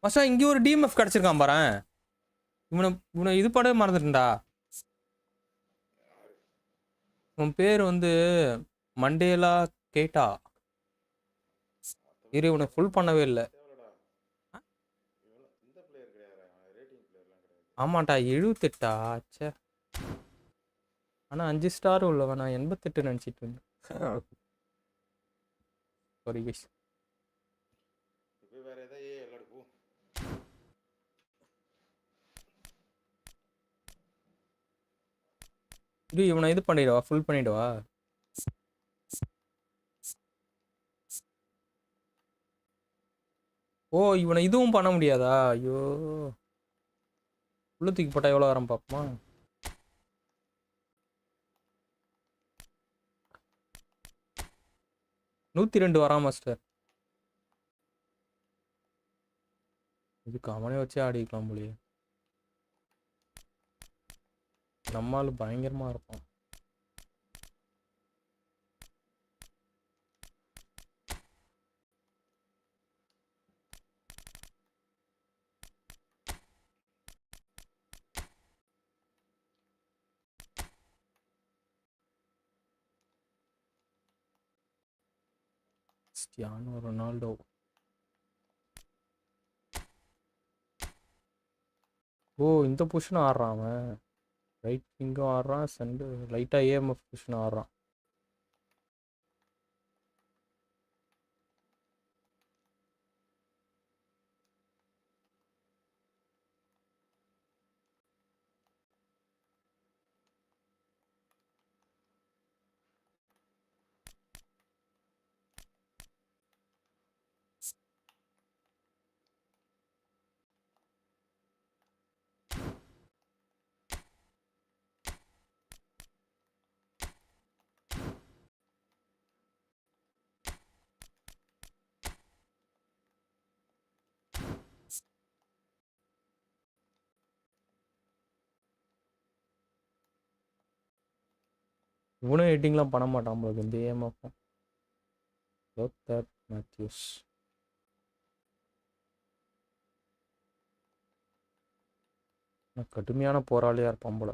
மச்சா இங்கே ஒரு டிஎம்எஃப் கிடச்சிருக்கான் பாரு இவனை இது படவே மறந்துட்டேன்டா உன் பேர் வந்து மண்டேலா கேட்டா இரு இவனை ஃபுல் பண்ணவே இல்லை ஆமாட்டா 78 ஆச்சே ஆனால் 5 ஸ்டார் உள்ளவன் நான் 88 நினச்சிட்டு இருந்தேன் சாரி கைஸ் வேற ஏதாவது எல்லாரும் போ இது இவனை இது பண்ணிடுவா ஃபுல் பண்ணிடுவா ஓ இவனை இதுவும் பண்ண முடியாதா ஐயோ உள்ள தூக்கி போட்டா எவ்வளோ வரும் பார்ப்போமா $102 வரான் மாஸ்டர் இதுக்கு அவனே வச்சே ஆடிக்கலாம் போலியே நம்மால் பயங்கரமா இருப்பான் கிறிஸ்டியானோ ரொனால்டோ ஓ இந்த பொசிஷன் ஆடுறான் அவன் ரைட் விங்கும் ஆடுறான் சென்டு லைட்டாக ஏஎம்எஃப் பொசிஷன் ஆடுறான் இவனும் ஹெட்டிங்லாம் பண்ண மாட்டான் உங்களுக்கு இந்த ஏமாக்கும். Lothar Matthews. கடுமையான போராளியா இருப்பான் போல.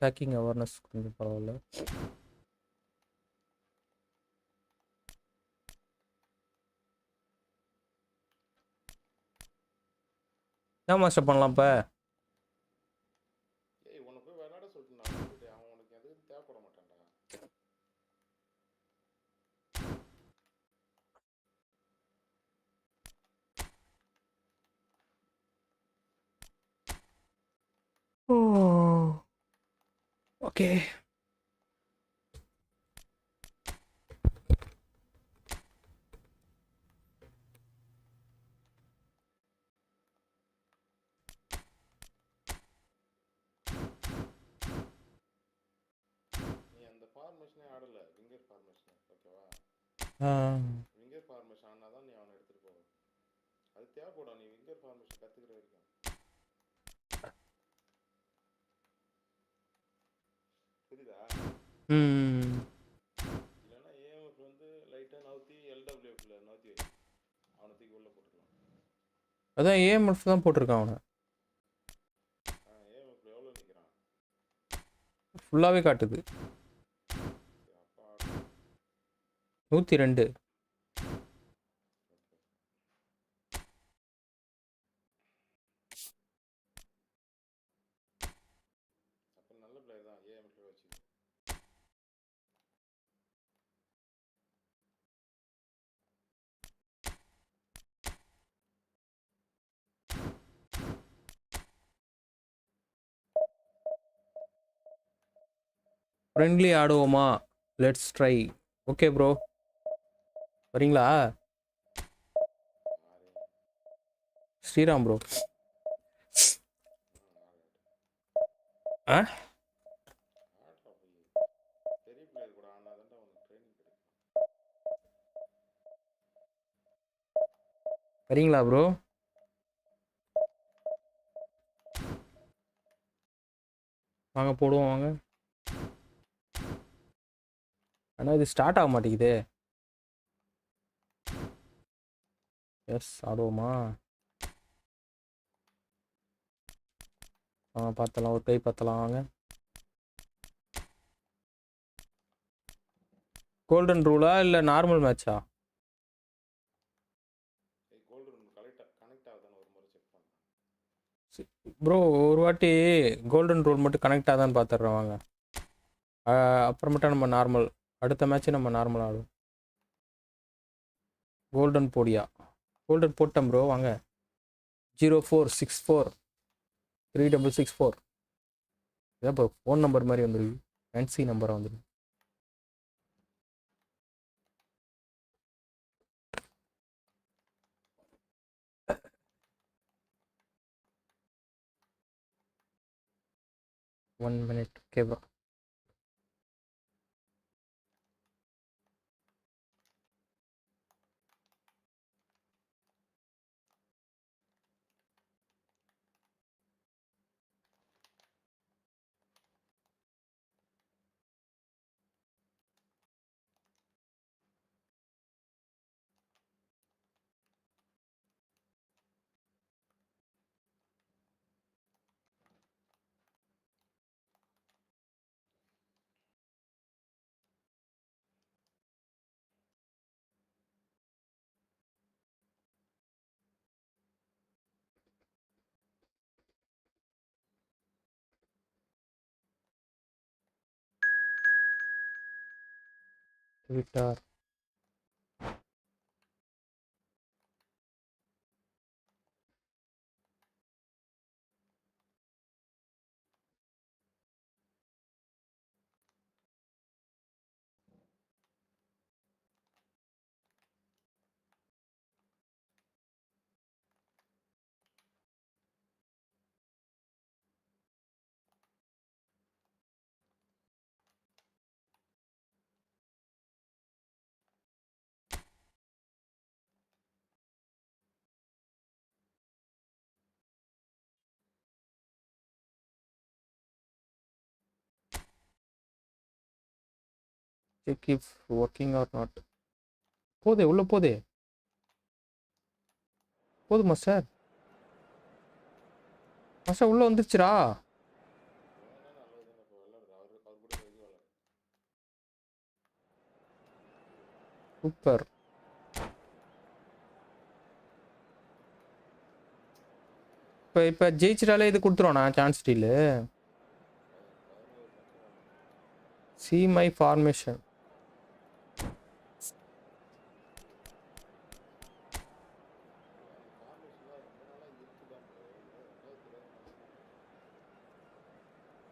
அட்டாக்கிங் அவேர்னஸ் கொஞ்சம் பரவாயில்ல. என்ன மாஸ்டர் பண்ணலாம் இப்போ? ஏய் உன்னை போய் விளையாட சொல்லிட்டு நான் விட்டுட்டு அவன் உனக்கு எதுவும் தேவைப்பட மாட்டான்டா. ஓகே. நீ அந்த ஃபார்மேஷனே ஆடல, விங்கர் ஃபார்மேஷன். ஓகேவா? விங்கர் ஃபார்மேஷன் ஆனால் தான் நீ அவனை எடுத்துட்டு போவ. அது தேவைப்படும் நீ விங்கர் ஃபார்மேஷன் கத்துக்கிற வரைக்கும். புரியுதா? இல்லைன்னா ஏஎம்எஃப் வந்து லைட்டாக நவுத்தி எல்டபிள்யூஎஃப்ல நவுத்தி வை, அவனை தூக்கி உள்ள போட்டுக்கலாம். அதான் ஏஎம்எஃப் தான் போட்டிருக்கான் அவனை. ஏஎம்எஃப்ல எவ்வளோ நிற்கிறான்? ஃபுல்லாகவே காட்டுது. 102. அப்போ நல்ல பிளேயர் தான், ஏஎம்எஃப்ல வச்சு. ஃப்ரெண்ட்லி ஆடுவோமா? Let's try. ஓகே ப்ரோ, வரீங்களா? ஸ்ரீராம் ப்ரோ. ஆ பெரிய பிளேயர் கூட ஆனால் தான் உனக்கு ட்ரைனிங் கிடைக்கும். வரீங்களா ப்ரோ? வாங்க போடுவோம் வாங்க. ஆனால் இது ஸ்டார்ட் ஆக மாட்டேங்குதே. எஸ் ஆடுவோமா? பார்த்தலாம், ஒரு கை பார்த்தலாம் வாங்க. கோல்டன் ரூலா இல்லை நார்மல் மேட்சா? கோல்டன் கனெக்ட் ஆகுதான்னு ஒரு முறை செக் பண்ணேன் ப்ரோ. ஒரு வாட்டி கோல்டன் ரூல் மட்டும் கனெக்ட் ஆகுதான்னு பார்த்துட்றேன் வாங்க. அப்புறமேட்டா நம்ம நார்மல், அடுத்த மேட்ச்சு நம்ம நார்மல் ஆடும். கோல்டன் போடியா? கோல்டன் போட்டேன் ப்ரோ வாங்க. 04643664. இதான் இப்போ ஃபோன் நம்பர் மாதிரி வந்துருக்கு, ஃபேன்சி நம்பராக வந்துருக்கு. One minute. Okay bro. Twitter. Check if working or not. போதே உள்ள போதே. போதுமா சார்? மாஸ்டர் உள்ள வந்துருச்சுடா. சூப்பர். இப்போ ஜெயிச்சிட்டாலே இது கொடுத்துருவானா chance deal? See my formation.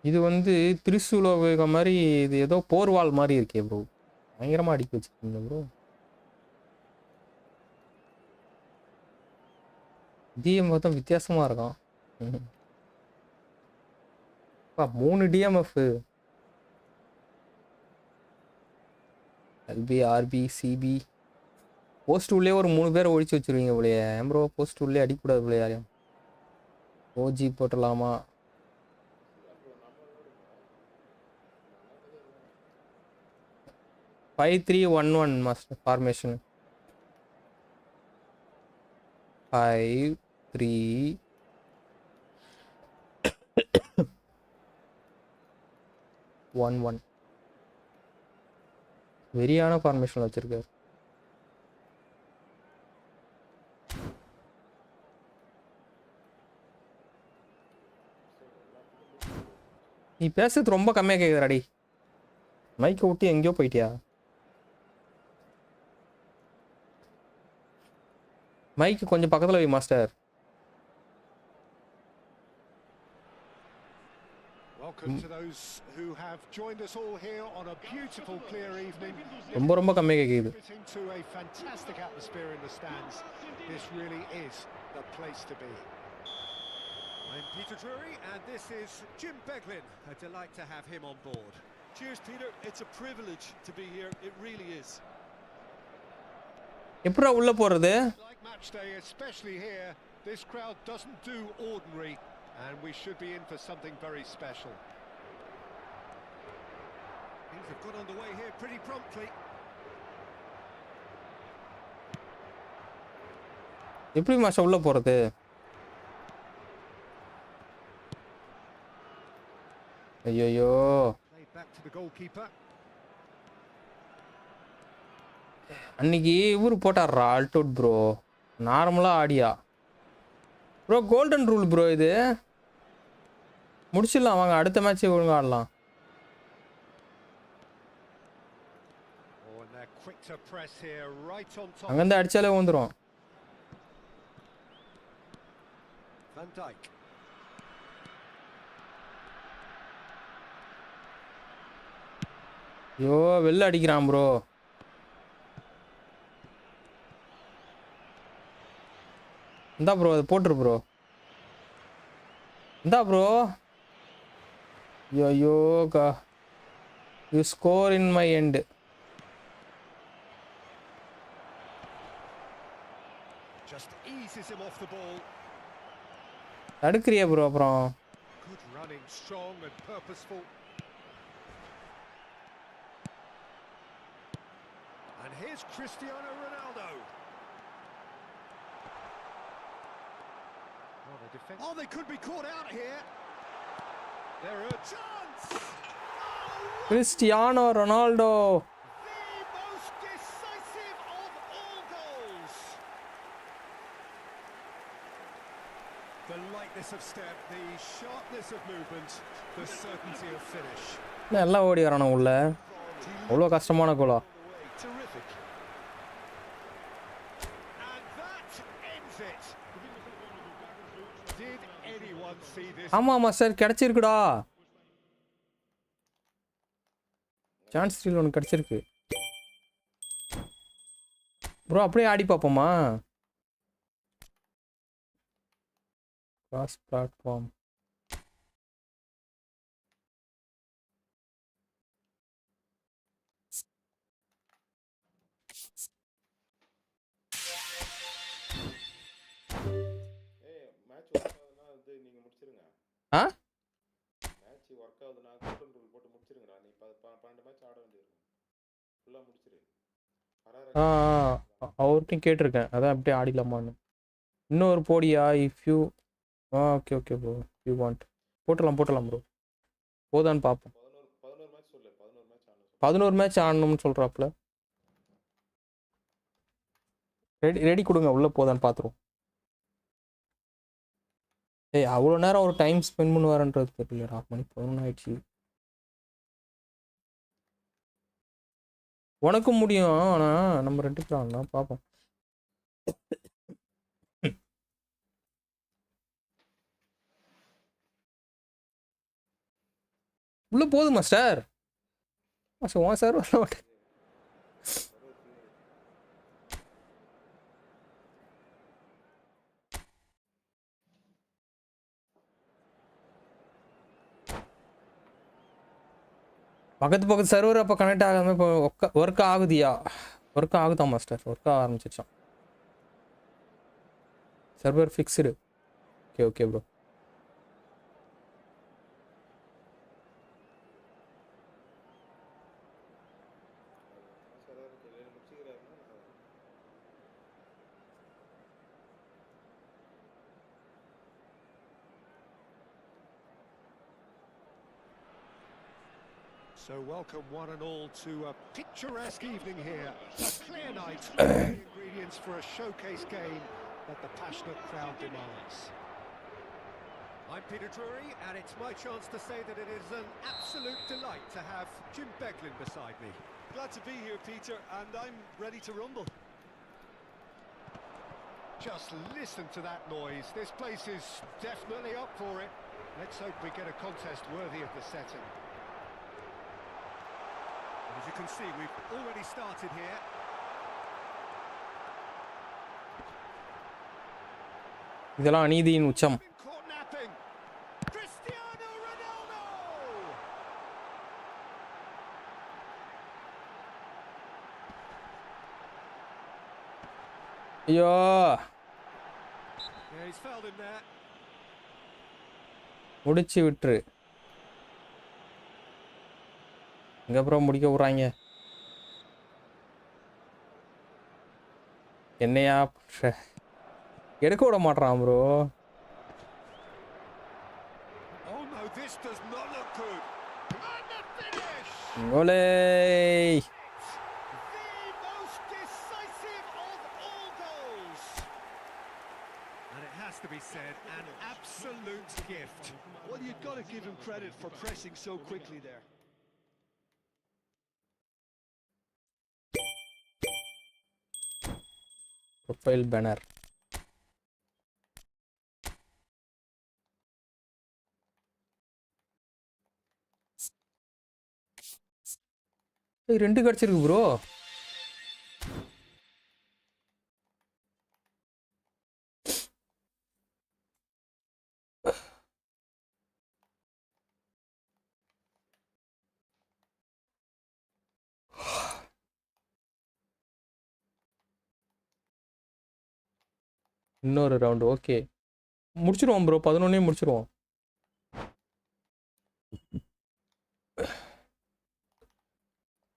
இது வந்து திரிசூலோக மாதிரி இது ஏதோ போர்வால் மாதிரி இருக்கே ப்ரோ. பயங்கரமா அடிக்க வச்சிருக்கீங்க ப்ரோ. டிஎம் மொத்தம் வித்தியாசமா இருக்கும். 3 DMF. LB RB CB. Post உள்ளே ஒரு 3 பேரை ஒழிச்சு வச்சிருவீங்க போலயே. ஏன் ப்ரோ போஸ்ட் உள்ளே அடிக்கக்கூடாது போல யாரையும்? ஓஜி போட்டலாமா? Five 3-1-1 master formation. 5-3-1-1. வெரியான ஃபார்மேஷன் வச்சிருக்காரு. நீ பேசுறது ரொம்ப கம்மியாக கேட்குதுடாடி. மைக்கை விட்டு எங்கேயோ போயிட்டியா? மைக்கு கொஞ்சம் பக்கத்தில் வை master. Welcome to those who have joined us all here on a beautiful clear evening. ரொம்ப கம்மியாக கேட்குது. To a fantastic atmosphere in the stands. This really is the place to be. I'm Peter Drury and this is Jim Beglin. A delight to have him on board. Cheers, Peter. It's a privilege to be here. It really is. எப்படா உள்ள போறது? Like match day, especially here, this crowd doesn't do ordinary, and we should be in for something very special. Things have got underway here pretty promptly. எப்படி master உள்ள போறது? ஐயோ. Back to the goalkeeper. அன்னைக்கு இவரு போட்டார்ரா அல்டோட் bro. நார்மலாக ஆடியா bro. Golden rule bro. இது முடிச்சிடலாம் வாங்க. அடுத்த மேட்ச் ஒழுங்காக ஆடலாம். அங்கேருந்து அடித்தாலே வந்துடும். Van Dijk. ஐயோ வெளில அடிக்கிறான் ப்ரோ. இந்தா ப்ரோ அது போட்டுரு ப்ரோ. இந்தா ப்ரோ. ஐயோ can you score in my end. Just eases him off the ball. தடுக்கிறியா ப்ரோ அப்புறம்? Good running, strong and purposeful. And here's Cristiano Ronaldo. Oh, they could be caught out here. There are a chance. Cristiano Ronaldo. The most decisive of all goals. The lightness of step, the sharpness of movement, the certainty of finish. எல்லாம் ஓடி வரானு உள்ள. அவ்வளோ கஷ்டமான Cola. Terrific. And that ends it. Did anyone see this? ஆமா sir கிடைச்சிருக்குடா. Chance still ஒன்று கிடைச்சிருக்கு bro. அப்படியே ஆடி பார்ப்போமா? Cross platform. ஆ மேட்ச் ஒர்க் ஆகுதுன்னா கோல்டன் ரூல் போட்டு முடிச்சிருங்கடா. நீ 12 மேட்ச் ஆட வேண்டியது. ஃபுல்லா முடிச்சிரு. ஆ ஹராரா அவர்கிட்டையும் கேட்டிருக்கேன், அதான் அப்படியே ஆடிடலாமான்னு. இன்னொரு போடியா if you. Okay okay bro, you want போட்டலாம் ப்ரோ. போதான்னு பார்ப்போம். 11 மேட்ச் சொல்லு. 11 மேட்ச் ஆடணும் சொல்லு. 11 மேட்ச் ஆடணும்னு சொல்கிறாப்புல. ரெடி கொடுங்க, உள்ளே போதான்னு பார்த்துருவோம். ஏய் அவ்வளோ நேரம் ஒரு டைம் ஸ்பெண்ட் பண்ணுவாருன்றது தெரியல. 11 ஆயிடுச்சு. உனக்கும் முடியும், ஆனால் நம்ம 2 பேரும் ஆடலாம், பார்ப்போம். உள்ளே போதுமா சார்? மாஸ்டர் சார் வர மாட்டேன். பக்கத்து சர்வர் அப்போ கனெக்ட் ஆகாமல் இப்போ ஒர்க் ஆகுதியா? ஒர்க் ஆகுதா மாஸ்டர்? ஒர்க் ஆக ஆரம்பிச்சிச்சான். Server fixed. Okay okay bro. So welcome one and all to a picturesque evening here. A clear night, all the ingredients for a showcase game that the passionate crowd demands. I'm Peter Drury, and it's my chance to say that it is an absolute delight to have Jim Beglin beside me. Glad to be here, Peter, and I'm ready to rumble. Just listen to that noise. This place is definitely up for it. Let's hope we get a contest worthy of the setting. As you can see, we've already started here. இதெல்லாம் அநீதியின் உச்சம். Caught napping. Cristiano Ronaldo! ஐயோ, Yeah, he's fouled him there. முடிச்சு விட்டுரு. எங்க அப்புறம் முடிக்க விட்றாங்க என்னையா? எடுக்க விட மாட்டான் bro. Oh no, this does not look good. And the finish! கோலே. The most decisive of all goals. And it has to be said, an absolute gift. Well, you've got to give him credit for pressing so quickly there. Profile banner. ரெண்டு கிடச்சிருக்கு bro. இன்னொரு round. Okay, முடிச்சிருவோம் bro. 11 முடிச்சிருவோம்.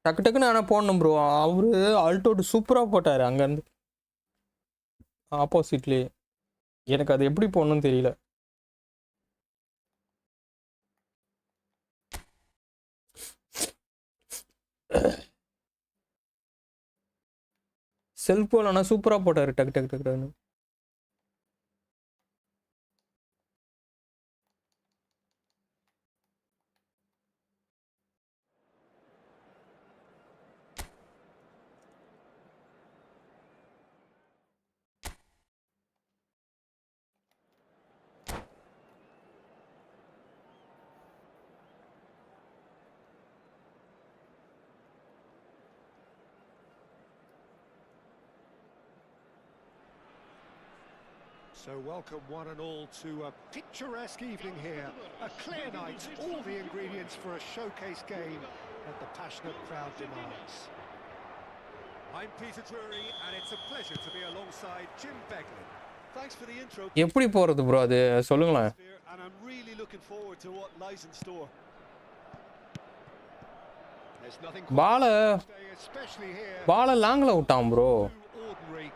டக்கு டக்குன்னு ஆனால் போடணும் bro. அவரு அல்டோட்டு சூப்பராக போட்டார் அங்கேருந்து ஆப்போசிட்லேயே. எனக்கு அது எப்படி போடணும்னு தெரியல. செல்ஃப் கோல் ஆனால் சூப்பராக போட்டார் டக்கு டக்கு டக்குன்னு. So welcome one and all to a picturesque evening here. A clear night, all the ingredients for a showcase game that the passionate crowd demands. I'm Peter Drury, and it's a pleasure to be alongside Jim Beglin. Thanks for the intro. எப்படி போகிறது bro அது சொல்லுங்களேன். And I'm really looking forward to what lies in store. There's nothing Bala today, especially here. பால லாங்ல விட்டான் bro. Too ordinary,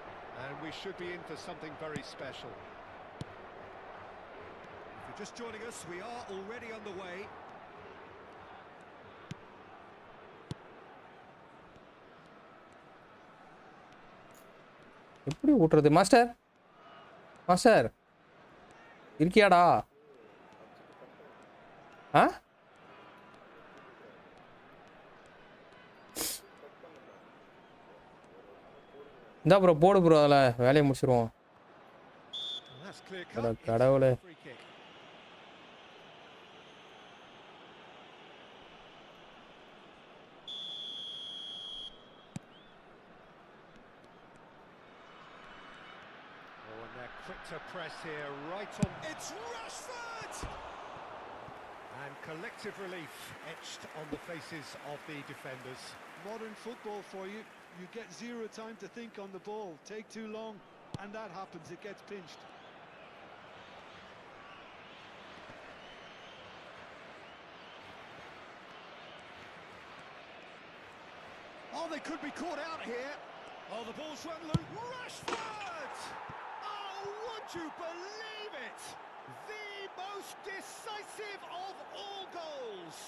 and we should be in for something very special. If you're just joining us, we are already underway. எப்படி ஓட்றது master? Master இருக்கியாடா? ஆ? இந்தா bro போடு bro, அதில் வேலையை முடிச்சிருவோம். That's clear cut. கடவுளே. Free kick. Oh, and they're quick to press here, right on. It's Rashford! And collective relief etched on the faces of the defenders. Modern football for you. You get zero time to think on the ball. Take too long, and that happens. It gets pinched. Oh, they could be caught out here. Oh, the ball's run loose. Rashford! Oh, would you believe it? The most decisive of all goals.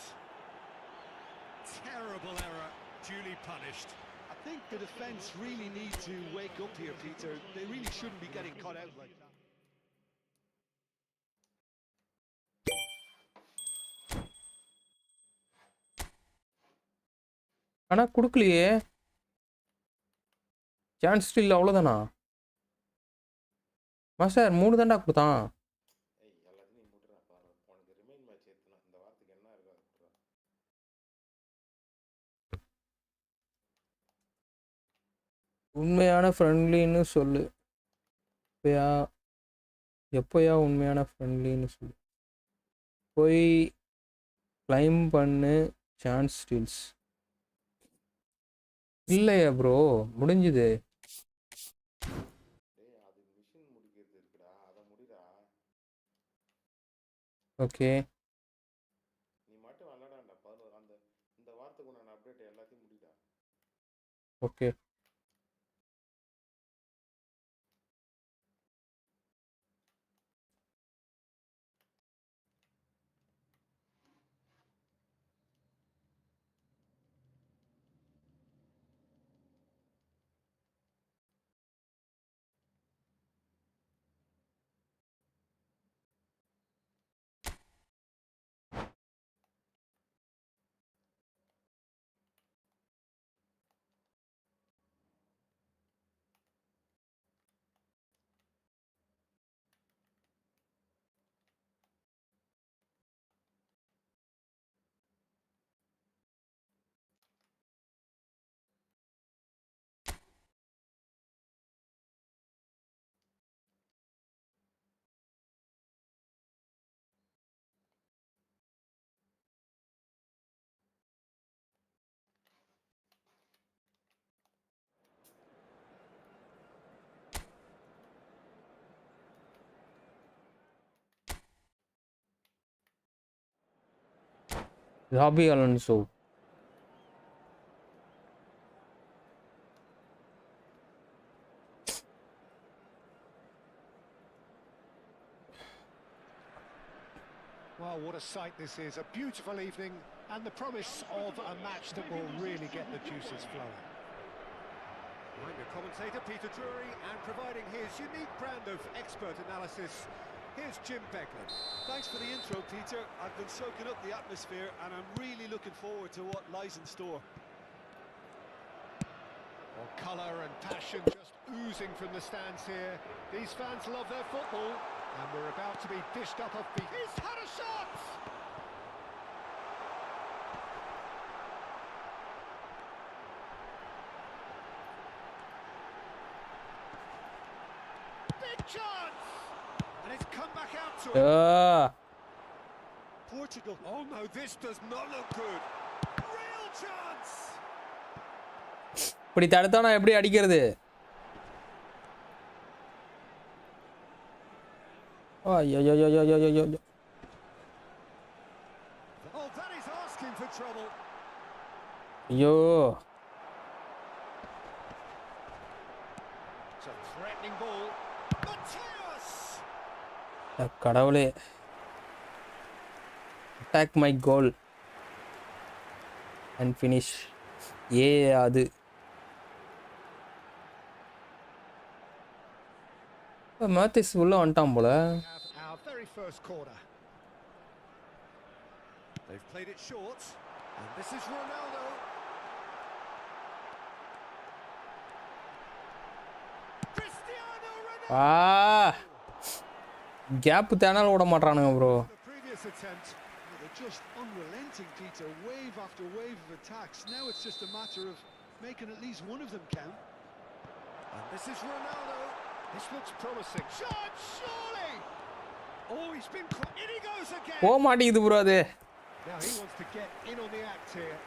Terrible error, duly punished. I think the defence really need to wake up here, Peter. They really shouldn't be getting caught out like that. ஆனா கொடுக்கலையே. Chance still அவ்வளோதானா? Master 3 தான்டா கொடுத்தான். ஏய் எல்லாத்தையும் நீ முட்டுறா பாரு. உனக்கு ரிமைன் மேட்ச் ஏற்றணும். இந்த வாரத்துக்கு என்ன இருக்கோ அது முட்டுறா. உண்மையான ஃப்ரெண்ட்லின்னு சொல்லு. எப்போயா உண்மையான ஃப்ரெண்ட்லின்னு சொல்லு. போய் கிளைம் பண்ணு சான்ஸ் ஸ்டில்ஸ். இல்லையா ப்ரோ, முடிஞ்சுது. டேய் அது மிஷின் முடிக்கிறது இருக்குடா, அதை முடிடா. ஓகே நீ மட்டும் விளாடாண்டா 11 அந்த இந்த வாரத்துக்கு நான் அப்டேட் எல்லாத்தையும் முடிடா. Okay. Xabi Alonso. Well, what a sight this is. A beautiful evening and the promise of a match that will really get the juices flowing. I'm your commentator, Peter Drury, and providing his unique brand of expert analysis, here's Jim Beglin. Thanks for the intro, Peter. I've been soaking up the atmosphere, and I'm really looking forward to what lies in store. Well, colour and passion just oozing from the stands here. These fans love their football, and we're about to be dished up off the... He's had a shot! Big chance! And it's come back out to him. Portugal. Oh no, this does not look good. Real chance! இப்படி தடுத்தா நான் எப்படி அடிக்கிறது? ஐயோ. Oh, that is asking for trouble. ஐயோ It's a threatening ball. Mateus! கடவுளே attack my goal and finish a அது Mateus உள்ள வந்துட்டான் போல. We have our very first corner. They've played it short, and this is Ronaldo. Cristiano Ronaldo! Gap தேனால விட மாட்டானுங்க bro. The previous attempt. They're just unrelenting, Peter. Wave after wave of attacks. Now it's just a matter of making at least one of them count. And this is Ronaldo. This looks promising. Shot, surely! Oh, he's been caught. In he goes again. போக மாட்டேங்குது bro அது. Now he wants to get in on the act here.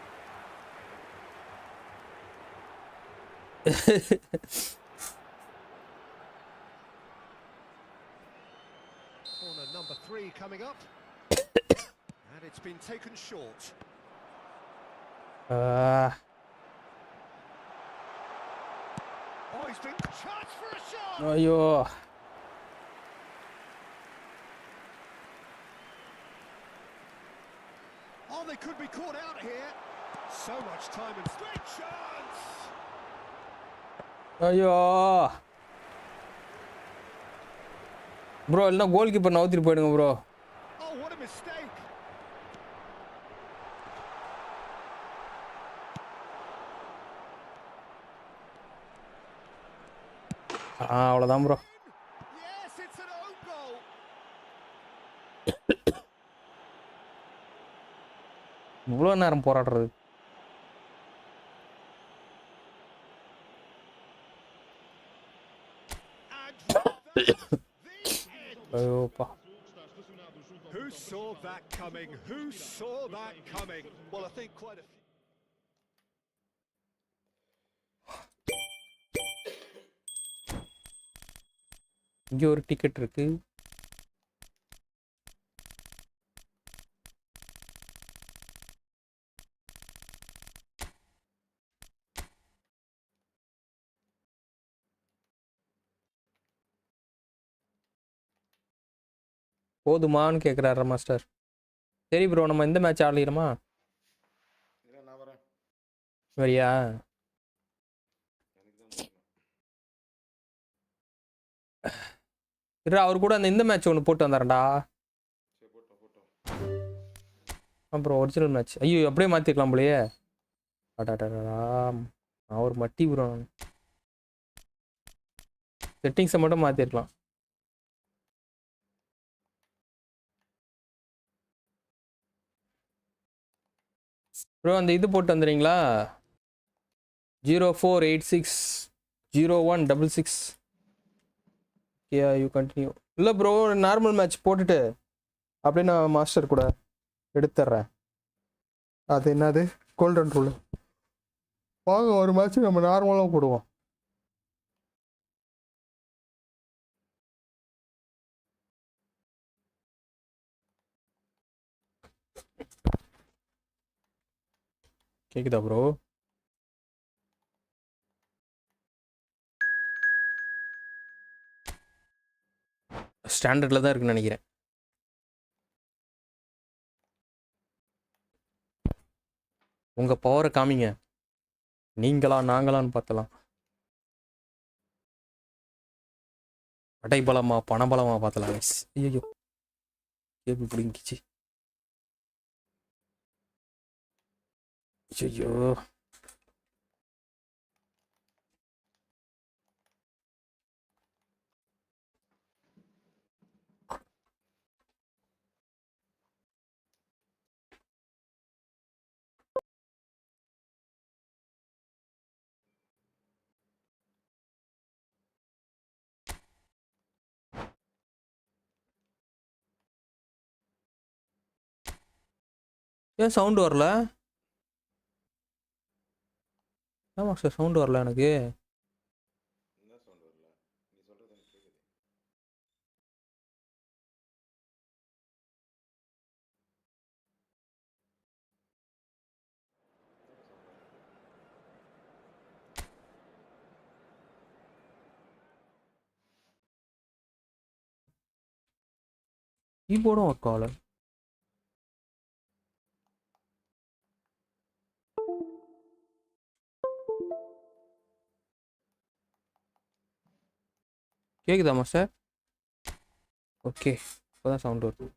Corner number 3 coming up. And it's been taken short. Oh, he's been charged for a shot. ஐயோ Oh, they could be caught out here. So much time and straight chance. ஐயோ bro இல்லைன்னா goal keeper நவுத்திட்டு போயிடுங்க bro. Oh, what a mistake. அவ்வளோதான் bro. Yes, it's an own goal. இவ்வளோ நேரம் போராடுறது. ஐயோப்பா Who saw that coming? Who saw that coming? Well, I think quite a few. இங்கே ஒரு ticket இருக்கு. போதுமான்னு கேட்குறாரு மாஸ்டர். சரி ப்ரோ நம்ம இந்த மேட்ச் ஆடலிடுமா? இல்லை நான் வரேன். வரியா? எனக்கு தான் முடியல. இல்லை அவர் கூட அந்த இந்த மேட்ச் ஒன்று போட்டு வந்தாரண்டா. சரி போட்டோம் போட்டோம். அப்புறம் ஒரிஜினல் மேட்ச் ஐயோ அப்படியே மாற்றிக்கலாம் போலையே. அடாடா நான் ஒரு மட்டி ப்ரோ. செட்டிங்ஸை மட்டும் மாற்றிருக்கலாம். ப்ரோ அந்த இது போட்டு வந்துடுறீங்களா? 04860166. You continue. இல்லை ப்ரோ நார்மல் மேட்ச் போட்டுட்டு அப்படியே நான் மாஸ்டர் கூட எடுத்துட்றேன். அது என்னது கோல்டன் ரூல். வாங்க ஒரு மேட்ச் நம்ம நார்மலாக போடுவோம். கேக்குதா ப்ரோ? ஸ்டாண்டர்டில் தான் இருக்குன்னு நினைக்கிறேன். உங்கள் பவரை காமிங்க. நீங்களா நாங்களான்னு பார்த்தலாம். அடைபலமா பணபலமா பார்த்தலாம். ஐயோ கேள்வி பிடிங்கிச்சு. ஐயோ ஏன் சவுண்டு வரல? ஆமாம் சார் சவுண்டு வரல எனக்கு. என்ன சவுண்ட் வரல? நீ சொல்றது எனக்கு கேட்குது. கீபோர்டும் ஒர்க் ஆகல. கேக்குதா மாஸ்டர்? ஓகே, இப்போதான் சவுண்ட் வருது.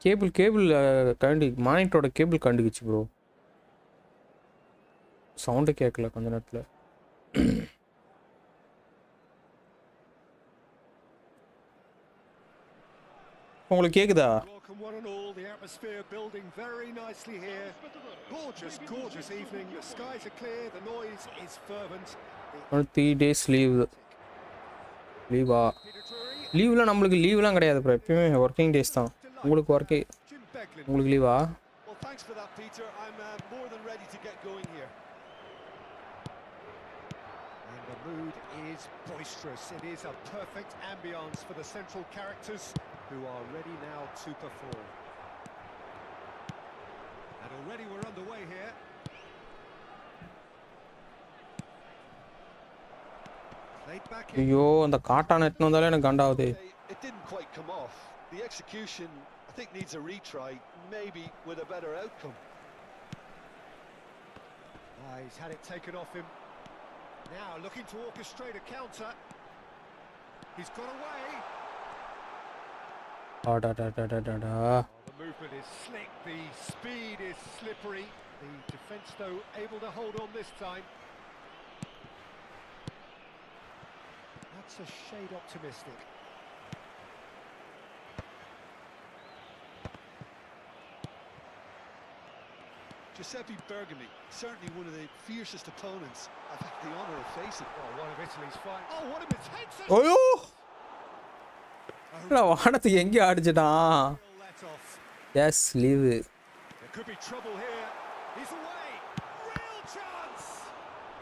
கேபிள் கரண்டி மானிட்டரோட கேபிள் கண்டுக்குச்சு ப்ரோ. சவுண்டு கேட்கல கொஞ்ச நேரத்தில். உங்களுக்கு கேக்குதா? Welcome one and all, the atmosphere building very nicely here. Gorgeous evening. The skies are clear, the noise is fervent. 3 days லீவா? லீவ்லாம் நம்மளுக்கு லீவ்லாம் கிடையாது ப்ரோ, எப்பயுமே ஒர்க்கிங் டேஸ் தான். உங்களுக்கு லீவா? Well, thanks for that, Peter. I'm more than ready to get going here. And the mood is boisterous. It is a perfect ambience for the central characters who are ready now to perform. And already we're underway here. Played back in. ஐயோ, அந்த காட்டான எட்டுன்னு வந்தாலே எனக்கு கண்டாவுது. It didn't quite come off. The execution, I think, needs a retry, maybe with a better outcome. He's had it taken off him. Now looking to orchestrate a counter. He's got away. The movement is slick, the speed is slippery. The defence, though, able to hold on this time. That's a shade optimistic. Giuseppe Bergami, certainly one of the fiercest opponents I've had the honour of facing. Oh, one of Italy's fine. Oh, what a intense. ஐயோ, வானத்துக்கு எங்கே அடிச்சிட்டான்? Let off. Yes, leave. There could be trouble here. He's away. Real chance.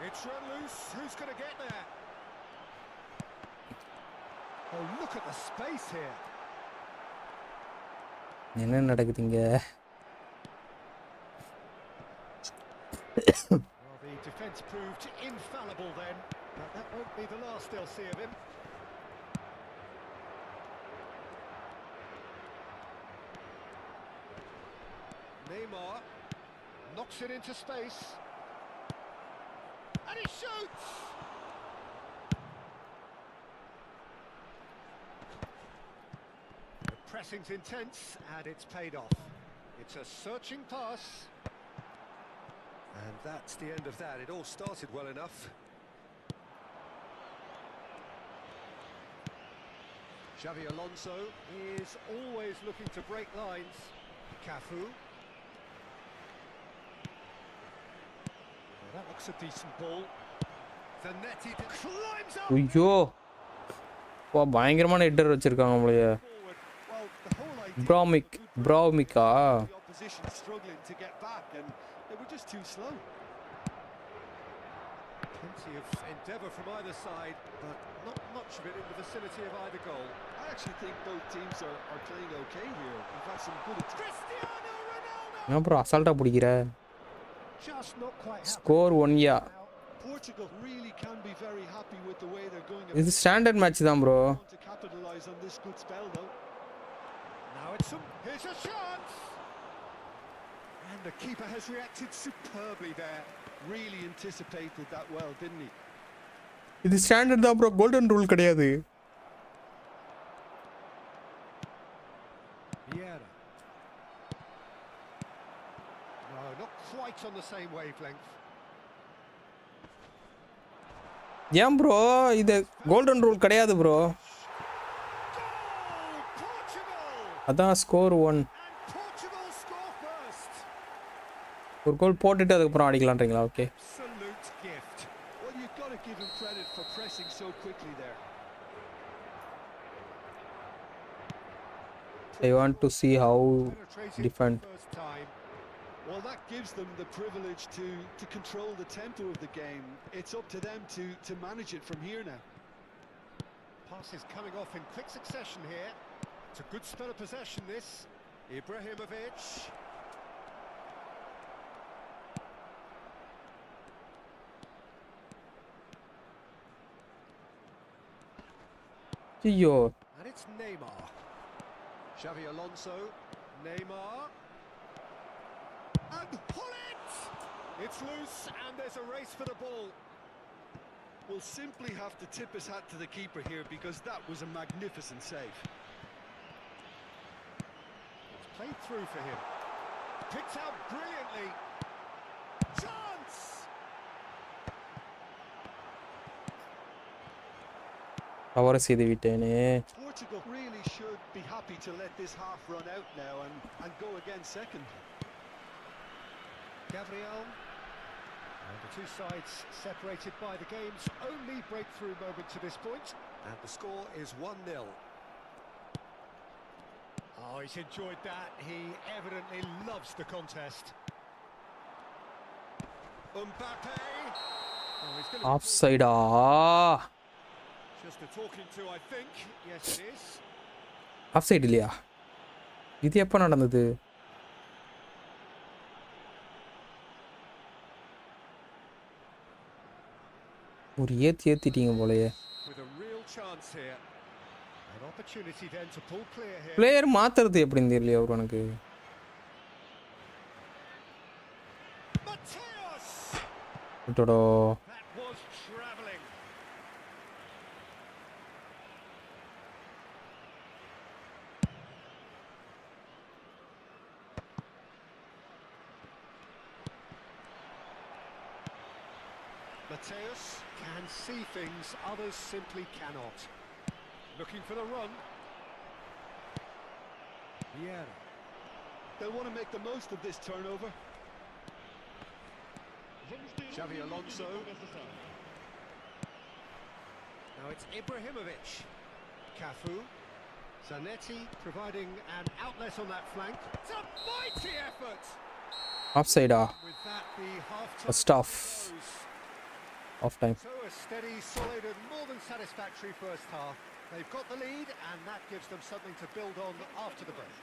It's run loose. Who's going to get there? Oh, look at the space here. என்ன நடக்குதுங்க? Well, the defence proved infallible then, but that won't be the last they'll see of him. Neymar knocks it into space, and he shoots! The pressing's intense, and it's paid off. It's a searching pass. And that's the end of that. It all started well enough. Xavi Alonso is always looking to break lines. Cafu. Well, that looks a decent ball. Zanetti climbs up. ஐயோ, பயங்கரமான header வச்சிருக்காங்க நம்மளைய. Well, the whole idea. ப்ராமிக்கா? The opposition struggling to get back, and they were just too slow. Plenty of endeavour from either side, but not much of it in the vicinity of either goal. I actually think both teams are playing okay here. We've had some good attacks. Cristiano Ronaldo! ஏன் bro அசால்ட்டா பிடிக்கிற? Just not quite happy. Score 1-யா. Portugal really can be very happy with the way they're going. இது standard match தான் bro. To capitalize on this good spell though. Now here's a chance. And the keeper has reacted superbly there. Really anticipated that well, didn't he? இது standard தான் bro, golden rule கிடையாது. Vieira. No, not quite on the same wavelength. ஏன் bro, இது golden rule கிடையாது bro. Goal! Portugal! அதான் score 1. And Portugal score first. ஒரு கோல் போட்டுட்டு அதுக்கப்புறம் அடிக்கலான்றீங்களா? Okay. Absolute gift. Well, you've got to give him credit for pressing so quickly there. I want to see how Penetrating different. for the first time. Well, that gives them the privilege to control the tempo of the game. It's up to them to manage it from here now. Passes coming off in quick succession here. It's a good spell of possession, this. Ibrahimovic. ஐயோ And it's Neymar. Xavi Alonso. Neymar. And pull it! It's loose and there's a race for the ball. We'll simply have to tip his hat to the keeper here because that was a magnificent save. It's played through for him. Picked out brilliantly. Chance! தவறு செய்து விட்டேனே. Portugal really should be happy to let this half run out now and go again second. Gabriel. And the two sides separated by the game's only breakthrough moment to this point. And the score is 1-0. Oh, he's enjoyed that. He evidently loves the contest. Mbappe. Oh, he's going to off சைடா. just a talking to, I think. Yes, it is. Offside இல்லையா? இது எப்போ நடந்தது? ஒரு ஏத்திட்டீங்க போலயே. With a real chance here. An opportunity then to pull clear here. Player மாத்துறது எப்படின்னு தெரியலையா அவரு எனக்கு. Mateus! விட்டோடோ. That was travelling. Mateus can see things others simply cannot. Looking for the run. Yeah. They'll want to make the most of this turnover. Xavi Alonso. Now it's Ibrahimovic. Cafu. Zanetti providing an outlet on that flank. It's a mighty effort. Off சைடா. With that, the half-time First half. close. Half time. So a steady, solid and more than satisfactory first half. They've got the lead and that gives them something to build on after the break.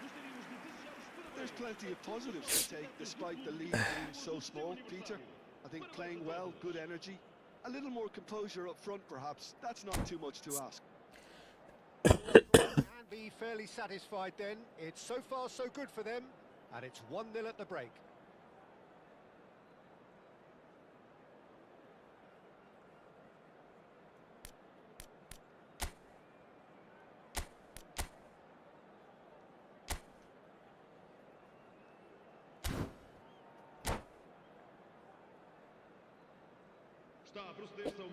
There's plenty of positives to take despite the lead being so small, Peter. I think playing well, good energy. A little more composure up front perhaps. That's not too much to ask. Can be fairly satisfied then. It's so far so good for them and it's 1-0 at the break.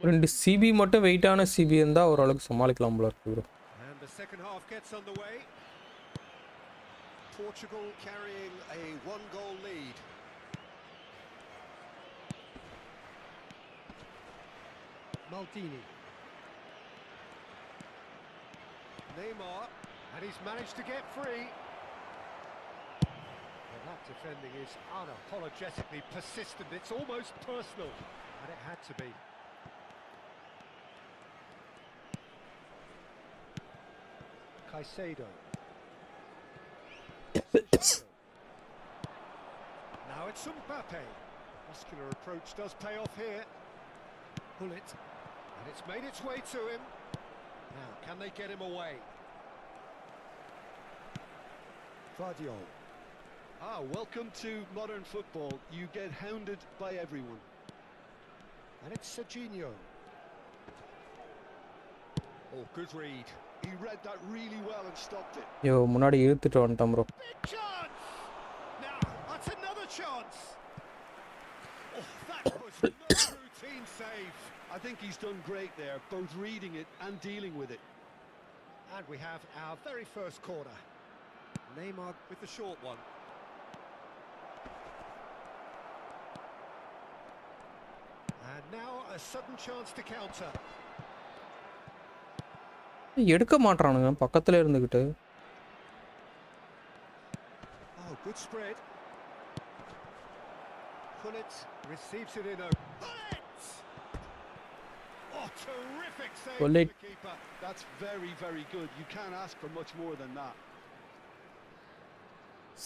ரெண்டு CP மட்டும் வெயிட்டான CP இருந்தா ஓரளவுக்கு சமாளிக்கலாம் போல இருக்கு bro. And the second half gets underway. Portugal carrying a one-goal lead. Maldini. Neymar, and he's managed to get free. Well, that defending is unapologetically persistent. It's almost personal, and it had to be. Caicedo. Now it's Mbappe. Muscular approach does pay off here. Pull it, and it's made its way to him. Now, can they get him away? Guardiola. Welcome to modern football. You get hounded by everyone. And it's Serginho. Oh, good read. He read that really well and stopped it. யோ முன்னாடி இழுத்துட்டு வந்துட்டேன் bro. Big chance! Now, that's another chance! Oh, that was no routine save. I think he's done great there, both reading it and dealing with it. And we have our very first corner. Neymar with the short one. And now a sudden chance to counter. எடுக்க மாட்டறானுங்க பக்கத்துல இருந்துகிட்டு. Oh, good spread. Pullet receives it in a... Pullet! Oh, terrific save from the keeper. That's very, very good. You can't ask for much more than that.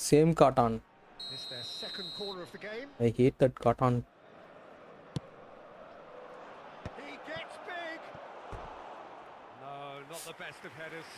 Same Catan. It's their second corner of the game. I hate that Catan. He gets big. No, not the best of headers.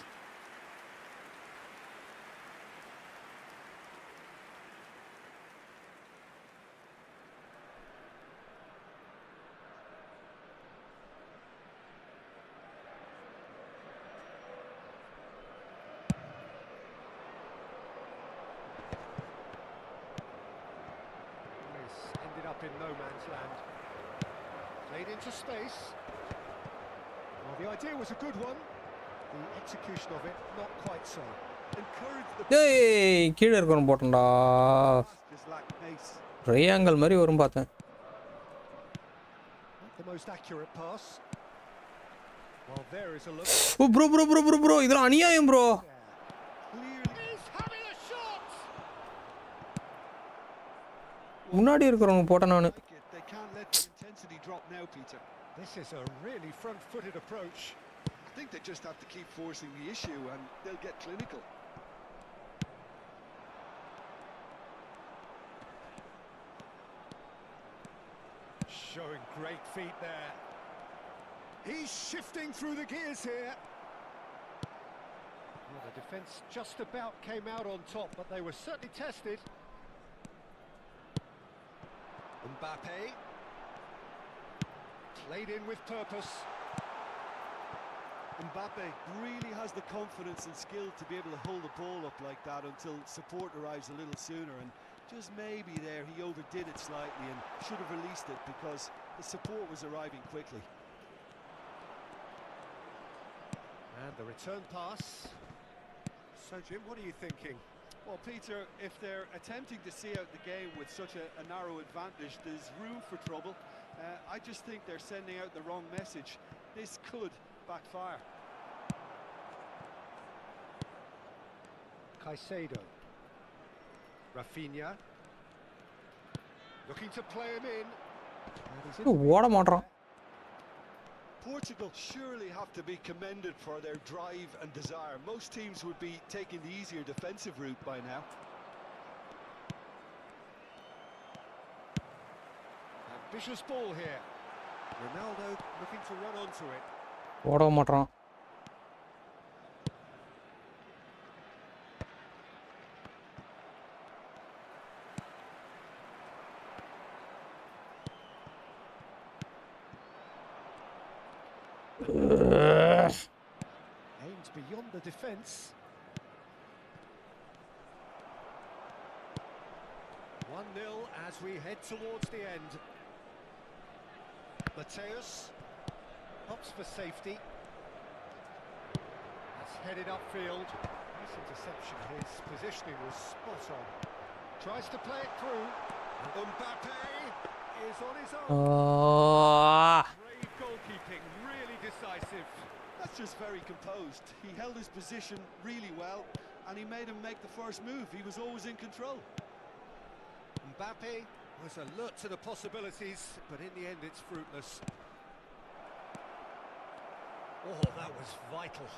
Ended up in no man's land. Played into space. Well, the idea was a good one. The execution of it, not quite so. Encourage the டேய் கீழ இருக்கறவன் போட்டடா. pass, just lack pace. Triangle மாதிரி வரும் பார்த்தேன். Not the most accurate pass. Well, there is a look. Oh bro இதெல்லாம் அநியாயம் bro. Clearly He's having a shot. முன்னாடி இருக்கறவன் போட்ட நானு. like it. They can't let the intensity drop now, Peter. This is a really front-footed approach. I think they just have to keep forcing the issue and they'll get clinical. Showing great feet there. He's shifting through the gears here. Well, the defence just about came out on top, but they were certainly tested. Mbappe. Played in with purpose. Mbappe really has the confidence and skill to be able to hold the ball up like that until support arrives a little sooner, and just maybe there he overdid it slightly and should have released it because the support was arriving quickly. And the return pass. So Jim, what are you thinking? Well, Peter, if they're attempting to see out the game with such a narrow advantage, there's room for trouble. I just think they're sending out the wrong message. This could backfire. Caicedo. Rafinha. Looking to play him in. And he's in ஓட மாட்றான். Portugal surely have to be commended for their drive and desire. Most teams would be taking the easier defensive route by now. Ambitious ball here. Ronaldo looking to run onto it. ஓட மாட்றான். Aimed beyond the defence. 1-0 as we head towards the end. Mateus opts for safety. That's headed upfield. Nice interception. His positioning was spot on. Tries to play it through. Mbappe is on his own. Brave goalkeeping, really decisive. That's just very composed. He held his position really well and he made him make the first move. He was always in control. Mbappe was alert to the possibilities, but in the end it's fruitless. Oh, that was vital.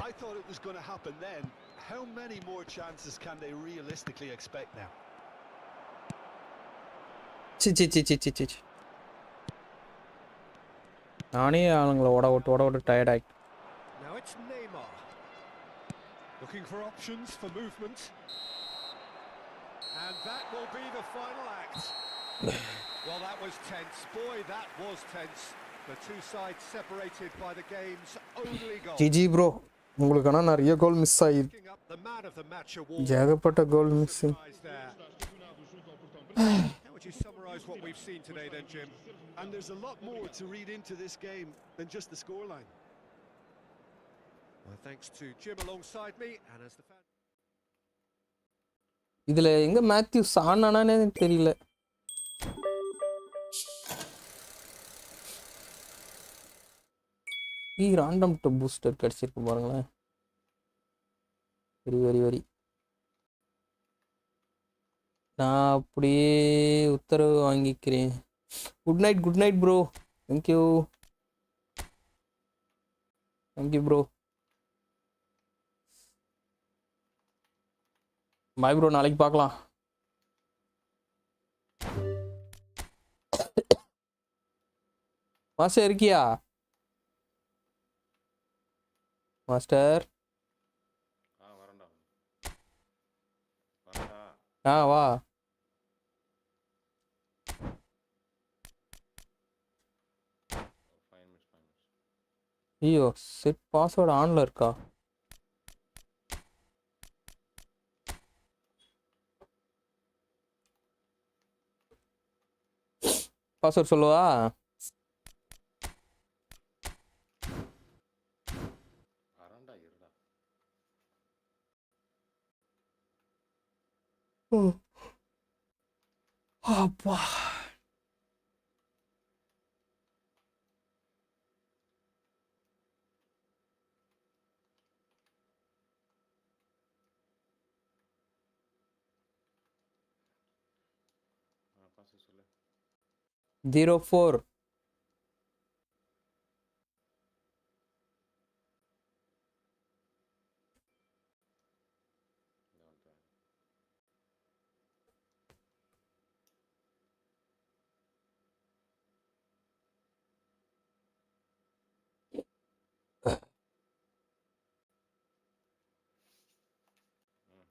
I thought it was going to happen then. How many more chances can they realistically expect now? C நானே ஆளுங்களை ஓட விட்டு tired ஆகிட்டு. Now it's Neymar. Looking for options for movement. And that will be the final act. Well, that was tense. Boy, that was tense. The two sides separated by the game's only goal. GG bro, உங்களுக்கான நிறைய goal miss ஆகிருக்கு. Picking up the man of the match award. ஏகப்பட்ட கோல் missing. How would you summarise what we've seen today then, Jim? And there's a lot more to read into this game than just the scoreline. Well, thanks to Jim alongside me, and as the fan. இதுல எங்க Matthews ஆனானே தெரியல. Random to booster கிடைச்சிருக்கு பாருங்களேன். Very நான் அப்படியே உத்தரவு வாங்கிக்கிறேன். Good night bro. Thank you bro. Bye bro, நாளைக்கு பார்க்கலாம். மாசம் இருக்கியா? மாஸ்டர் வரேன்டா வரேன்டா. வா. Fine minutes. ஐயோ செட் பாஸ்வேர்டு ஆன்ல இருக்கா? பாஸ்வேர்ட் சொல்லுவா? வரேன்டா இருடா. அப்பா. பாஸ்வேர்ட் சொல்லு. 04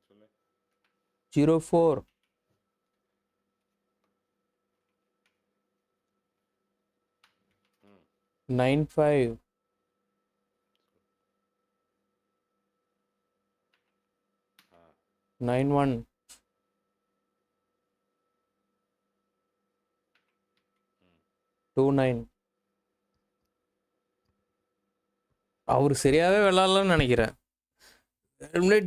சொல்லு. 04 95 91 29. அவரு சரியாவே விளாட்லன்னு நினைக்கிறேன்.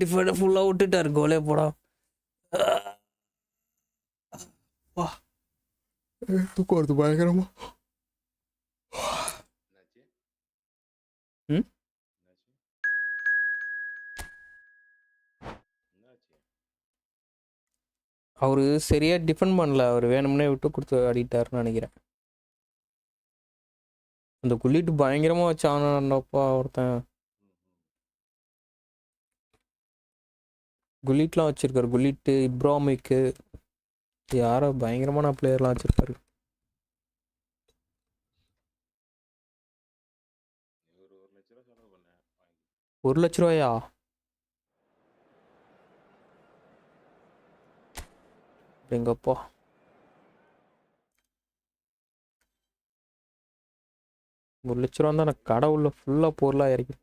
டிஃபைட ஃபுல்லா விட்டுட்டாரு கோலே போடா. வா தூக்கம் வருது பயங்கரமா. என்னாச்சு? ம் என்னாச்சு? அவரு சரியா டிஃபெண்ட் பண்ணல. அவர் வேணும்னே விட்டு கொடுத்து ஆடிட்டாருன்னு நினைக்கிறேன். அந்த குள்ளிட்டு பயங்கரமா வச்சானப்பா ஒருத்தன். குல்லிட்லாம் வச்சிருக்காரு. குல்லிட்டு, இப்ராமிக்கு, யாரோ பயங்கரமான பிளேயர்லாம் வச்சிருக்காரு. ஒரு 1 லட்ச ரூபா செலவு பண்ணேன். 1 லட்ச ரூபாயா? எங்கப்பா 1 லட்ச ரூபா தான் நான் கடை உள்ள ஃபுல்லா பொருளா இறக்கி.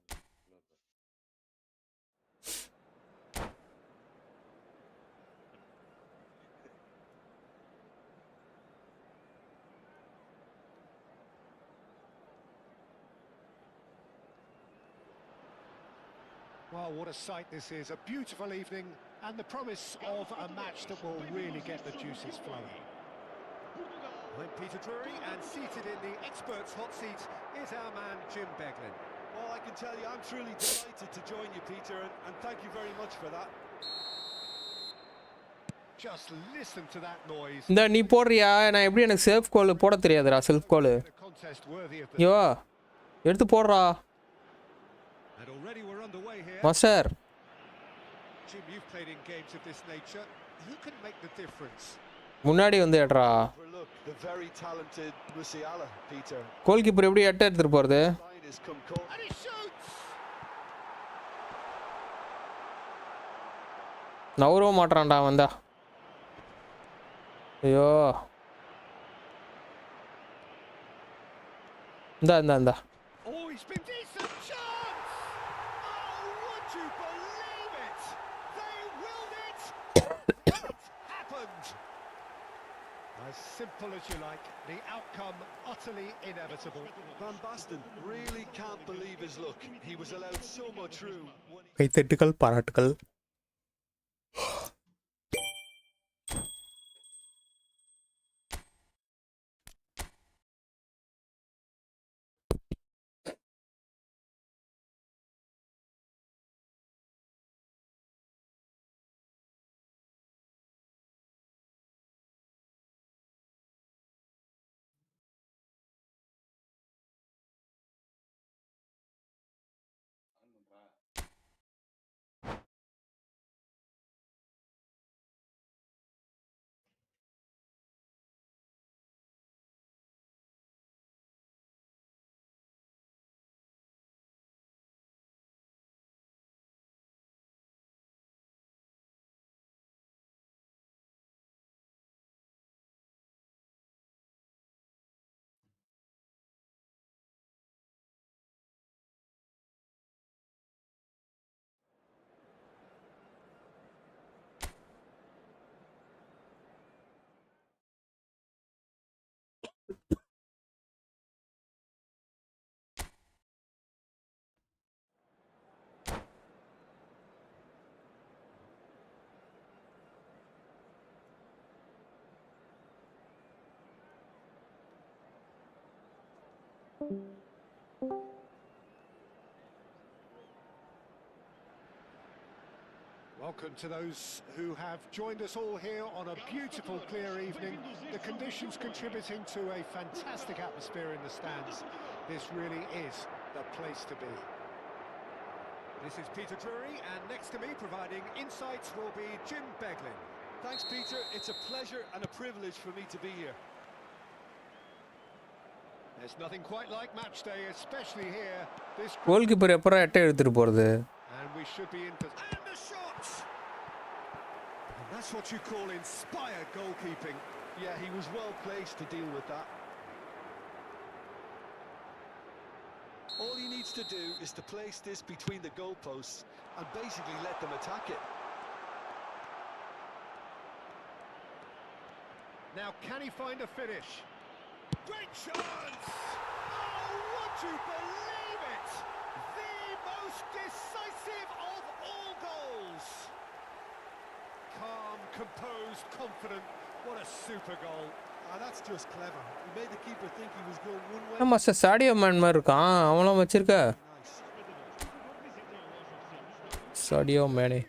Well, what a sight this is. A beautiful evening and the promise of a match that will really get the juices flowing. I'm Peter Drury, and seated in the experts' hot seat is our man Jim Beglin. Well, I can tell you, I'm truly delighted to join you, Peter, and thank you very much for that. Just listen to that noise. இந்த நீ போடுறியா? நான் எப்படி எனக்கு self goal போட தெரியாதுடா. Self goal A contest worthy of the... ஐயோ எடுத்து போடுறா And already we're underway here. Master. Jim, you've played in games of this nature. Who can make the difference? முன்னாடி வந்து ஏட்றா. Overlook the very talented Musiala, Peter. Goal keeper எப்படி எட்ட எடுத்துட்டு போறது? Line has come close. And he shoots! நவரவும் மாட்டான்டா வந்தா. ஐயோ இந்தா Oh, he's been decent chance! Oh, would you believe it? They willed it! It happened! As simple as you like, the outcome utterly inevitable. Van Basten really can't believe his luck. He was allowed so much room. கைத்தட்டுகள் பாராட்டுகள். Welcome to those who have joined us all here on a beautiful, clear evening. The conditions contributing to a fantastic atmosphere in the stands. This really is the place to be. This is Peter Drury, and next to me providing insights will be Jim Beglin. Thanks, Peter. It's a pleasure and a privilege for me to be here. There's nothing quite like match day, especially here. This goalkeeper எப்பறா எட்ட எடுத்துட்டு போறது? and we should be in for and the shot. And that's what you call inspired goalkeeping. Yeah, he was well placed to deal with that. All he needs to do is to place this between the goalposts and basically let them attack it. Now can he find a finish? Great chance! Oh, would you believe it? The most decisive of all goals. Calm, composed, confident. What a super goal. That's just clever. He made the keeper think he was going one way. ஆமா sir Sadio Mane மாதிரி இருக்கான். அவனும் வச்சிருக்க. Nice. Sadio மேனே.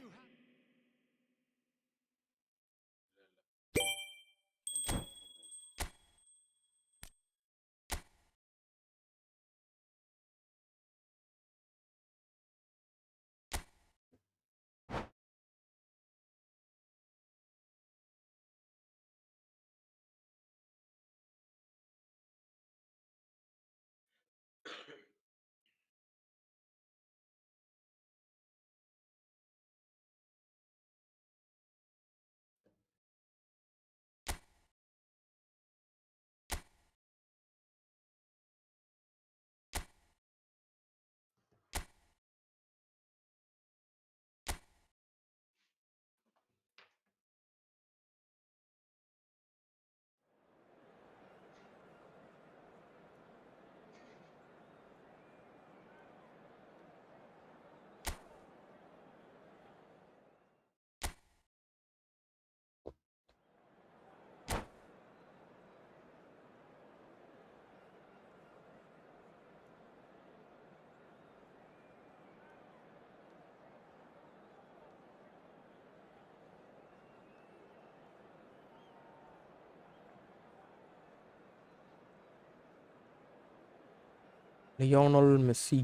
Lionel Messi.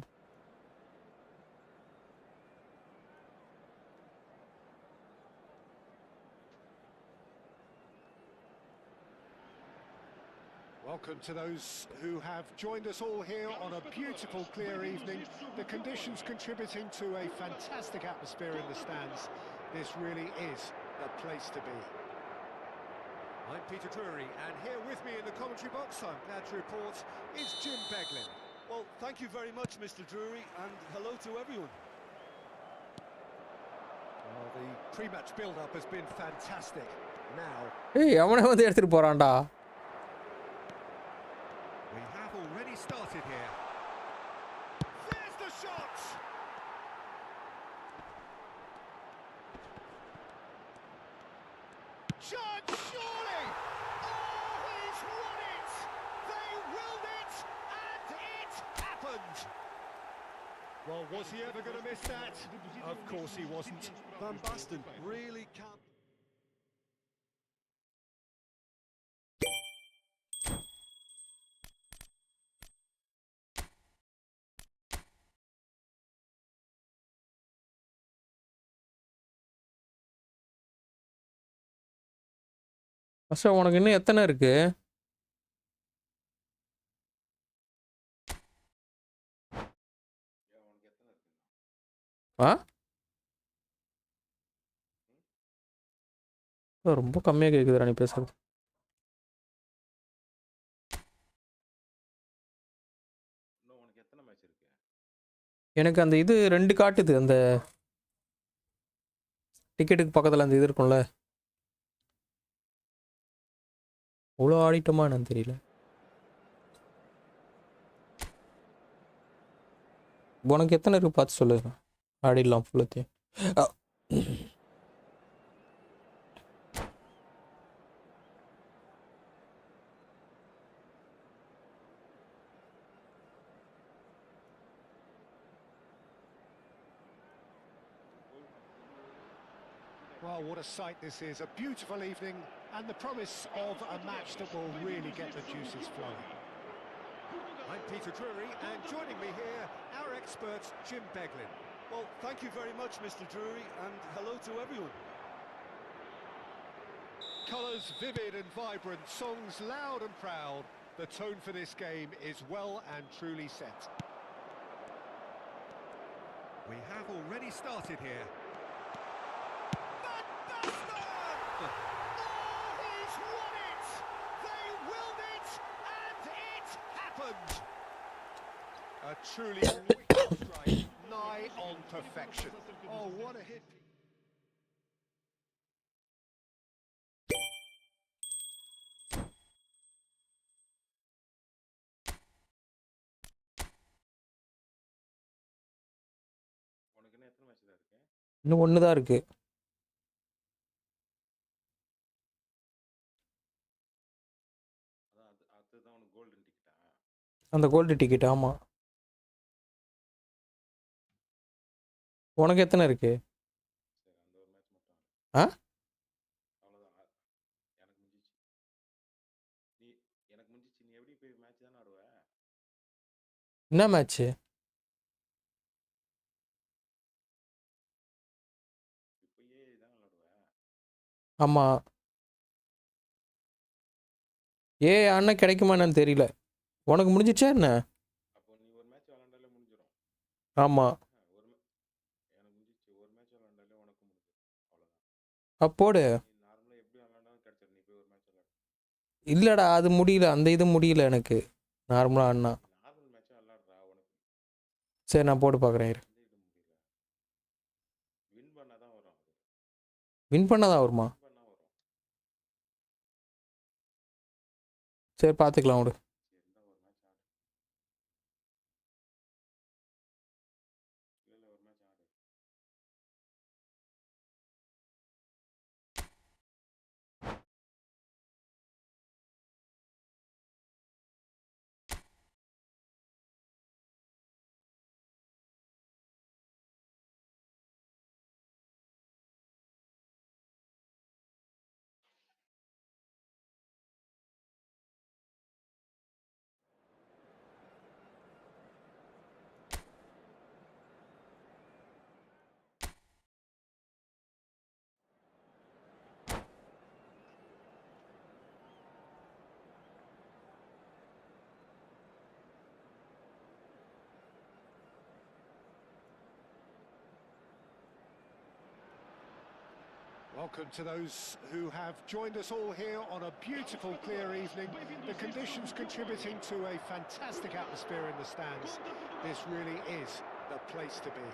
Welcome to those who have joined us all here on a beautiful, clear evening. The conditions contributing to a fantastic atmosphere in the stands. This really is the place to be. I'm Peter Drury, and here with me in the commentary box, I'm glad to report, is Jim Beglin. Well, thank you very much, Mr. Drury, and hello to everyone. Well, the pre-match build-up has been fantastic. Now, ஏய் அவனே வந்து எடுத்துட்டு போறான்டா. we have already started here. There's the shot! Chance, surely! Oh, he's won it! They willed it, and it happened! Well, was he ever going to miss that? Of course he wasn't. Van Basten really can't. அசா உனக்கு இன்னும் எத்தனை இருக்கு? ஆ ரொம்ப கம்மியாக கேட்குதுடா நீ பேசுறது. இன்னும் உனக்கு எத்தனை மேட்ச் இருக்கு? எனக்கு அந்த இது 2 காட்டுது. அந்த டிக்கெட்டுக்கு பக்கத்தில் அந்த இது இருக்கும்ல. அவ்வளோ ஆடிட்டோமா என்னன்னு தெரியல. உனக்கு எத்தனை இருக்கு பார்த்து சொல்லு. ஆடிடலாம் ஃபுல்லத்தையும். Well, what a sight this is. A beautiful evening and the promise of a match that will really get the juices flowing. I'm Peter Drury, and joining me here, our expert, Jim Beglin. Well, thank you very much, Mr. Drury, and hello to everyone. Colours vivid and vibrant, songs loud and proud. The tone for this game is well and truly set. We have already started here. Van Basten! Oh, he's won it! They willed it, and it happened! A truly wicked strike, nigh on perfection. Oh, what a hit! உனக்கு என்ன எத்தனை match தான் இருக்கு? இன்னும் ஒன்று தான் இருக்குது. அதான் அதுதான் உனக்கு கோல்டன் டிக்கெட்டா? அந்த கோல்டு டிக்கெட். ஆமாம். உனக்கு எத்தனை இருக்குது? சரி, அந்த ஒரு மேட்ச் மட்டும் ஆ அவ்வளோதான். எனக்கு முடிஞ்சிச்சு. எனக்கு முடிஞ்சிச்சு. நீ எப்படி போய் மேட்ச் தானே ஆடுவ? என்ன மேட்ச்சு? இப்பயே தான் விளாடுவ? ஆமாம். அண்ணன் கிடைக்குமா என்னன்னு தெரியல. உனக்கு முடிஞ்சிச்சா என்ன? அப்போ நீ ஒரு மேட்ச் விளாண்டாலே முடிஞ்சிடும். ஆமாம். எனக்கு முடிஞ்சிச்சு. ஒரு மேட்ச் விளாண்டாலே உனக்கு முடிஞ்சிடும். அவ்வளோதான். அப்போடு நீ நார்மலாக எப்படி விளாண்டாலும் கிடைச்சிடும். நீ போய் ஒரு மேட்ச் விளாடு. இல்லைடா, அது முடியல. அந்த இது முடியல எனக்கு நார்மலாக அண்ணா. நார்மல் மேட்சாக விளாட்றா. உனக்கு சரி, நான் போட்டு பார்க்குறேன். இந்த இது முடியல. வின் பண்ணால் தான் வரும். வின் பண்ணதான் வருமா? வின் பண்ணால் வரும். சரி, பார்த்துக்கலாம் விடு. சரி, இருந்தால் ஒரு மேட்ச் ஆடு. இல்லை ஒரு மேட்ச் ஆடு. Welcome to those who have joined us all here on a beautiful, clear evening. The conditions contributing to a fantastic atmosphere in the stands. This really is the place to be.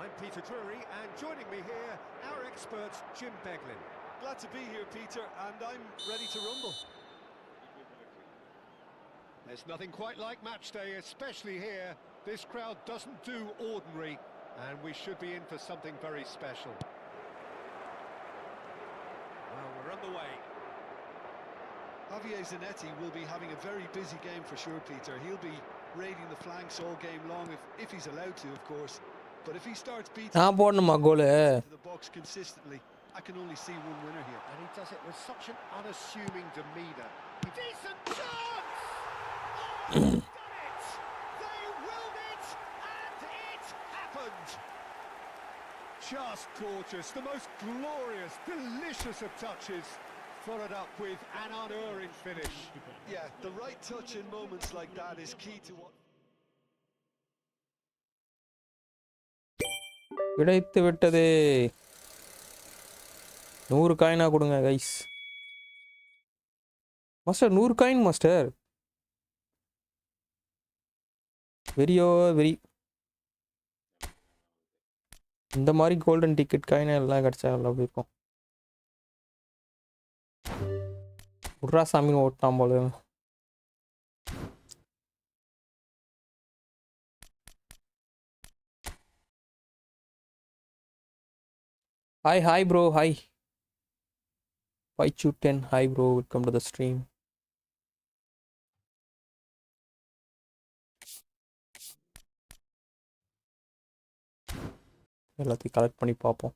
I'm Peter Drury, and joining me here, our expert, Jim Beglin. Glad to be here, Peter, and I'm ready to rumble. There's nothing quite like match day, especially here. This crowd doesn't do ordinary, and we should be in for something very special. Well, we're underway. Javier Zanetti will be having a very busy game for sure, Peter. He'll be raiding the flanks all game long, if he's allowed to, of course. But if he starts beating நான் போடணுமா கோலு? to the box consistently, I can only see one winner here. And he does it with such an unassuming demeanour. Decent chance! Oh, he's done it! They willed it, and it happened! Just gorgeous, the most glorious, delicious of touches, followed up with an unerring finish. Yeah, the right touch in moments like that is key to what... கிடைத்து விட்டதே. 100 காயினா கொடுங்க guys. Master 100 coin master. வெரியோ very. இந்த மாதிரி golden ticket coin எல்லாம் கிடைச்சா நல்லா இருக்கும். உட்ரா சாமின்னு ஓட்டான் போல. Hi bro, hi. 5-10, hi bro, welcome to the stream. எல்லாத்தையும் கலெக்ட் பண்ணி பார்ப்போம்.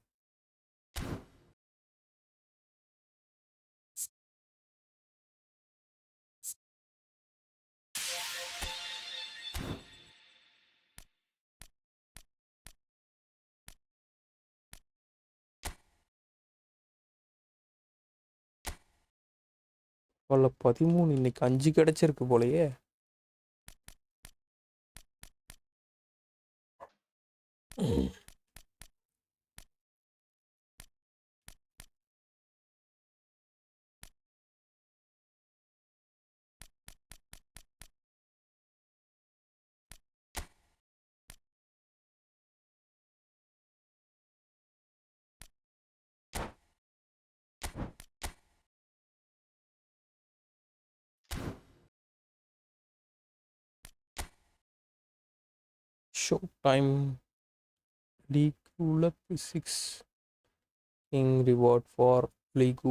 13 இன்னைக்கு 5 கிடைச்சிருக்கு போலயே. Show time. League physics in reward for League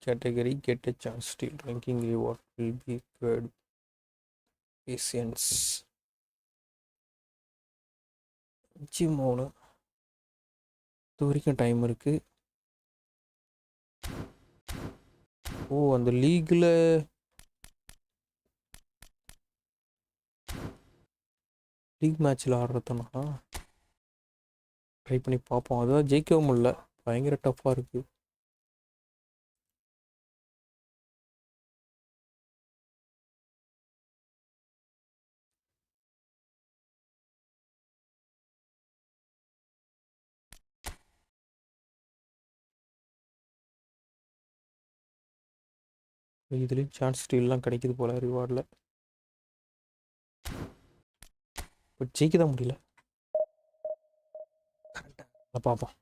category get a chance. Still ranking reward will be good. Patience. 3 இது வரைக்கும் டைம் இருக்கு. ஓ அந்த லீக்ல லீக் மேட்ச்ல ஆடுறதுனா ட்ரை பண்ணி பார்ப்போம். அதான் ஜெயிக்கவும் முடியல, பயங்கர டஃப்பாக இருக்கு. இதுலேயும் சான்ஸ் ஸ்டீல்லாம் கிடைக்குது போல ரிவார்டில். பட் ஜெயிக்க தான் முடியல. கரெக்டாக பார்ப்போம்.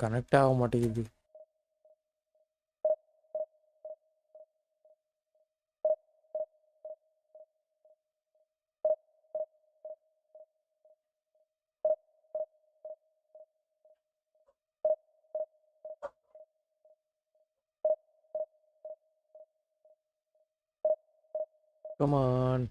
கனெக்ட் ஆக மாட்டேங்குது. Come on.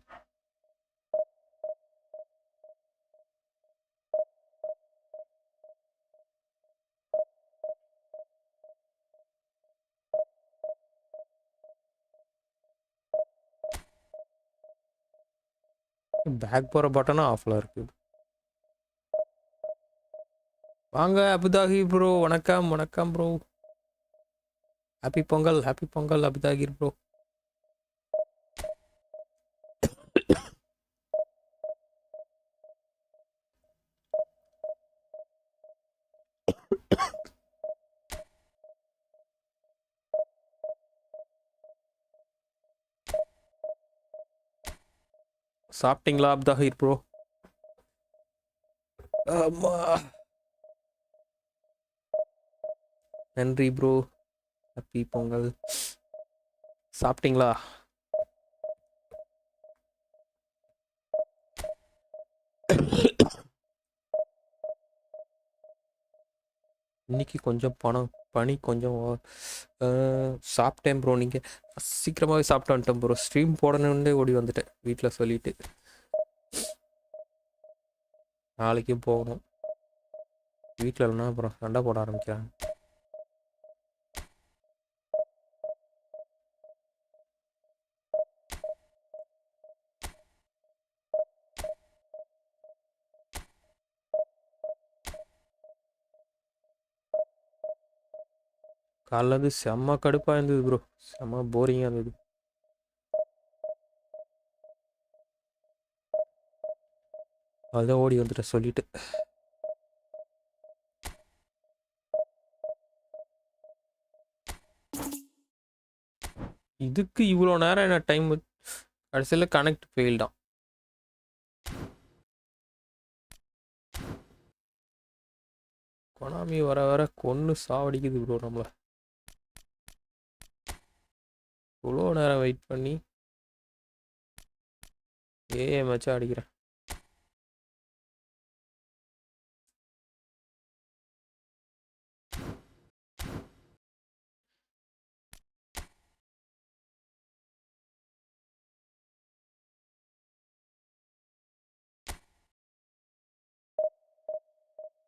பேக் போகிற பட்டனும் ஆஃபில் இருக்குது. வாங்க அபுதாகிர் ப்ரோ. வணக்கம் வணக்கம் bro. Happy Pongal Abuthahir bro. சாப்பிட்டீங்களா அப்தாஹிர் ப்ரோ? ஆமா, நன்றி ப்ரோ. ஹாப்பி பொங்கல். சாப்பிட்டீங்களா? இன்னைக்கு கொஞ்சம் பனி கொஞ்சம் சாப்பிட்டேன் ப்ரோ. நீங்கள் சீக்கிரமாகவே சாப்பிட்டு வந்துட்டேன் ப்ரோ. ஸ்ட்ரீம் போடணுன்னே ஓடி வந்துட்டேன் வீட்டில் சொல்லிவிட்டு. நாளைக்கு போகணும். வீட்டில் இல்லைன்னா அப்புறம் சண்டை போட ஆரம்பிக்கிறாங்க. காலைல இருந்து செம்ம கடுப்பாக இருந்தது ப்ரோ. செம்ம போரிங்காக இருந்தது. அதுதான் ஓடி வந்துட்ட சொல்லிட்டு. இதுக்கு இவ்வளோ நேரம் என்ன டைம்? கடைசியில் கனெக்ட் ஃபெயில்டான். கொனாமி வர வர கொன்று சாவடிக்குது ப்ரோ நம்மளை. இவ்வளோ நேரம் வெயிட் பண்ணி மேட்சாக அடிக்கிறேன்.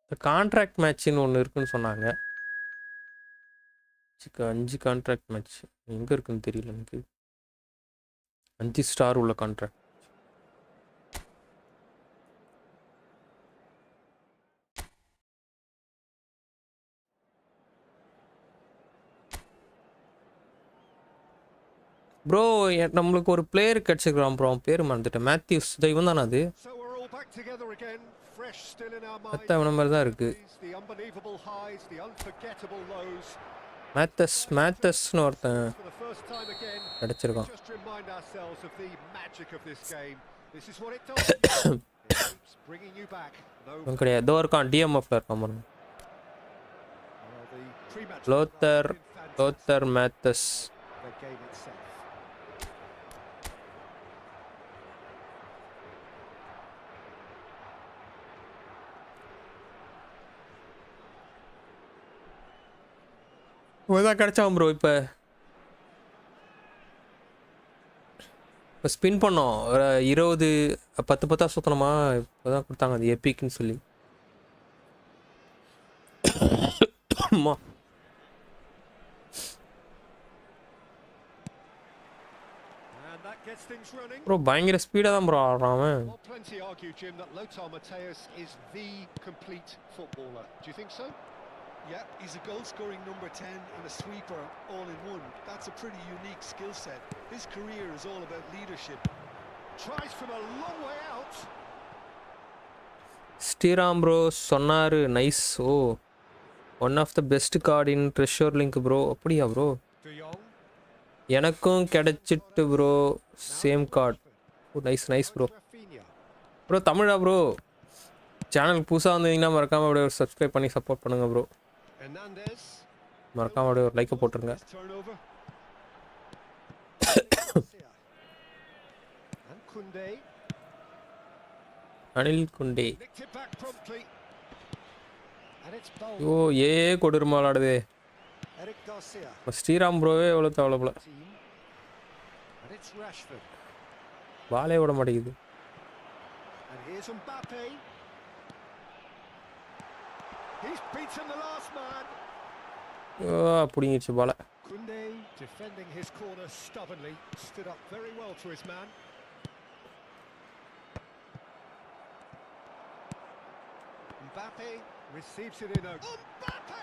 இந்த கான்ட்ராக்ட் மேட்ச்னு ஒன்று இருக்குன்னு சொன்னாங்க. 5 கான்ட்ராக்ட் மேட்ச் எங்கே இருக்குன்னு தெரியல எனக்கு. 5 ஸ்டார் உள்ள கான்ட்ராக்ட். ப்ரோ நம்மளுக்கு ஒரு பிளேயர் கிடச்சிருக்கிறான் ப்ரோ. பேர் மறந்துட்டேன். மேத்யூஸ். இவன் தானே அது? அவன மாதிரி தான் இருக்கு. மேத்தஸ்னு ஒருத்தன் கிடைச்சிருக்கான். கிடையாது, ஏதோ இருக்கான். டிஎம்எஃப்ல இருக்கான் பாருங்க. லோத்தர் மேத்தஸ். தான் கிடைச்சான் ப்ரோ. இப்போ ஸ்பின் பண்ணோம். 20 10 சுத்தணுமா? இப்போதான் கொடுத்தாங்க அது எப்பிக்னு சொல்லி. ப்ரோ பயங்கர ஸ்பீடாக தான் ப்ரோ ஆடுறான் அவன். Yeah, he's a goal-scoring number 10 and a sweeper all in one. That's a pretty unique skill set. His career is all about leadership. Tries from a long way out. Sriram bro சொன்னாரு. Nice. Oh, one of the best card in treasure link bro. அப்படியா bro? எனக்கும் கிடைச்சிட்டு bro same card. Oh nice nice bro. Bro தமிழா bro? Channel புதுசாக வந்தீங்கன்னா மறக்காமல் அப்படியே ஒரு சப்ஸ்கிரைப் பண்ணி சப்போர்ட் பண்ணுங்கள் ப்ரோ. மறக்காம அப்படியே ஒரு லைக்கை போட்டுருங்க. அனில் குண்டே. ஓ கொடூரமா விளாடுதே. ஸ்ரீராம் ப்ரோவே எவ்வளோ தேவைப்பல. பாலே விட மாட்டேங்குது. புடிங்கிச்சு பால. Defending his corner stubbornly, stood up very well to his man. Mbappe receives it in a Mbappe!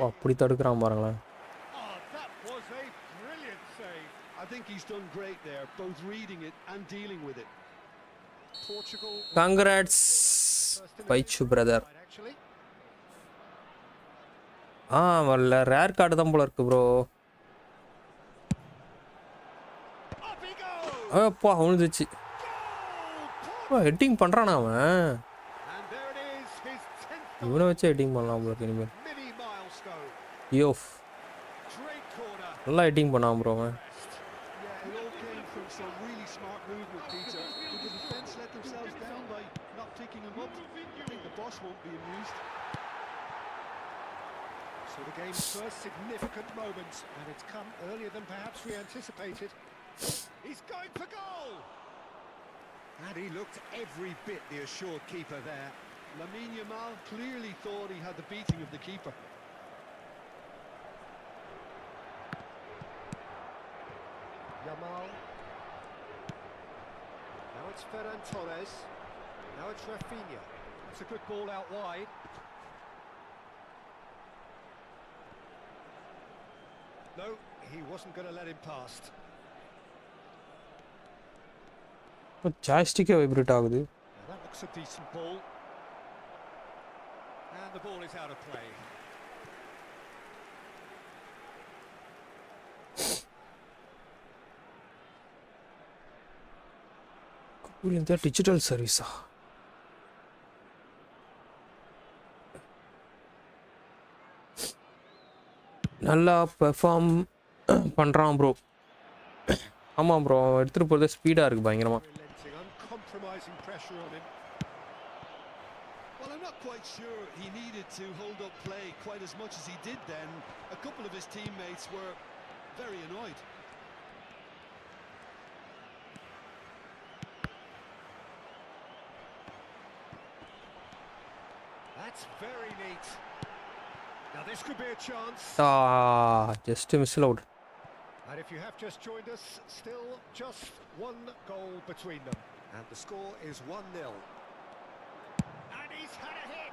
அப்படி தடுக்கறான் பாருங்களேன். Oh, that was a brilliant save. I think he's done great there, both reading it and dealing with it. Portugal. Congrats, Paichu brother. வரல rare card தான் போல இருக்கு bro. அப்பா விழுந்துச்சு. Heading பண்ணுறானா அவன்? இவனை வச்சு ஹெட்டிங் பண்ணலாம் ப்ரோ இனிமேல். யோஃப் நல்லா ஹெட்டிங் பண்ணான் ப்ரோ அவன். So the game's first significant moment, and it's come earlier than perhaps we anticipated. He's going for goal! And he looked every bit the assured keeper there. Lamine Yamal clearly thought he had the beating of the keeper. Yamal. Now it's Ferran Torres. Now it's Rafinha. It's a good ball out wide. No, he wasn't going to let him past. joystick vibrate ஆகுது. Now that looks a decent ball. And the ball is out of play. இந்த digital சர்வீஸா நல்லா perform பண்றான் bro. ஆமா bro, எடுத்துட்டு போறது speedo இருக்கு பயங்கரமா. Uncompromising pressure on him. Well, I'm not quite sure he needed to hold up play quite as much as he did then. A couple of his teammates were very annoyed. That's very neat. Now this could be a chance. Just a miss out. And if you have just joined us, still just one goal between them. And the score is 1-0. And he's had a hit.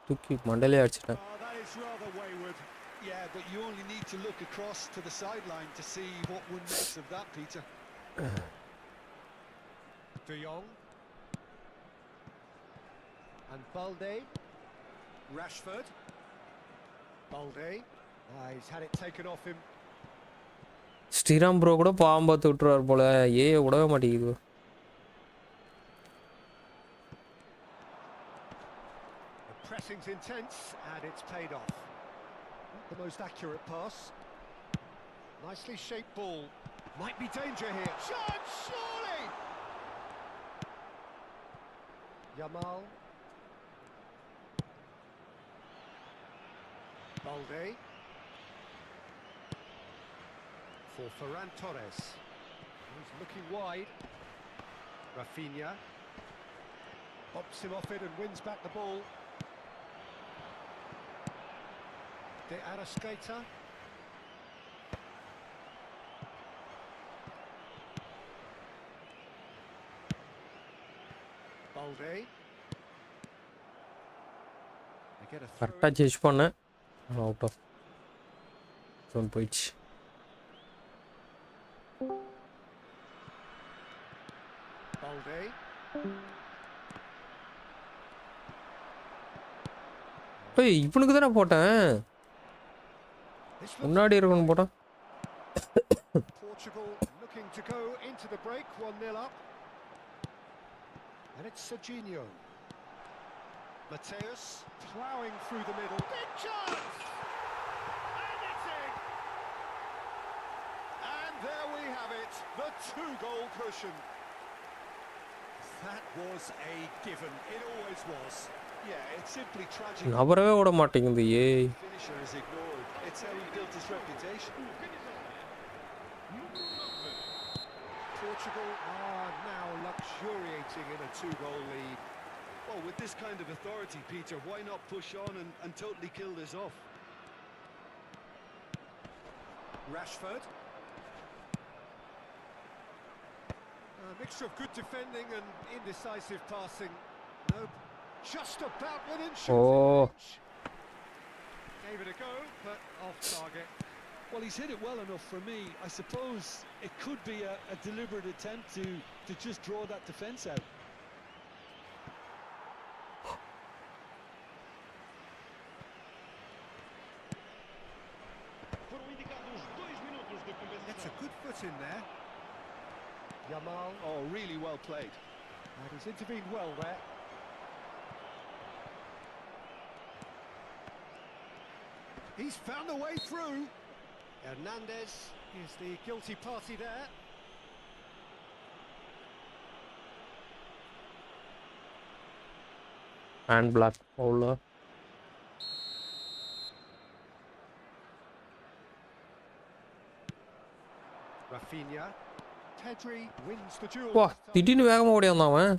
தூக்கி மண்டலே அடிச்சிட்டேன். That is rather wayward. Yeah, but you only need to look across to the sideline to see what one makes of that, Peter. De Jong. And Balde. Rashford. Balde. He's had it taken off him. Sriram bro கூட பாவம் பார்த்து விட்டுருவார் போல. விடவே மாட்டேங்குது. The pressing's intense and it's paid off. Not the most accurate pass. Nicely shaped ball. Might be danger here. Chance, surely! Yamal. Balde. For Ferran Torres. He's looking wide. Rafinha. Bops him off it and wins back the ball. De Arrascaeta. Balde. They get a throw. கரெக்டாக change பண்ணேன். Out of zone போயிடுச்சு. Balde. இவனுக்கு தானே போட்டேன். முன்னாடி இருக்கணும் போட்டேன். Portugal looking to go into the break, 1-0 up. And it's Serginho. Mateus ploughing through the middle. Big chance! And it's in! And there we have it, the 2-goal cushion. That was a given, it always was. Yeah, it's simply tragic. நபரவே விட மாட்டேங்குது. Finisher is ignored. It's how he built his reputation. Portugal are now luxuriating in a 2-goal lead. Well, with this kind of authority, Peter, why not push on and totally kill this off? Rashford. A mixture of good defending and indecisive passing. Nope. Just about within shooting range. Gave it a go, but off target. Well, he's hit it well enough for me. I suppose it could be a deliberate attempt to just draw that defence out. Foram indicados 2 minutos de compensação. Gets a good foot in there. Yamal. Oh, really well played. And he's intervened well there. He's found a way through. Hernandez is the guilty party there. Hand black bowler. Rafinha. Pedri wins the duel. திடீர்னு வேகமா ஓடி வந்தான் அவன்.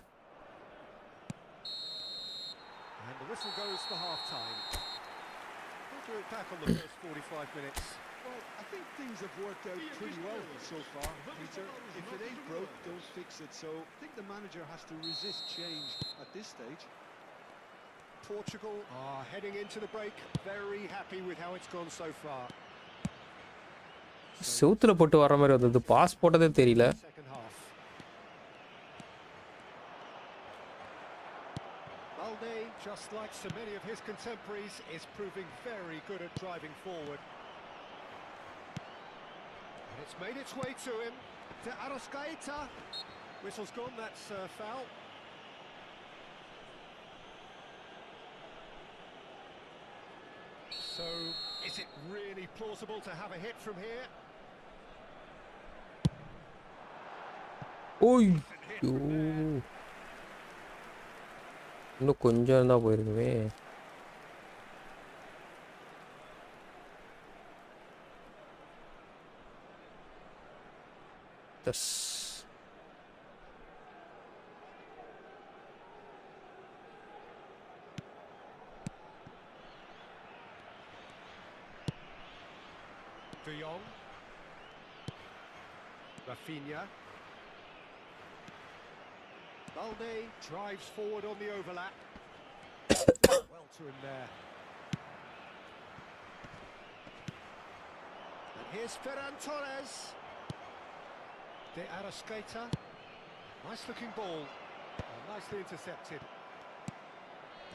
whistle goes for half-time. We'll do it back on the first 45 minutes. Well, I think things have worked out pretty well so far, Peter. If it ain't broke, don't fix it. So I think the manager has to resist change at this stage. Portugal are heading into the break, very happy with how it's gone so far. செவுத்துல போட்டு வர மாதிரி வந்தது, pass போட்டதே தெரியல. Second half. Balde, just like so many of his contemporaries, is proving very good at driving forward. And it's made its way to him. To Arrascaeta. Whistle's gone, that's foul. So, is it really plausible to have a hit from here? ஓய், இன்னும் கொஞ்சம் தான் போயிருக்குமே. De Jong. Rafinha. Balde drives forward on the overlap. Well to him there. And here's Ferran Torres. De Arrascaeta. Nice looking ball. Nicely intercepted.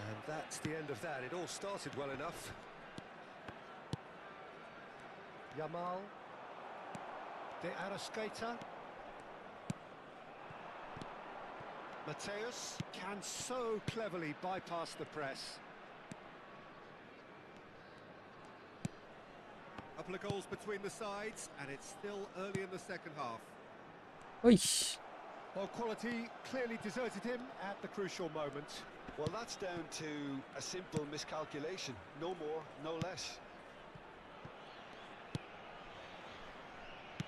And that's the end of that. It all started well enough. Yamal. De Arrascaeta. Mateus can so cleverly bypass the press. Couple of goals between the sides, and it's still early in the second half. Oy. Well, quality clearly deserted him at the crucial moment. Well, that's down to a simple miscalculation. No more, no less.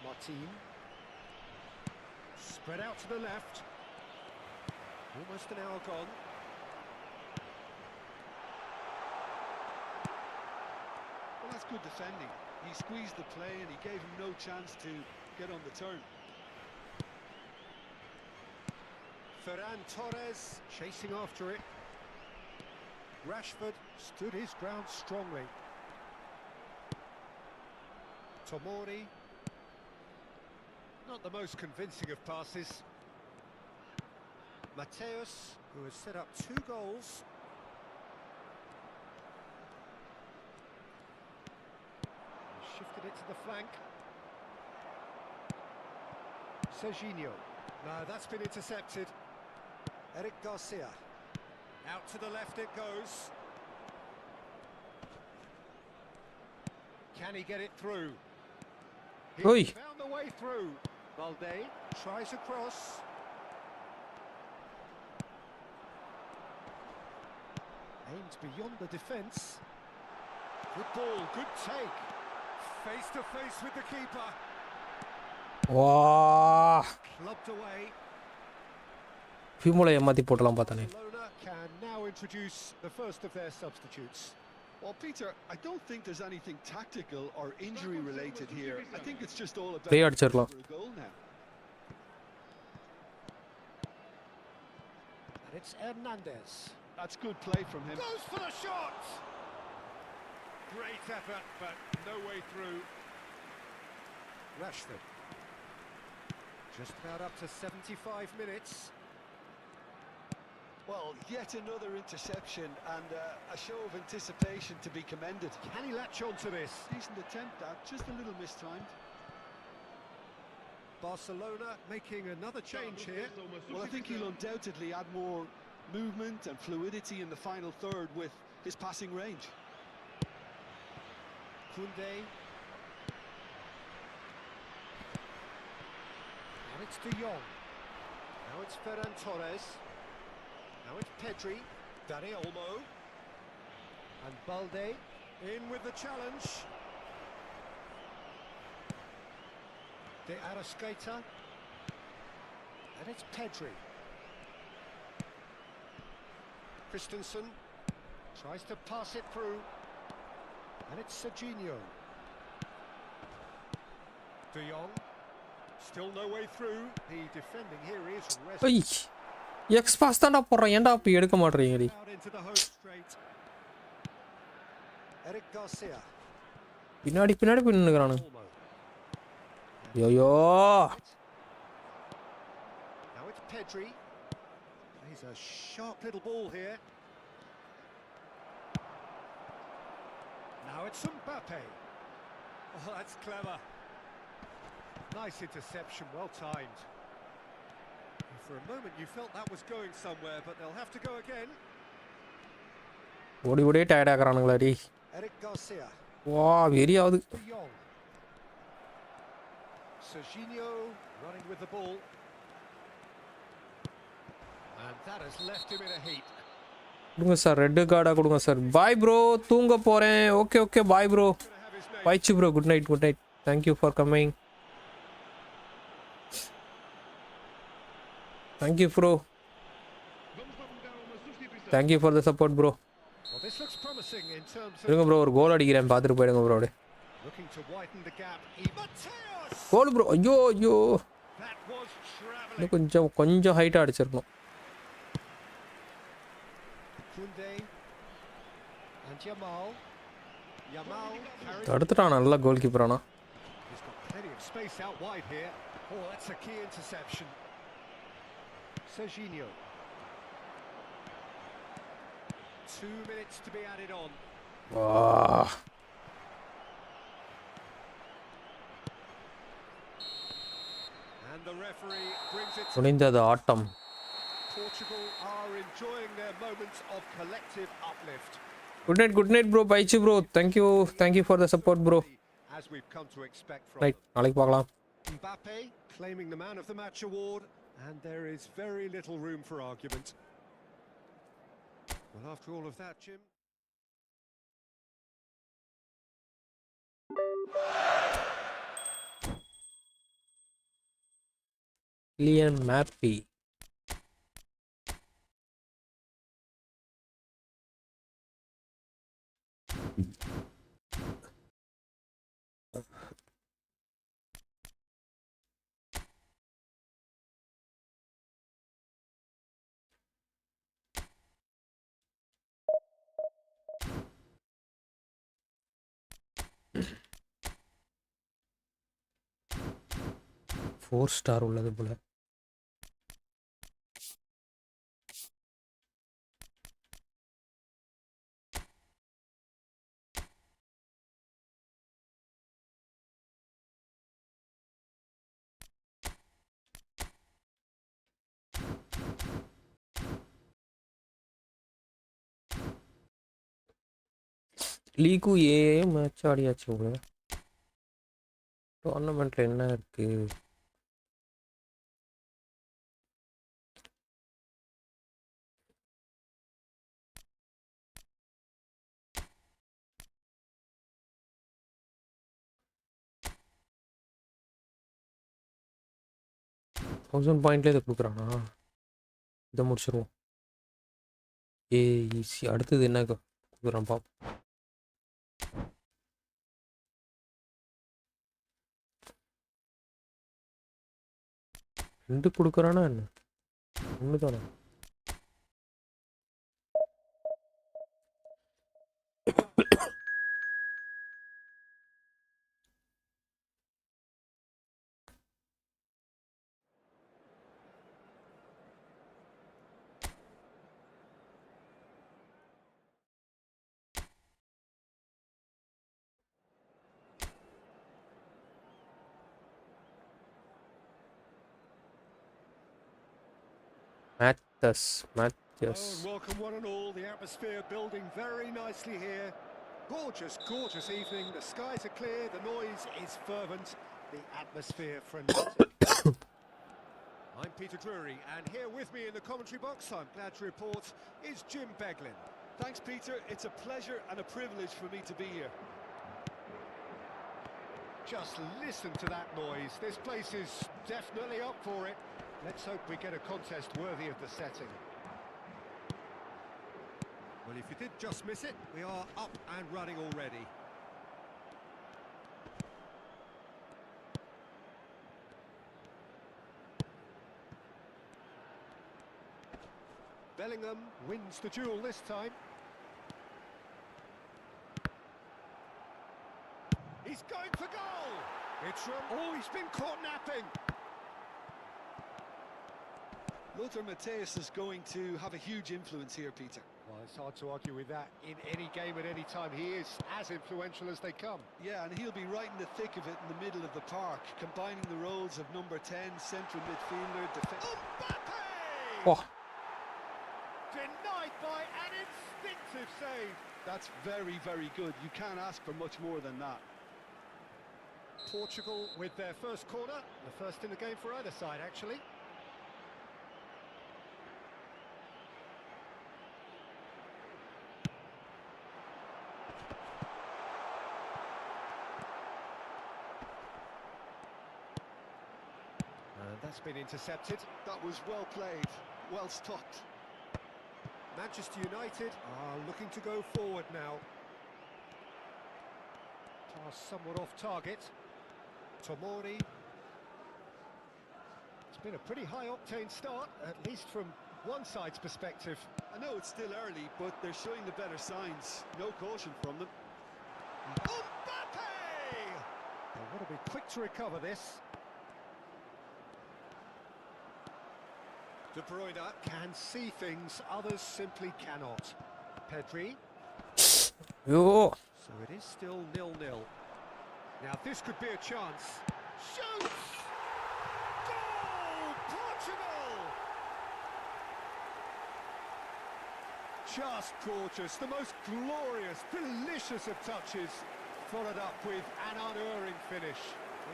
Martin. Spread out to the left. Almost an hour gone. Well, that's good defending. He squeezed the play and he gave him no chance to get on the turn. Ferran Torres chasing after it. Rashford stood his ground strongly. Tomori. Not the most convincing of passes. Mateus, who has set up 2 goals. Shifted it to the flank. Serginho. No, that's been intercepted. Eric Garcia. Out to the left it goes. Can he get it through? He found the way through. Balde tries across. Aimed beyond the defence. Good ball, good take. Face to face with the keeper. Wow. Clubbed away. ஃபியூமோல ஏமாத்தி போடலாம் பார்த்தானே. Barcelona can now introduce the first of their substitutes. Well, Peter, I don't think there's anything tactical or injury related here. I think it's just all about Play அடிச்சிரலாம். for a goal now. And it's Hernandez. That's good play from him. Goes for the shot! Great effort, but no way through. Rashford. Just about up to 75 minutes. Well, yet another interception and a show of anticipation to be commended. Can he latch on to this? Decent attempt that, just a little mistimed. Barcelona making another change here. Well, I think he'll undoubtedly add more movement and fluidity in the final third with his passing range. Koundé. Now it's De Jong. Now it's Ferran Torres. Now it's Pedri. Dani Olmo. And Balde in with the challenge. De Arrascaeta. And it's Pedri. Christensen. Tries to pass it through. And it's Serginho. De Jong. Still no way through. The defending here is ஐய் X pass தான்டா போடுறேன், ஏன்டா அப்படி எடுக்க மாட்டேறீங்கடி? out into the home straight. Eric Garcia. பின்னாடி போய் நின்னுக்கறானு. YoYo. Now it's Pedri. He's a sharp little ball here. Now it's Mbappe. Oh, that's clever. Nice interception, well timed. For a moment you felt that was going somewhere, but they'll have to go again. ஓடி tired ஆகறானுங்களாடி. Eric Garcia. வா வெறியாவுது. De Jong. Serginho running with the ball. And that has left him in a heap. கொடுங்க sir, red கார்டா கொடுங்க sir. Bye bro, தூங்க போறேன். Okay bye bro. பாய்ச்சு bro, good night. Thank you for coming. Thank you bro. Thank you for the support bro. Well, this looks promising in terms of இருங்க bro, ஒரு கோல் அடிக்கிறேன், பாத்துட்டு போயிடுங்க bro. looking to widen the gap. Mateus! Goal bro. ஐயோ. That was traveling. இன்னும் கொஞ்சம் ஹைட்டா அடிச்சிரணும். Kunde and Yamal carries. தடுத்துட்டான் நல்ல கோல் கீப்பரானா. He's got plenty of space out wide here. Oh, that's a key interception. Serginho. 2 minutes to be added on. வா. And the referee brings it to முடிந்தது ஆட்டம். Portugal are enjoying their moments of collective uplift. Good night bro. பாய்ச்சு bro. Thank you for the support bro. As we've come to expect from right, நாளைக்கு பார்க்கலாம். Mbappe claiming the man of the match award, and there is very little room for argument. Well, after all of that, Jim. Kylian Mbappe. Four star உள்ளது போல. League ஏ match ஆடியாச்சு போல. டோர்னமெண்ட்ல என்ன இருக்கு? $1000 இதை கொடுக்குறானா? இதை முடிச்சிருவோம். ஈஸி. அடுத்தது என்ன கொடுக்குறான் பாப்போம். ரெண்டு கொடுக்குறானா என்ன? ஒன்று தானே? Mathias. Oh, welcome one and all. The atmosphere building very nicely here. Gorgeous evening. The skies are clear. The noise is fervent. The atmosphere frenetic. I'm Peter Drury, and here with me in the commentary box, I'm glad to report, is Jim Beglin. Thanks, Peter. It's a pleasure and a privilege for me to be here. Just listen to that noise. This place is definitely up for it. Let's hope we get a contest worthy of the setting. Well, if you did just miss it, we are up and running already. Bellingham wins the duel this time. He's going for goal! It's from... Oh, he's been caught napping! Lothar Matthäus is going to have a huge influence here, Peter. Well, it's hard to argue with that. In any game at any time, he is as influential as they come. Yeah, and he'll be right in the thick of it in the middle of the park, combining the roles of number 10, central midfielder, defence... Mbappe! Oh, Denied by an instinctive save. That's very, very good. You can't ask for much more than that. Portugal with their first corner. The first in the game for either side, actually. And that's been intercepted. That was well played, well stopped. Manchester United are looking to go forward now. Pass somewhat off target. Tomori. It's been a pretty high-octane start, at least from one side's perspective. I know it's still early, but they're showing the better signs. No caution from them. Mbappe! They've got to be quick to recover this. De Bruyne can see things others simply cannot. Pedri. yo. So it is still 0-0. Now this could be a chance. Shoots! Goal! Portugal! Just gorgeous. The most glorious, delicious of touches. Followed up with an unerring finish.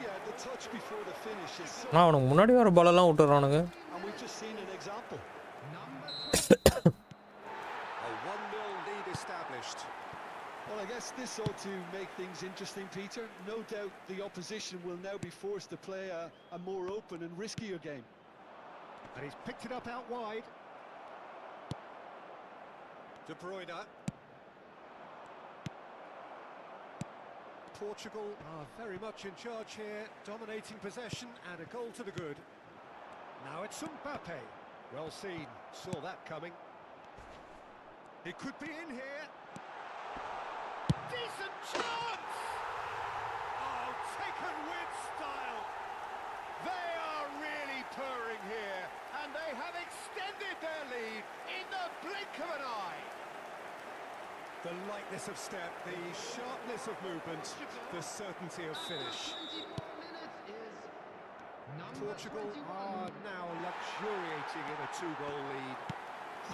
Yeah, the touch before the finish is so... நான் அவனுக்கு முன்னாடி வர பாலெல்லாம் விட்டுறானுங்க. And we've just seen an example. A 1-0 lead established. Well, I guess this ought to make things interesting, Peter. No doubt the opposition will now be forced to play a more open and riskier game. And he's picked it up out wide. De Bruyne. Portugal are very much in charge here, dominating possession and a goal to the good. Now it's Mbappe. Well seen, saw that coming. It could be in here. Decent chance! Oh, taken with style. They are really purring here, and they have extended their lead in the blink of an eye. The lightness of step, the sharpness of movement, the certainty of finish. Portugal are now luxuriating in a 2-goal lead.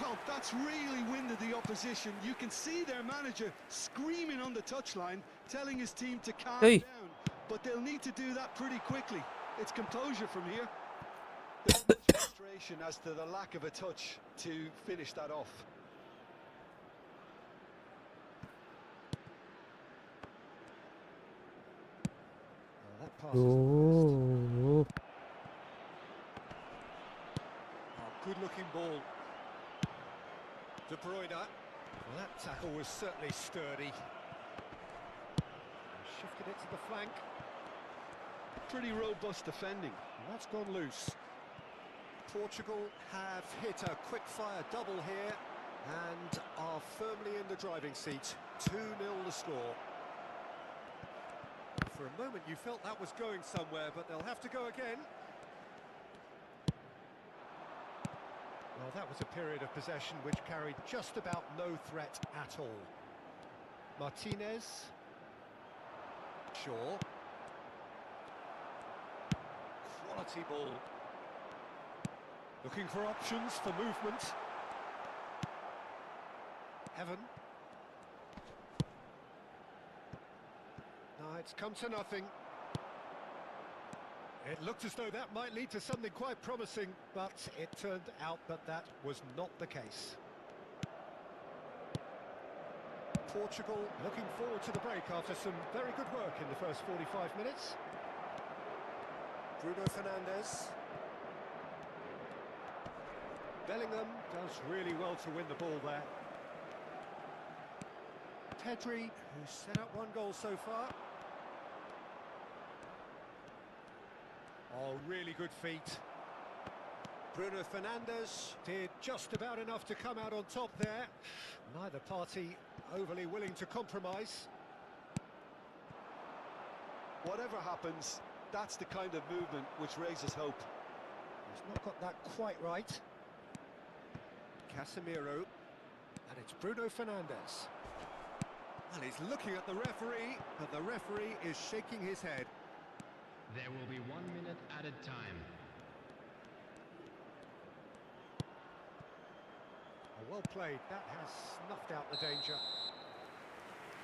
Well, that's really winded the opposition. You can see their manager screaming on the touchline, telling his team to calm down. But they'll need to do that pretty quickly. It's composure from here. There's much frustration as to the lack of a touch to finish that off. That pass is the best. Good-looking ball. De Bruyne. Well, that tackle was certainly sturdy. Shifted it to the flank. Pretty robust defending. And that's gone loose. Portugal have hit a quick-fire double here and are firmly in the driving seat. 2-0 the score. For a moment you felt that was going somewhere, but they'll have to go again. Well, that was a period of possession which carried just about no threat at all. Martinez. Shaw. Quality ball. Looking for options for movement. Heaven. No, it's come to nothing. It looked as though that might lead to something quite promising, but it turned out that that was not the case. Portugal looking forward to the break after some very good work in the first 45 minutes. Bruno Fernandes. Bellingham does really well to win the ball there. Pedri, who's set up one goal so far. Oh, really good feet. Bruno Fernandes did just about enough to come out on top there. Neither party overly willing to compromise. Whatever happens, that's the kind of movement which raises hope. He's not got that quite right. Casemiro, and it's Bruno Fernandes. And he's looking at the referee, but the referee is shaking his head. There will be 1 minute added time. Oh, well played. That has snuffed out the danger.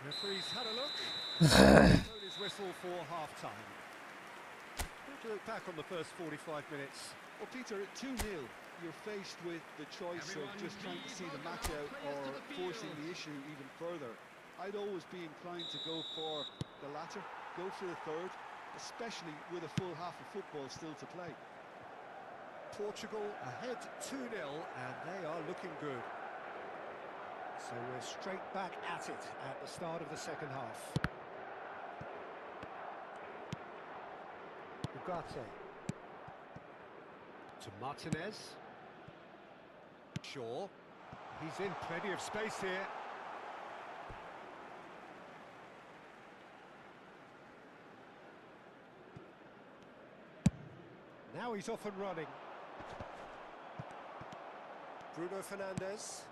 Referee's had a look. Blown his whistle for half-time. Good to look back on the first 45 minutes. Well, Peter, at 2-0, you're faced with the choice of just trying to see the match out or forcing the issue even further. I'd always be inclined to go for the latter, go for a third, especially with a full half of football still to play. Portugal ahead 2-0, and they are looking good. So we're straight back at it at the start of the second half. Ugarte. To Martinez. Shaw. He's in plenty of space here. Now he's off and running. Bruno Fernandes.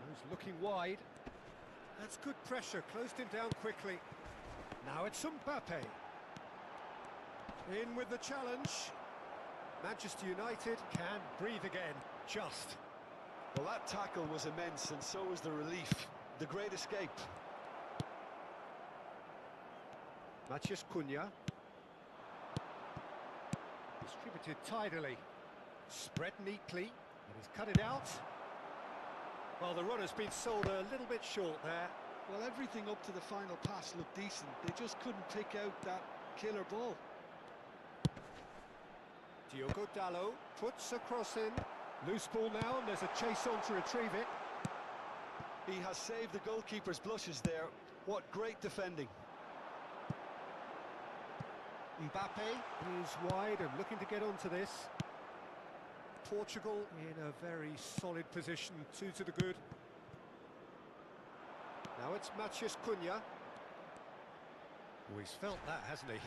Goes looking wide. That's good pressure, closed him down quickly. Now it's Mbappe. In with the challenge. Manchester United can breathe again, just. Well, that tackle was immense, and so was the relief. The great escape. Matheus Cunha. Distributed tidily. Spread neatly, and he's cut it out. Well, the run has been sold a little bit short there. Well, everything up to the final pass looked decent. They just couldn't pick out that killer ball. Diogo Dalot puts a cross in. Loose ball now, and there's a chase on to retrieve it. He has saved the goalkeeper's blushes there. What great defending. Mbappe is wide and looking to get onto this. Portugal in a very solid position, 2 to the good. Now it's Matheus Cunha. Oh, he's felt that, hasn't he?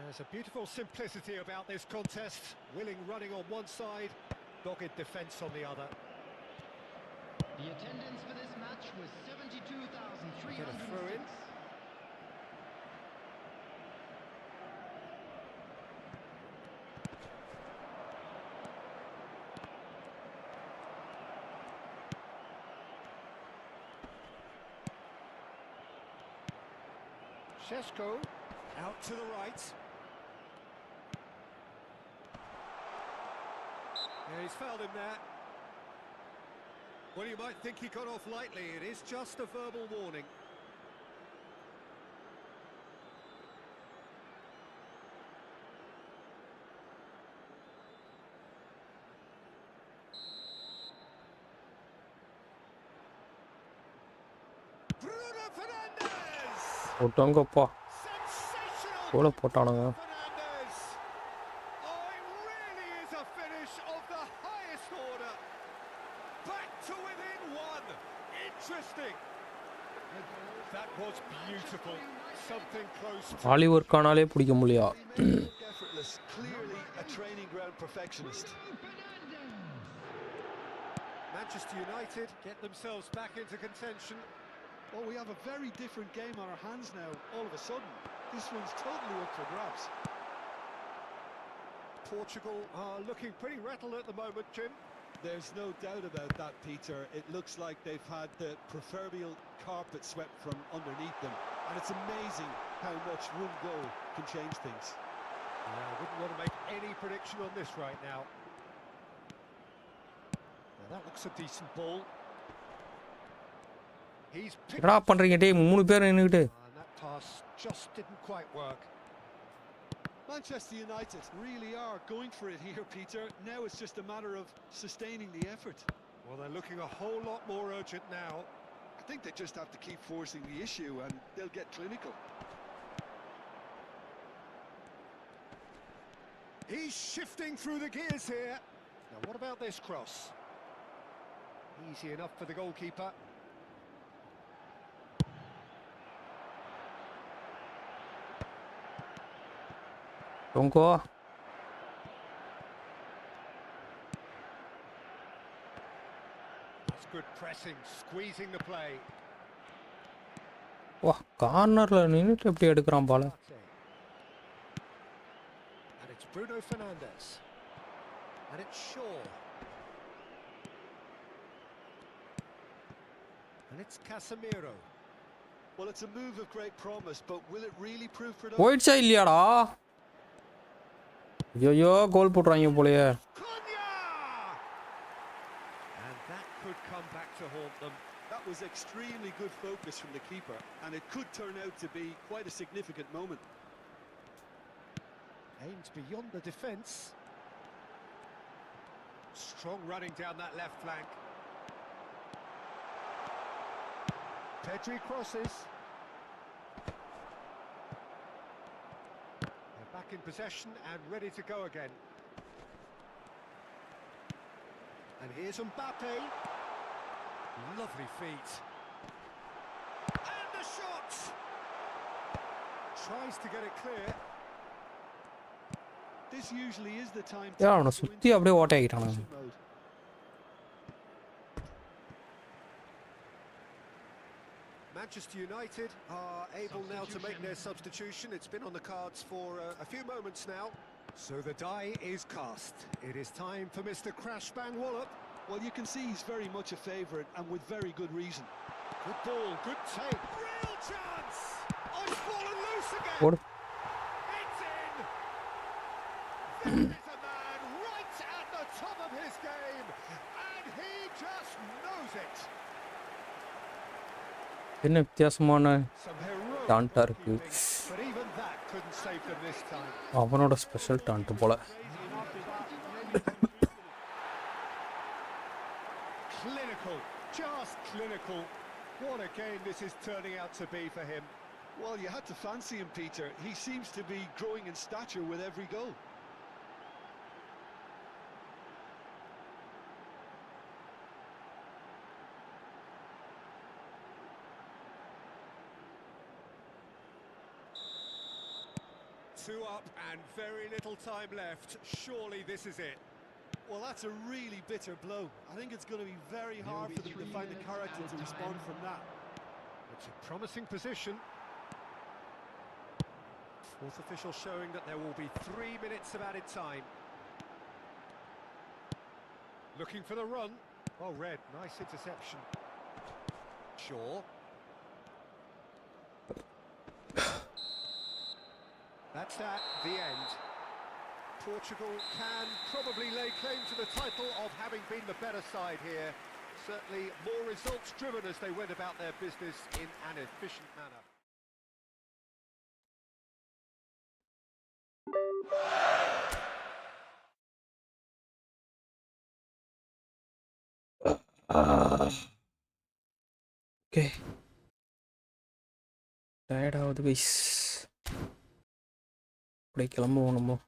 There's a beautiful simplicity about this contest. Willing running on one side, dogged defence on the other. The attendance for this match was 72,306. Get a throw in. Šeško out to the right. Yeah, he's fouled him there. Well, you might think he got off lightly. It is just a verbal warning. Bruno Fernandes! போட்டாங்கப்பா Sensational! கோல போட்டானுங்க Fernandes! Oh, it really is a finish of the highest order. Back to within one. Interesting. That was beautiful. Something close to... Oliver பிடிக்க முடியா He made it look effortless. Clearly a training ground perfectionist. Manchester United get themselves back into contention. Well, we have a very different game on our hands now, all of a sudden. This one's totally up for grabs. Portugal are looking pretty rattled at the moment, Jim. There's no doubt about that, Peter. It looks like they've had the proverbial carpet swept from underneath them. And it's amazing how much one goal can change things. Yeah, I wouldn't want to make any prediction on this right now. Now that looks a decent ball. He's picked என்னடா பண்றீங்க டேய் 3 பேர் நின்னுக்கிட்டு and that pass just didn't quite work. Manchester United really are going for it here, Peter. Now it's just a matter of sustaining the effort. Well, they're looking a whole lot more urgent now. I think they just have to keep forcing the issue and they'll get clinical. He's shifting through the gears here. Now what about this cross? Easy enough for the goalkeeper. Don't go. That's good pressing, squeezing the play. வா கார்னர்ல நின்னுட்டு எப்படி எடுக்கறான் பால். And it's Bruno Fernandes. And it's Shaw. And it's Casemiro. Well, it's a move of great promise, but will it really prove productive? போயிடுச்சா இல்லையாடா? ஐயோ கோல் போட்றாங்க போலயே. Cunha! And that could come back to haunt them. That was extremely good focus from the keeper, and it could turn out to be quite a significant moment. Aimed beyond the defence. Strong running down that left flank. Pedri crosses. They're back in possession and ready to go again. And here's Mbappe. Lovely feet. And the shot! Tries to get it clear. This usually is the time யா அவனை சுத்தி அப்படியே ஓட்டையாக்கிட்டானே. mode. Manchester United are able now to make their substitution. It's been on the cards for a few moments now. So the die is cast. It is time for Mr. Crashbang Wallop. Well, you can see he's very much a favourite, and with very good reason. Good ball, good take. Real chance! Oh, it's fallen loose again! போடு. It's in! There is a man right at the top of his game, and he just knows it. என்ன வித்தியாசமான Some heroic டான்ட்டா இருக்கு. goalkeeping, but even that couldn't save them this time. அவனோட special don't போல. Clinical, just clinical. What a game this is turning out to be for him. Well, you had to fancy him, Peter. He seems to be growing in stature with every goal. Two up and very little time left. Surely this is it. Well, that's a really bitter blow. I think it's going to be very hard for them to find the character to respond from that. It's a promising position. Fourth official showing that there will be 3 minutes of added time. Looking for the run. Oh, Red, nice interception. Shaw. That's that, the end. Portugal can probably lay claim to the title of having been the better side here. Certainly more results driven as they went about their business in an efficient manner. Okay. Tired ஆகுது guys. அப்படியே கிளம்புவோம் நம்ம.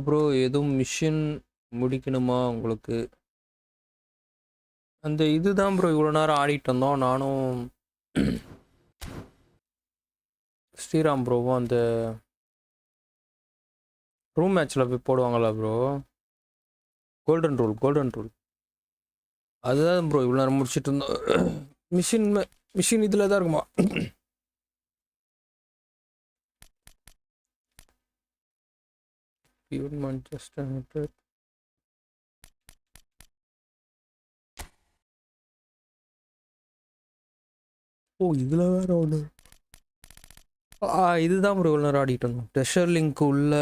Bro எதுவும் machine முடிக்கணுமா உங்களுக்கு? அந்த இதுதான் bro இவ்வளோ நேரம் ஆடிட்டு இருந்தோம். நானும் ஸ்ரீராம் ப்ரோவும் அந்த ரூம் மேட்ச்சில் போய் போடுவாங்களா ப்ரோ? கோல்டன் ரூல் அதுதான் ப்ரோ இவ்வளோ நேரம் முடிச்சுட்டு இருந்தோம். மிஷின் இதில் தான் இருக்குமா? Pure Manchester United. ஓ இதுல வேற ஒன்று. இதுதான் ப்ரோ இவ்வளோ நேரம் ஆடிட்டு இருந்தோம். ட்ரெஷர் லிங்க் உள்ள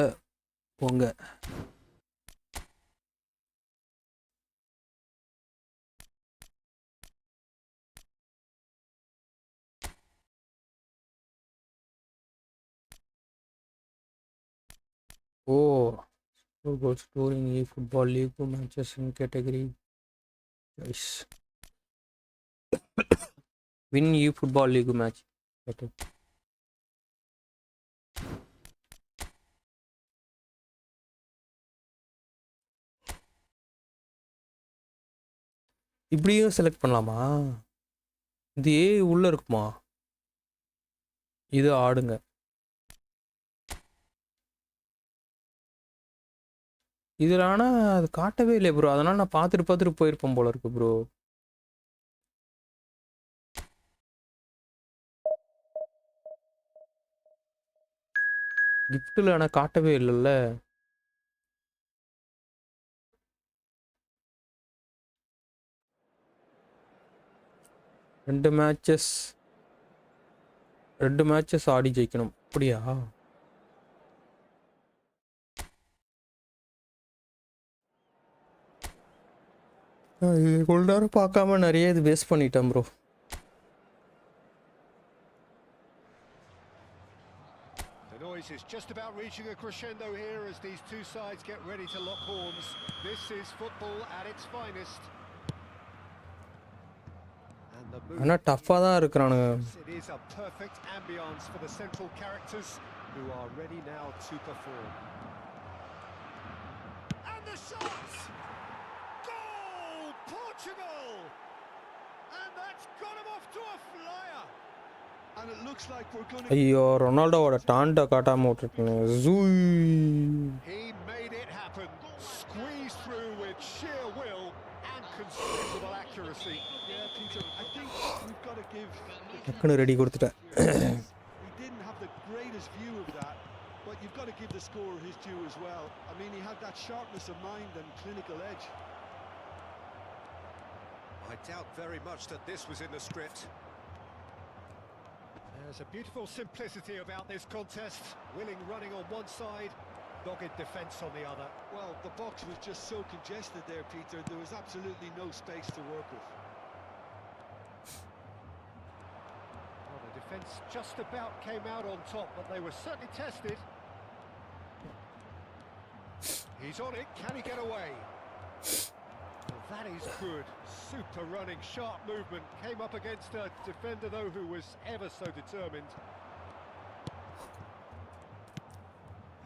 போங்க. ஓ goal scoring eFootball League matches in category. Nice. Win eFootball League match. Okay. இப்படியும் செலக்ட் பண்ணலாமா? இது உள்ள இருக்குமா? இது ஆடுங்க. இதில் ஆனால் அது காட்டவே இல்லை ப்ரோ. அதனால் நான் பார்த்துட்டு போயிருப்பேன் போல இருக்கு ப்ரோ. கிஃப்ட்டில் ஆனால் காட்டவே இல்லைல்ல. ரெண்டு மேட்சஸ் ஆடி ஜெயிக்கணும் அப்படியா? இவ்வளோ நேரம் பார்க்காம நிறைய இது வேஸ்ட் பண்ணிட்டேன் bro. The noise is just about reaching a crescendo here as these two sides get ready to lock horns. This is football at its finest. ஆனால் டஃப்பாக தான் இருக்கிறானுங்க. It is a perfect ambience for the central characters who are ready now to perform. And the shots! Goal! Portugal! And that's got him off to a flyer. And it looks like we're going to... ஐயோ ரொனால்டோவோட டாண்டை காட்டாமல் விட்டுருக்கேன். He made it happen. Squeezed through with sheer will and considerable accuracy. Yeah, Peter, I think we've got to give... டக்குன்னு ready கொடுத்துட்டேன். He didn't have the greatest view of that, but you've got to give the scorer his due as well. I mean, he had that sharpness of mind and clinical edge. I doubt very much that this was in the script. There's a beautiful simplicity about this contest. Willing running on one side, dogged defence on the other. Well, the box was just so congested there, Peter. There was absolutely no space to work with. Well, the defence just about came out on top, but they were certainly tested. He's on it. Can he get away? Well, that is good. Super running, sharp movement. Came up against a defender, though, who was ever so determined.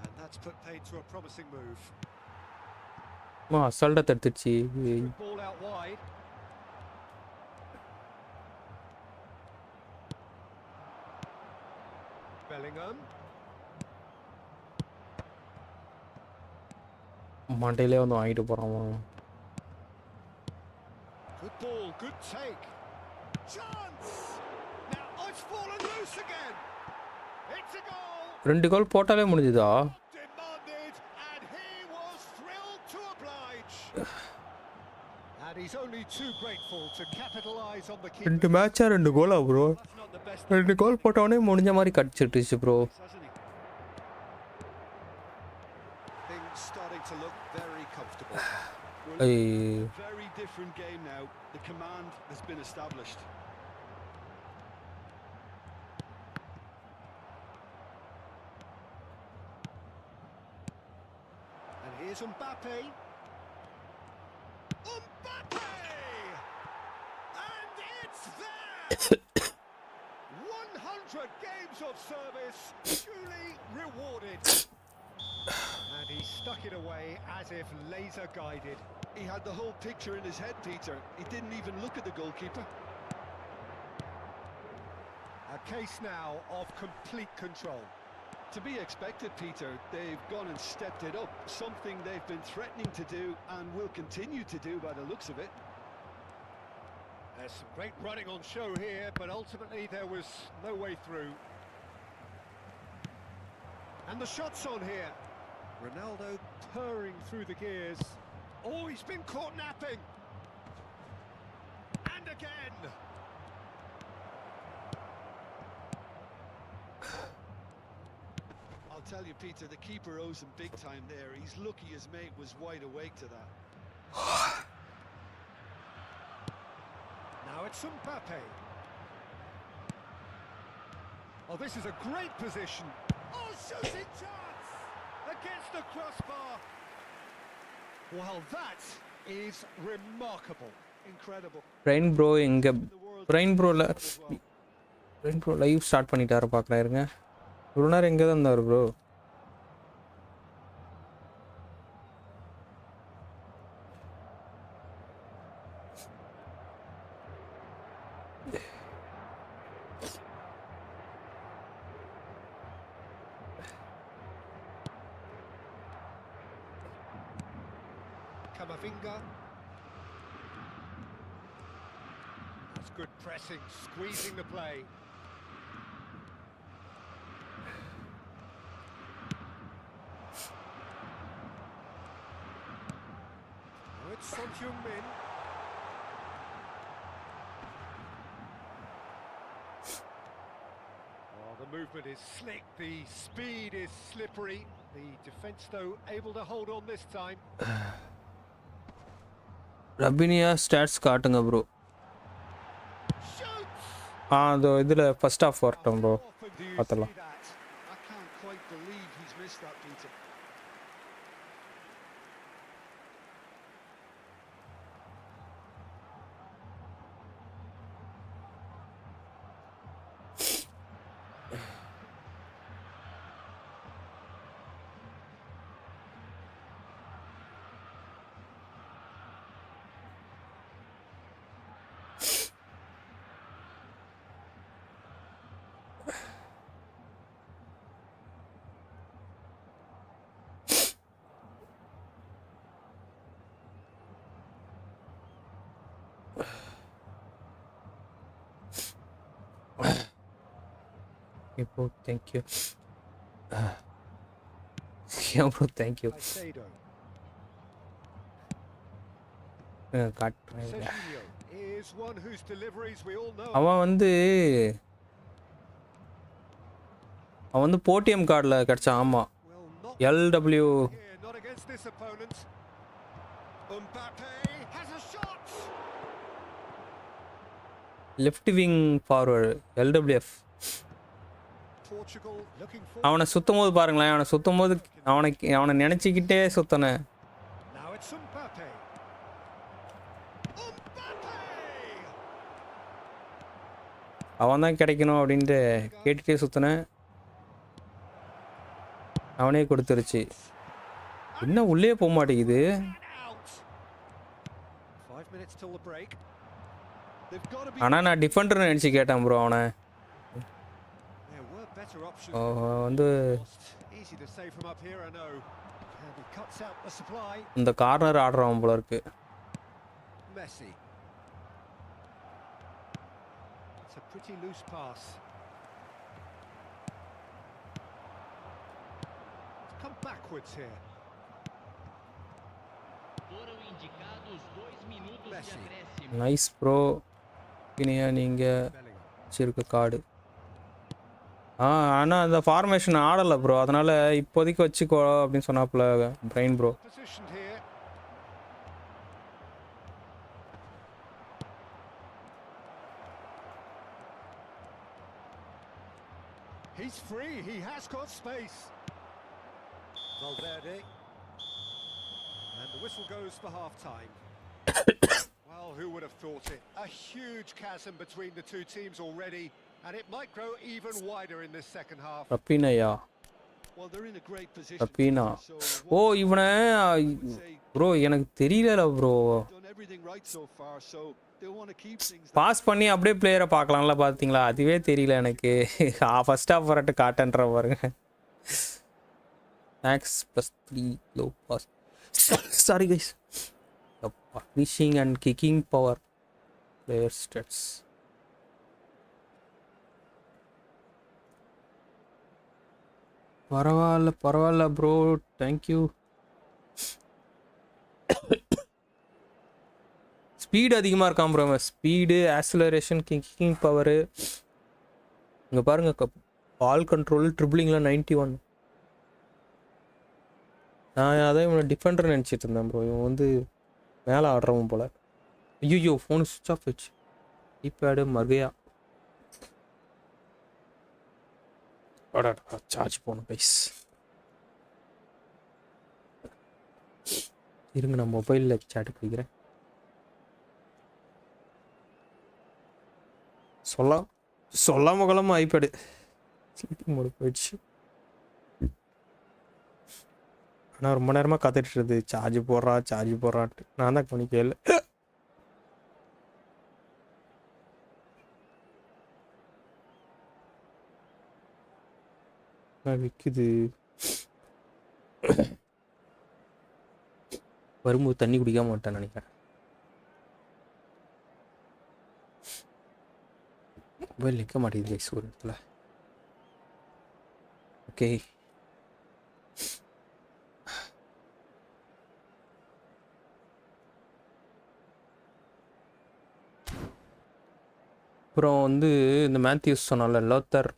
And that's put paid to a promising move. அசால்ட்டாக தடுத்துச்சு. Good ball out wide. Bellingham. மண்டையிலே வந்து வாங்கிட்டு போகிறான். Good ball, good take. Chance! Now it's fallen loose again. It's a goal. 2 கோல் போட்டாலே முடிஞ்சுதா? Demanded, and he was thrilled to oblige. And he's only too grateful to capitalize on the keeper. 2 மேட்சா 2 கோலா bro? That's not the best. 2 goal போட்டவனே முடிஞ்ச மாதிரி கடிச்சிட்டுச்சு bro. Hasn't he? Things starting to look very comfortable. Very different game now. The command has been established. And here's Mbappe. Mbappe! And it's there! 100 games of service, duly rewarded. And he stuck it away as if laser guided. He had the whole picture in his head, Peter. He didn't even look at the goalkeeper. A case now of complete control. To be expected, Peter. They've gone and stepped it up. Something they've been threatening to do and will continue to do by the looks of it. There's some great running on show here, but ultimately there was no way through. And the shot's on here. Ronaldo purring through the gears. Oh, he's been caught napping. And again. I'll tell you, Peter, the keeper owes him big time there. He's lucky his mate was wide awake to that. Now it's Mbappe. Oh, this is a great position. Oh, shooting chance against the crossbar. Well, that is remarkable. Incredible. Brain bro எங்க Brain bro live start பண்ணிட்டாரு பார்க்கறேன் இருங்க. இவ்வளவு நேரம் எங்க தான் இருந்தாரு bro? Camavinga. That's good pressing, squeezing the play. Now it's Son Heung-min. Oh, the movement is slick, the speed is slippery. The defence, though, able to hold on this time. Raphinha stats காட்டுங்க bro. அதோ இதுல first half வரட்டும் bro, பார்த்தலாம். I can't quite believe he's missed that, Peter. bro, thank you. Yeah bro, thank you. காட்டுறேன். அவன் வந்து podium கார்டில் கிடச்சான். ஆமாம், LW left wing forward LWF. அவனை சுத்தும் போது பாருங்களேன், அவனை சுத்தும் போது அவனை நினைச்சிக்கிட்டே சுத்தனேன். அவன் தான் கிடைக்கணும் அப்படின்ட்டு கேட்டுட்டே சுத்தினேன், அவனே கொடுத்துருச்சு. என்ன உள்ளே போக மாட்டேங்குது. ஆனால் நான் டிஃபெண்டர் நினச்சி கேட்டேன் ப்ரோ அவனை. வந்து இந்த கார்னர் ஆடுறவன் போல இருக்கு. Pretty loose pass. Come backwards here. Nice bro. Iniya நீங்க வச்சிருக்க கார்டு. ஆனால் அந்த ஃபார்மேஷன் ஆடலை ப்ரோ, அதனால இப்போதைக்கு வச்சுக்கோ அப்படின்னு சொன்னாப்புல Brian bro. He's free, he has got space. Valverde. And the whistle goes for half-time. Well, who would have thought it? A huge chasm between the two teams already, and it might grow even wider in this second half. Rapinaya. Well, they're in a great position. Rapina. Oh, இவனை bro எனக்கு தெரியல bro. Pass பண்ணி அப்படியே பிளேயரை பார்க்கலாம்ல, பார்த்தீங்களா? அதுவே தெரியல எனக்கு. ஃபர்ஸ்ட் ஹாஃப் வரட்டு காட்டன்ற பாருங்க. Max +3 low pass. Sorry guys. Finishing and kicking power player stats. பரவாயில்ல பரவாயில்ல ப்ரோ, தேங்க்யூ. ஸ்பீடு அதிகமாக இருக்கான் bro. Speed, acceleration, kicking power. இங்கே பாருங்க, பால் கண்ட்ரோல், ட்ரிபிளிங்கில் 91. நான் அதான் இவனை டிஃபெண்டர் நினச்சிட்டு இருந்தேன் ப்ரோ. இவன் வந்து மேலே ஆடுறவன் போல். ஐயோ, ஃபோனு சுவிச் ஆஃப் ஆச்சு. கீபேடு மர்கையா. சார்ஜ் போகணும் கைஸ். இருங்க, நான் மொபைலில் சேட்டு பிடிக்கிறேன். சொல்லாம கொள்ளாம ஐபேடு ஸ்லீப்பிங் மோடு போயிடுச்சு. ஆனால் ரொம்ப நேரமாக காத்துட்டு இருந்தது, சார்ஜ் போடுறான்ட்டு. நான் தான் கவனிக்கவே இல்லை. விற்குது. வரும்போது தண்ணி குடிக்காம மாட்டேன் நினைக்கிறேன். மொபைல் நிற்க மாட்டேங்குது கைஸ் ஒரு இடத்துல. ஓகே, அப்புறம் வந்து இந்த மேத்யூஸ் சொன்னால, லோத்தர்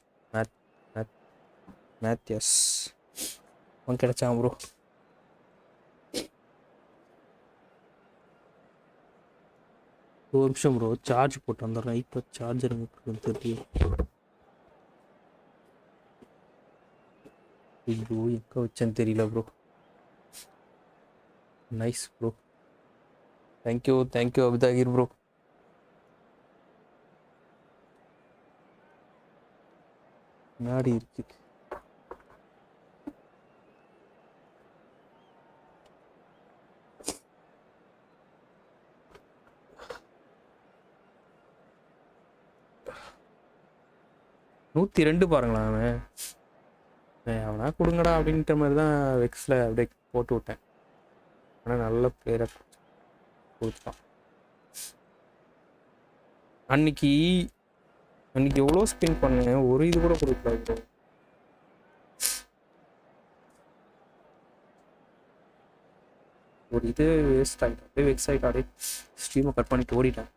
மேத்யூஸ் அவன் கிடைச்சான் ப்ரோ. ஒரு நிமிஷம் ப்ரோ, சார்ஜ் போட்டு வந்துடுறேன். இப்போ சார்ஜர் தெரியும். ஐயோ, எங்கே வச்சேன்னு தெரியல bro. Nice bro, thank you Abithahir bro. முன்னாடி இருக்கு. நூற்றி 2 பாருங்களா. அவனா கொடுங்கடா அப்படின்ற மாதிரி தான் வெக்ஸில் அப்படியே போட்டு விட்டேன். ஆனால் நல்ல பிளேயரை கொடுத்தான். அன்னைக்கு எவ்வளோ ஸ்பின் பண்ணேன், ஒரு இது கூட கொடுக்கல. ஒரு இது வேஸ்ட் ஆகிட்டேன். அப்படியே வெக்ஸ் ஆகிட்டு அப்படியே ஸ்ட்ரீமை கட் பண்ணிட்டு ஓடிட்டேன்.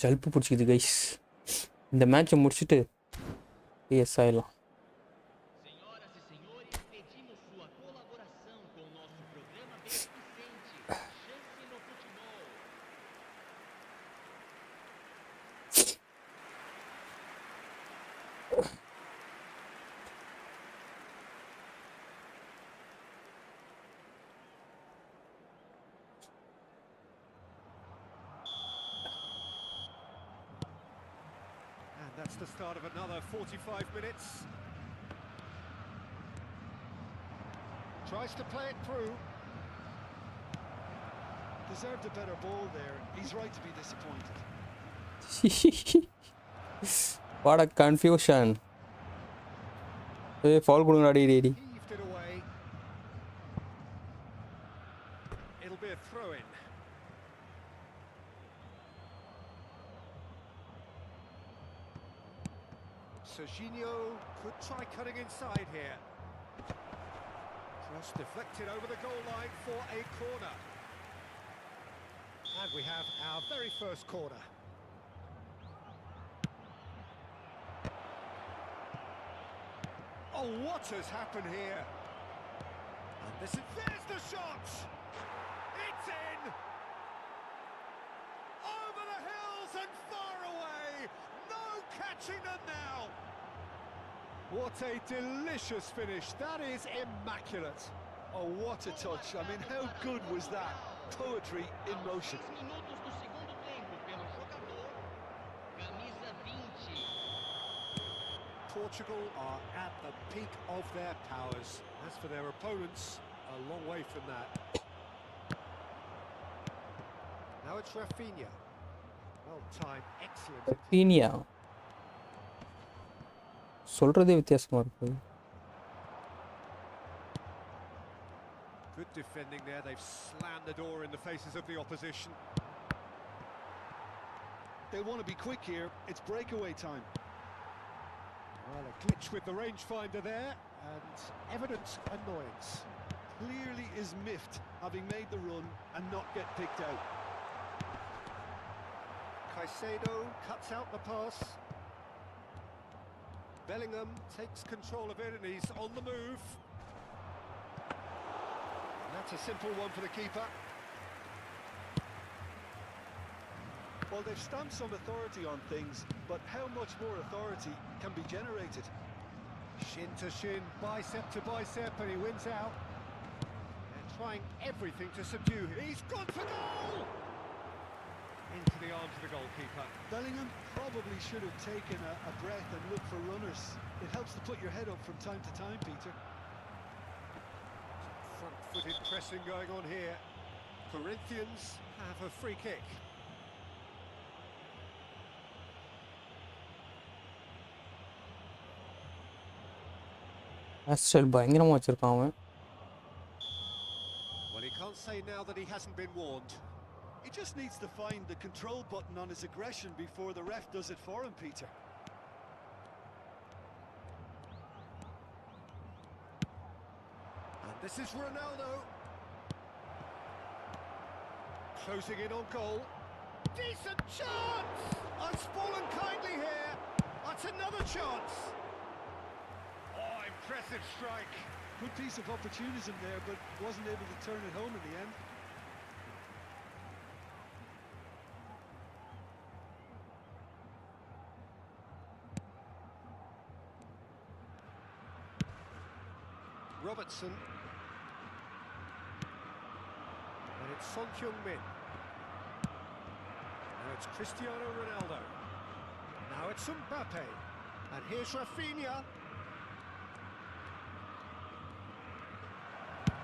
ஜல்ப்பு பிடிச்சிக்குது கைஸ். இந்த மேட்சை முடிச்சுட்டு எஸ் ஆயிடலாம். Senhoras e senhores, pedimos sua colaboração com o nosso programa beneficente Chance no Futebol. And that's the start of another 45 minutes. Tries to play it through. Deserved a better ball there. He's right to be disappointed. What a confusion. Hey, fall கொடுங்கடா டேய். Heaved it away. It'll be a throw-in. Serginho could try cutting inside here. Cross deflected over the goal line for a corner. And we have our very first corner. Oh, what has happened here? And there's the shot! It's in! Over the hills and far away! No catching them now! What a delicious finish. That is immaculate. Oh, what a touch. I mean, how good was that? Poetry in motion. 6 minutos do segundo tempo pelo jogador, camisa 20. Portugal are at the peak of their powers. As for their opponents, a long way from that. Now it's Rafinha. Well timed, excellent. Peenya சொல்றதே வித்தியாசமா இருக்கு. Good defending there. They've slammed the door in the faces of the opposition. They want to be quick here. It's breakaway time. Well, a glitch with the rangefinder there, and evident annoyance. Clearly is miffed, having made the run and not get picked out. Caicedo cuts out the pass. Bellingham takes control of it and he's on the move. And that's a simple one for the keeper. Well, they've stamped some authority on things, but how much more authority can be generated? Shin to shin, bicep to bicep, and he wins out. They're trying everything to subdue him. He's gone for goal! Into the arms of the goalkeeper. Bellingham probably should have taken a breath and looked for runners. It helps to put your head up from time to time, Peter. Front-footed pressing going on here. Corinthians have a free kick. Astral பயங்கரமாக வச்சுருக்கான் அவன். Well, he can't say now that he hasn't been warned. He just needs to find the control button on his aggression before the ref does it for him, Peter. And this is Ronaldo. Closing in on goal. Decent chance! Unspoilen kindly here. That's another chance. Oh, impressive strike. Good piece of opportunism there, but wasn't able to turn it home in the end. Robertson. And it's Son Heung-min. Now it's Cristiano Ronaldo. Now it's Mbappe. And here's Rafinha.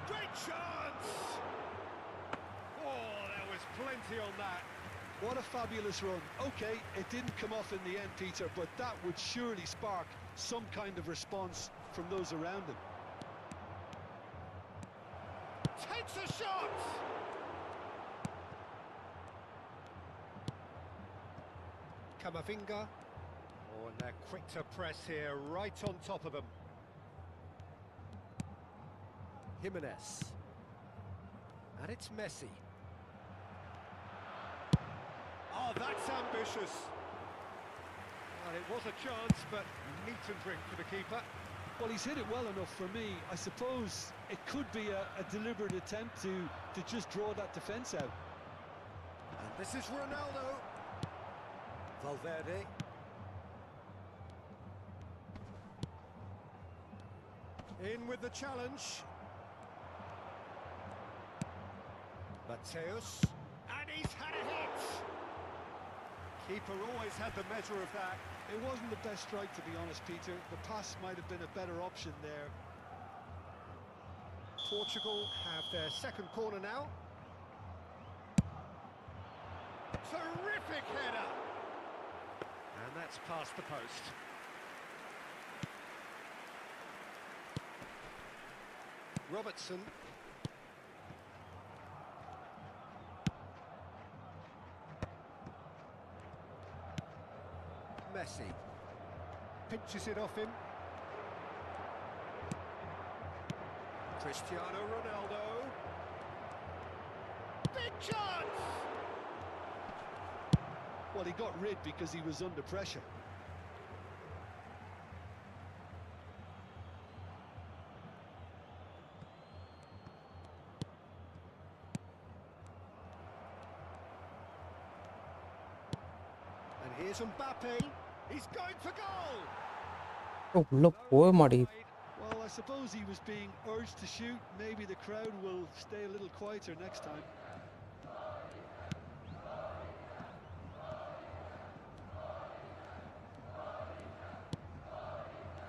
Great chance! Oh, there was plenty on that. What a fabulous run. OK, it didn't come off in the end, Peter, but that would surely spark some kind of response from those around him. Takes a shot! Camavinga. Oh, and they're quick to press here, right on top of them. Jimenez. And it's Messi. Oh, that's ambitious. Well, it was a chance, but meat and drink for the keeper. Well, he's hit it well enough for me. I suppose it could be a deliberate attempt to just draw that defence out. And this is Ronaldo. Valverde. In with the challenge. Mateus. And he's had a hit! Keeper always had the measure of that. It wasn't the best strike, to be honest, Peter. The pass might have been a better option there. Portugal have their second corner now. Terrific header! And that's past the post. Robertson. Messi. Pinches it off him. Cristiano Ronaldo. Big chance! Well, he got rid because he was under pressure. And here's Mbappe. He's going for goal! உள்ள போக மாட்டேங்குது. Well, I suppose he was being urged to shoot. Maybe the crowd will stay a little quieter next time.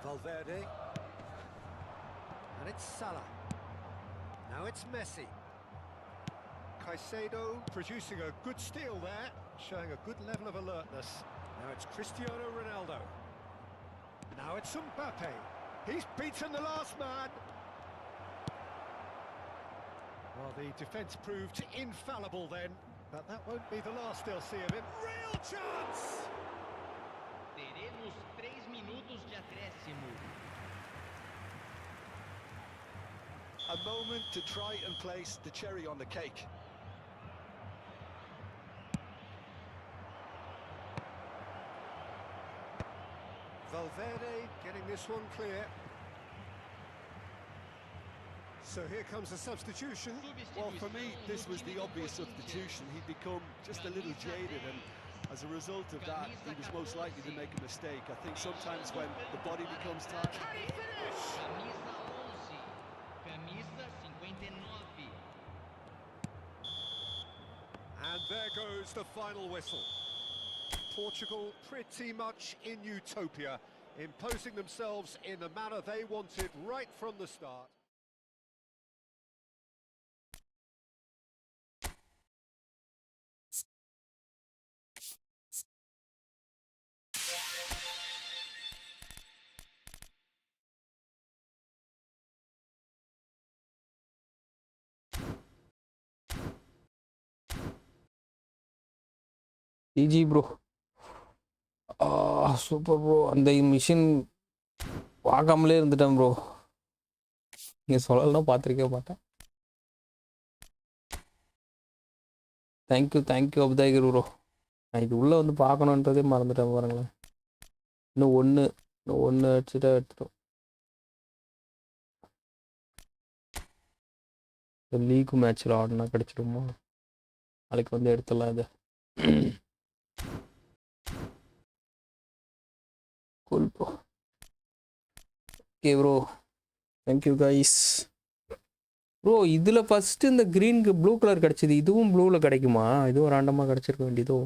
Valverde. And it's Salah. Now it's Messi. Caicedo producing a good steal there, showing a good level of alertness. Now it's Cristiano Ronaldo. Now it's Mbappe. He's beaten the last man. Well, the defence proved infallible then, But that won't be the last they'll see of him. Real chance! Teremos 3 minutos de acréscimo. A moment to try and place the cherry on the cake. Valverde getting this one clear. So here comes a substitution. Well, for me, this was the obvious substitution. He'd become just a little jaded, and as a result of that, he was most likely to make a mistake. I think sometimes when the body becomes tired... Can he finish? Camisa 11. Camisa 59. And there goes the final whistle. Portugal pretty much in utopia, imposing themselves in the manner they wanted right from the start. GG bro. Super bro. அந்த mission பார்க்காமலே இருந்துட்டேன் bro. நீங்கள் சொல்லலைன்னா பார்த்துருக்கே மாட்டேன். Thank you Abthahir bro. நான் இது உள்ளே வந்து பார்க்கணுன்றதே மறந்துட்டேன் பாருங்களேன். இன்னும் ஒன்று அடிச்சுட்டா எடுத்துட்டோம். இந்த லீக் மேட்ச்சில் ஆடினா கிடச்சிடுமா? நாளைக்கு வந்து எடுத்துடலாம் இதை. cool bro. Okay bro, thank you guys bro. இதுல ஃபர்ஸ்ட் இந்த கிரீனுக்கு ப்ளூ கலர் கிடைச்சது, இதுவும் ப்ளூவில் கிடைக்குமா? இதுவும் ரேண்டமாக கிடைச்சிருக்க வேண்டியதோ?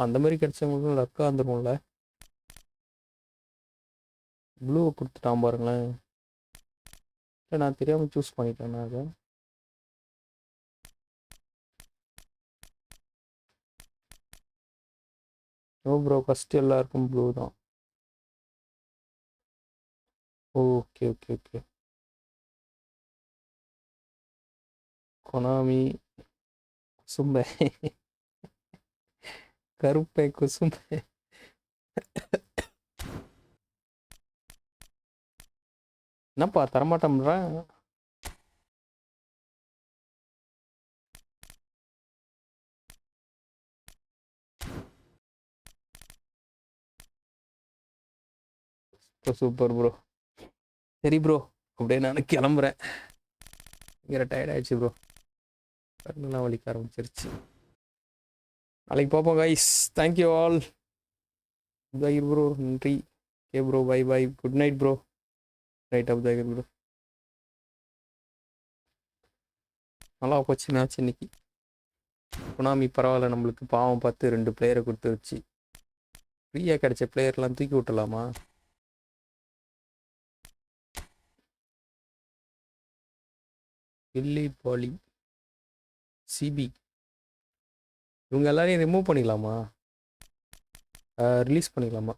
அந்த மாதிரி கிடைச்சவங்களுக்கும் லக்கா வந்துருக்கும்ல. ப்ளூவை கொடுத்துட்டான் பாருங்களேன். இல்லை நான் தெரியாமல் சூஸ் பண்ணிட்டேன் அதை. ஓ ப்ரோ, ஃபஸ்ட்டு எல்லாருக்கும் ப்ளூ தான். Okay okay okay. கொனாமி குசும்பை கருப்பை குசும்பை. என்னப்பா தரமாட்டேன்றேன். Super bro. சரி ப்ரோ, அப்படியே நான் கிளம்புறேன். இங்கே டயர்ட் ஆயிடுச்சு ப்ரோ. கண்ணுலாம் வலிக்க ஆரம்பிச்சிருச்சு. நாளைக்கு பார்ப்போம் guys. Thank you all. Abthahir bro நன்றி. Okay bro, bye bye. Good night bro. Night Abthahir bro. நல்லா போச்சு மேட்ச் இன்னைக்கு. குனாமி பரவாயில்ல, நம்மளுக்கு பாவம் பார்த்து 2 பிளேயரை கொடுத்துருச்சு. ஃப்ரீயாக கிடைச்ச பிளேயர்லாம் தூக்கி விட்டலாமா? கில்லி பாலி சிபி இவங்க எல்லாரையும் ரிமூவ் பண்ணிக்கலாமா? ரிலீஸ் பண்ணிக்கலாமா?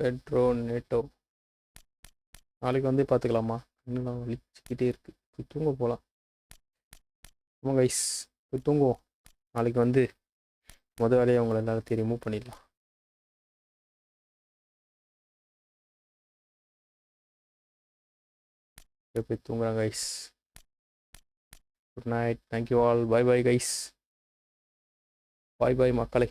பெட்ரோ நேட்டோ நாளைக்கு வந்து பார்த்துக்கலாமா? இன்னும் வலிச்சுக்கிட்டே இருக்கு. போய் தூங்க போகலாம். ஆமாம் கைஸ், போய் தூங்குவோம். நாளைக்கு வந்து வேலையை அவங்கள எல்லாத்தையும் ரிமூவ் பண்ணிடலாம். போய் தூங்குறாங்க guys. Good night. Thank you all. Bye bye guys. Bye bye மக்களே.